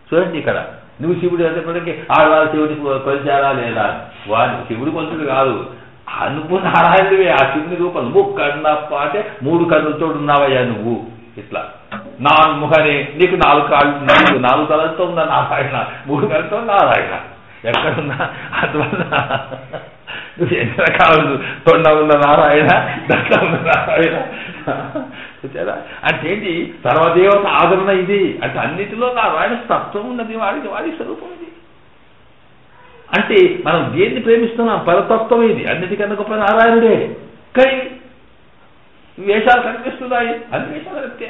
చూడండి ఇక్కడ నువ్వు శివుడు అనేప్పటికీ ఆడవాళ్ళు శివుడికి కొలిచారా లేదా, వాడు శివుడి కొలుచుడు కాదు, నువ్వు నారాయణుడివే. ఆ శివుని రూపం నువ్వు కన్నప్ప అంటే 3 కన్నులతో ఉన్నావయ్యా నువ్వు. ఇట్లా నాన్ముఖనే నీకు 4 కాళ్ళు, 4 తలతో ఉన్న నారాయణ, 3 కళ్ళతో నారాయణ ఎక్కడున్నా. అందువల్ల నువ్వు ఎన్ని రకాలు తొండ ఉన్న నారాయణ, దక్క ఉన్న నారాయణ. అంటే ఏంటి సర్వదేవత ఆదరణ ఇది. అంటే అన్నిటిలో నారాయణ తత్వం ఉన్నది, వాడి స్వరూపం ఇది. అంటే మనం దేన్ని ప్రేమిస్తున్నాం పరతత్వం ఇది. అన్నిటికన్నా గొప్ప నారాయణుడే. కానీ వేషాలు కనిపిస్తున్నాయి, అన్ని వేషాలు కనిపిస్తే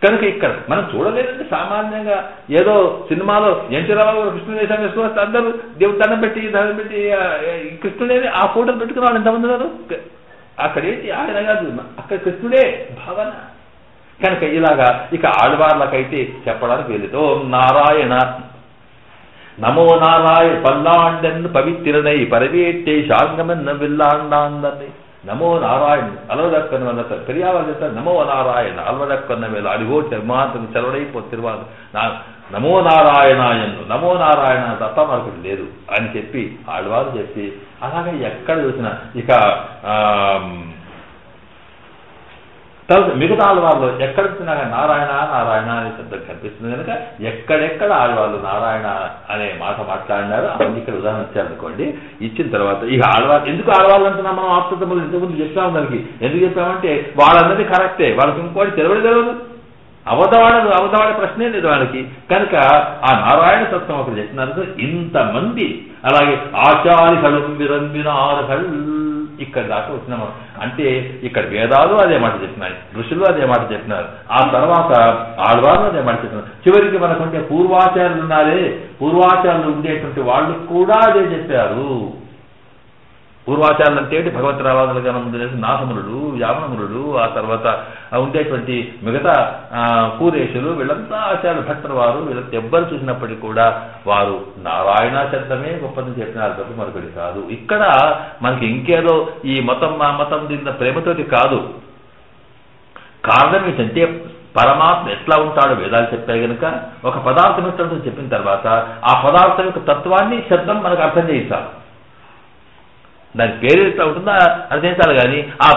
కనుక ఇక్కడ మనం చూడలేదంటే సామాన్యంగా ఏదో సినిమాలో ఎన్టీ రామారావు కృష్ణుడు వేషాలు వేసుకుని అందరూ దేవుడు దండం పెట్టి కృష్ణుడే ఆ ఫోటోలు పెట్టుకున్న వాళ్ళు ఎంతమంది ఉన్నారు. అక్కడేంటి ఆయన కాదు, అక్కడ కృష్ణుడే భావన. కనుక ఇలాగా ఇక ఆడవార్లకైతే చెప్పడానికి వెళ్ళదు. ఓం నారాయణ నమో నారాయణ పల్లాండన్ను పవిత్రనై పరవేట్టే శాంగమన్న విల్లాండాందని நமோ நாராயண் அல்வதக்கன் வந்த பெரியாவது நமோ நாராயண் அல்வதக்கன்ன மேல அடிவோட்டு மாத்திரம் செலவடை పోతిరువాదు నమో నారాయణాయన్ను నమో నారాయణ తప్ప మరొకటి లేదు అని చెప్పి ఆడవారు చెప్పి అలాగే ఎక్కడ చూసినా ఇక తర్వాత మిగతా ఆడవాళ్ళు ఎక్కడ చూసినా నారాయణ నారాయణ అనే శబ్దం కనిపిస్తుంది కనుక ఎక్కడెక్కడ ఆడవాళ్ళు నారాయణ అనే మాట మాట్లాడినారు అవన్నీ ఇక్కడ ఉదాహరణ ఇచ్చారనుకోండి. ఇచ్చిన తర్వాత ఇక ఆడవాళ్ళు ఎందుకు ఆడవాళ్ళు అంటున్నాం మనం ఆప్తములు ఇంతకుముందు చెప్పాము. దానికి ఎందుకు చెప్పామంటే వాళ్ళన్నది కరెక్టే, వాళ్ళకి ఇంకోటి తెలియదు, అవధవాడే ప్రశ్నే లేదు వాళ్ళకి. కనుక ఆ నారాయణ తత్వం అక్కడ చెప్పినారు. ఇంతమంది అలాగే ఆచార్యలు విరంబినార్హల్ ఇక్కడ దాకా వచ్చినాము. అంటే ఇక్కడ వేదాలు అదే మాట చెప్పినాయి, ఋషులు అదే మాట చెప్పినారు, ఆ తర్వాత ఆడవాళ్ళు అదే మాట చెప్పినారు. చివరికి మనకుంటే పూర్వాచార్యులు ఉన్నారే, పూర్వాచార్యులు ఉండేటువంటి వాళ్ళు కూడా అదే చెప్పారు. పూర్వాచార్యులు అంటే భగవద్రావాదులుగా ముందు నాథమునుడు, యామనమునుడు, ఆ తర్వాత ఉండేటువంటి మిగతా కూరేషులు వీళ్ళంతా ఆచార్యులు భక్తుల వారు. వీళ్ళకి ఎవ్వరు చూసినప్పటికీ కూడా వారు నారాయణ శబ్దమే గొప్పదని చెప్పినారు తప్ప మరొకటి కాదు. ఇక్కడ మనకి ఇంకేదో ఈ మతం మా మతం దీని ప్రేమతోటి కాదు. కారణం ఏంటంటే పరమాత్మ ఎట్లా ఉంటాడో వేదాలు చెప్పాయి కనుక ఒక పదార్థం ఎట్లా చెప్పిన తర్వాత ఆ పదార్థం యొక్క తత్వాన్ని శబ్దం మనకు అర్థం చేయిస్తారు. దాని పేరు ఎట్లా ఉంటుందో అర్థించాలి కానీ ఆ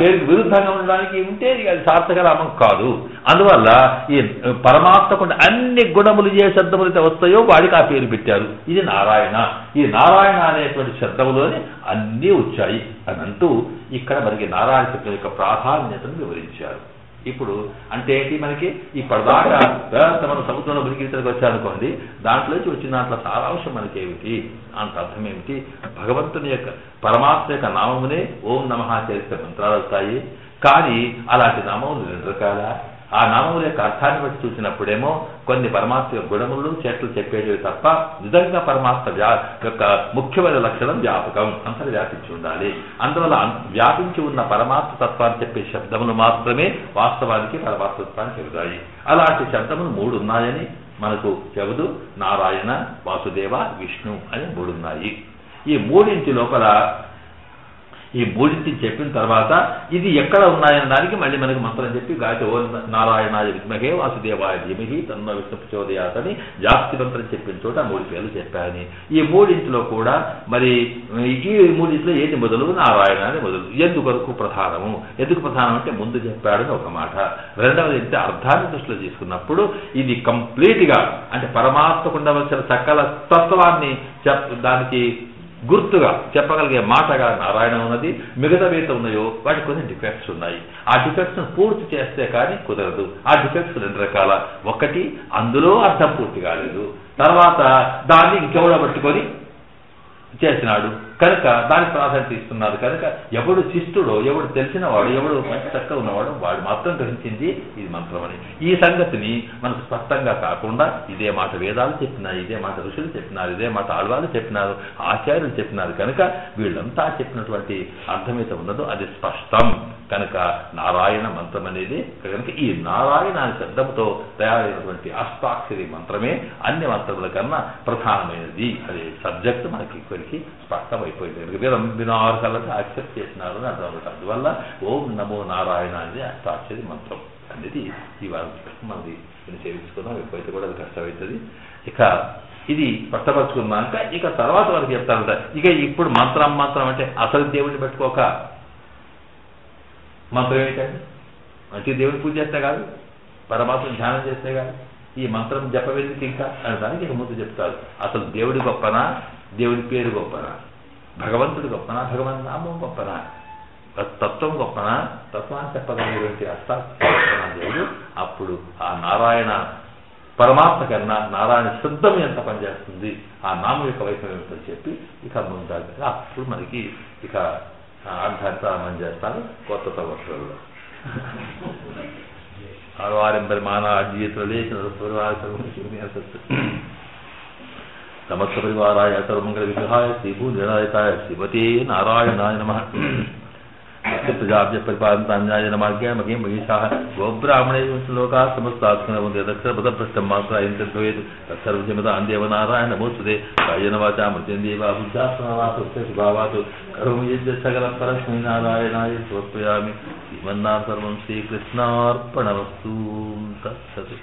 పేరుకి విరుద్ధంగా ఉండడానికి ఉంటే అది సార్థక నామం కాదు. అందువల్ల ఈ పరమాత్మకుండా అన్ని గుణములు ఏ శబ్దములైతే వస్తాయో వాడికి ఆ పేరు పెట్టారు. ఇది నారాయణ. ఈ నారాయణ అనేటువంటి శబ్దములోని అన్నీ వచ్చాయి అని అంటూ ఇక్కడ మనకి నారాయణ శబ్దం యొక్క ప్రాధాన్యతను వివరించారు. ఇప్పుడు అంటే ఏంటి, మనకి ఇప్పటిదాకా మనం సముద్రంలో మునిగితలకు వచ్చారనుకోండి, దాంట్లోంచి వచ్చిన దాంట్లో సారాంశం మనకి ఏమిటి అంత అర్థం ఏమిటి, భగవంతుని యొక్క పరమాత్మ యొక్క నామమునే ఓం నమః చేస్తే మంత్రాలు వస్తాయి. కానీ అలాంటి నామములు 2 రకాల. ఆ నామముల యొక్క అర్థాన్ని బట్టి చూసినప్పుడేమో కొన్ని పరమాత్మ గుణములు చెట్లు చెప్పేవి తప్ప నిజంగా పరమాత్మ యొక్క ముఖ్యమైన లక్షణం వ్యాపకం, అంతటి వ్యాపించి ఉండాలి. అందువల్ల వ్యాపించి ఉన్న పరమాత్మ తత్వాన్ని చెప్పే శబ్దములు మాత్రమే వాస్తవానికి పరమాత్మ తత్వాన్ని చెబుతాయి. అలాంటి శబ్దములు 3 ఉన్నాయని మనకు చెబుతూ నారాయణ, వాసుదేవ, విష్ణు అని 3 ఉన్నాయి. ఈ 3 లోపల ఈ 3 చెప్పిన తర్వాత ఇది ఎక్కడ ఉన్నాయన్న దానికి మళ్ళీ మనకి మంత్రం చెప్పి గాయత్రి ఓ నారాయణాయ విద్మహే వాసుదేవాయ ధీమహి తన్నో విష్ణు ప్రచోదయాత్ అని జాస్తి మంత్రం చెప్పిన చోట 3 పేర్లు చెప్పాయని. ఈ 3 కూడా మరి ఈ 3 ఏది మొదలు, నారాయణ అని మొదలు. ఎందుకొరకు ప్రధానము, ఎందుకు ప్రధానం అంటే ముందు చెప్పాడని ఒక మాట. రెండవది అంటే అర్థాన్ని దృష్టిలో తీసుకున్నప్పుడు ఇది కంప్లీట్గా అంటే పరమాత్మకు ఉండవలసిన సకల తత్వాన్ని దానికి గుర్తుగా చెప్పగలిగే మాటగా నారాయణ ఉన్నది. మిగతావేత ఉన్నాయో వాటికి కొన్ని డిఫెక్ట్స్ ఉన్నాయి. ఆ డిఫెక్ట్స్ను పూర్తి చేస్తే కానీ కుదరదు. ఆ డిఫెక్ట్స్ 2 రకాల. ఒకటి, అందులో అర్థం పూర్తి కాలేదు, తర్వాత దాన్ని ఇంకెవడో పట్టుకొని చేసినాడు కనుక దానికి ప్రాధాన్యత ఇస్తున్నారు. కనుక ఎవడు శిష్టుడో, ఎవడు తెలిసినవాడు, ఎవడు మంచి చక్క ఉన్నవాడు వాడు మాత్రం గ్రహించింది ఇది మంత్రం అని. ఈ సంగతిని మనకు స్పష్టంగా కాకుండా ఇదే మాట వేదాలు చెప్పినాయి, ఇదే మాట ఋషులు చెప్పినారు, ఇదే మాట ఆళ్వాళ్ళు చెప్పినారు, ఆచార్యులు చెప్పినారు. కనుక వీళ్ళంతా చెప్పినటువంటి అర్థమైతే ఉన్నదో అది స్పష్టం. కనుక నారాయణ మంత్రం అనేది కనుక ఈ నారాయణ అనే శబ్దంతో తయారైనటువంటి అష్టాక్షరి మంత్రమే అన్ని మంత్రముల కన్నా ప్రధానమైనది. అది సబ్జెక్ట్ మనకి ఇక్కడికి స్పష్టమైపోయింది. కనుక వీరం వినారు కలకి యాక్సెప్ట్ చేసినారు అని అర్థం. అందువల్ల ఓం నమో నారాయణ అనేది అష్టాక్షరి మంత్రం అనేది ఈ వారం మనది సేవించుకున్నాం. ఎప్పుడైతే కూడా అది కష్టమవుతుంది. ఇక ఇది స్పష్టపరుచుకున్నాక ఇక తర్వాత వాళ్ళకి చెప్తారంట. ఇక ఇప్పుడు మంత్రం అంటే అసలు దేవుడిని పెట్టుకోక మంత్రం ఏంటండి, మంచి దేవుని పూజ చేస్తే కాదు, పరమాత్మను ధ్యానం చేస్తే కాదు, ఈ మంత్రం జపవేదికి ఇంకా అనడానికి ఇక ముందు చెప్తారు. అసలు దేవుడి గొప్పనా, దేవుడి పేరు గొప్పనా, భగవంతుడు గొప్పనా, భగవన్ నామం గొప్పనా, తత్వం గొప్పనా, తత్వాన్ని చెప్పగలిగినటువంటి అష్టాక్షర దేవుడు. అప్పుడు ఆ నారాయణ పరమాత్మ కన్నా నారాయణ శుద్ధం ఎంత పనిచేస్తుంది, ఆ నామం యొక్క వైఫల్యం ఏమిటో చెప్పి ఇక ముందు అప్పుడు మనకి ఇక అర్థాన్ని ప్రారంభం చేస్తాను కొత్త సంవత్సరంలో. ఆరవారింపరిమాణ జీవితంలో సమస్త పరివారాయ సర్వమంగళ విగ్రహాయ శ్రీభూ నిరాయతాయ శ్రీమతే నారాయణాయ నమః. ప్రజాభ్య పరిపాలనాయ నమాజ్ఞా మహీం మహిషాః గోబ్రాహ్మణే లోకా సమస్తాత్మనవందే దక్షరపదభ్రష్టం మాత్ర ఇంద్రద్వయేత్ తత్సర్వజమతాం దేవనారాయణ నమోస్తుతే కాయేన వాచా మృత్యుంజీవా బుద్ధ్యాత్మనావాతు కరోమి యజ్ఞ సకల పరస్మై నారాయణాయ సమర్పయామి. శ్రీమన్నారాయణ సర్వం శ్రీకృష్ణార్పణమస్తు. తత్సత్.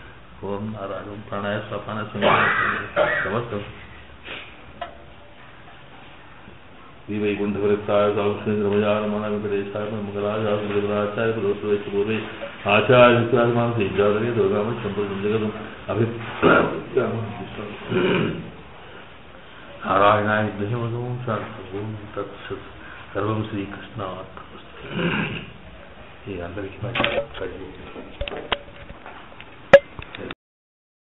ఓం నారాయణ ప్రాణాయ స్వపాన సమస్తం శ్రీవైకుంఠవృత్తాయ సాంస్కృతిరమయానమనవిపదేశాయ మంగళాచార్య పూర్వే ఆచార్యమాన శ్రీజాతరే దుర్గామ సంపదం అభిప్రాయం నారాయణాయ ధన్యవాదం. తత్సత్. సర్వం శ్రీకృష్ణార్పణమస్తు. అందరికీ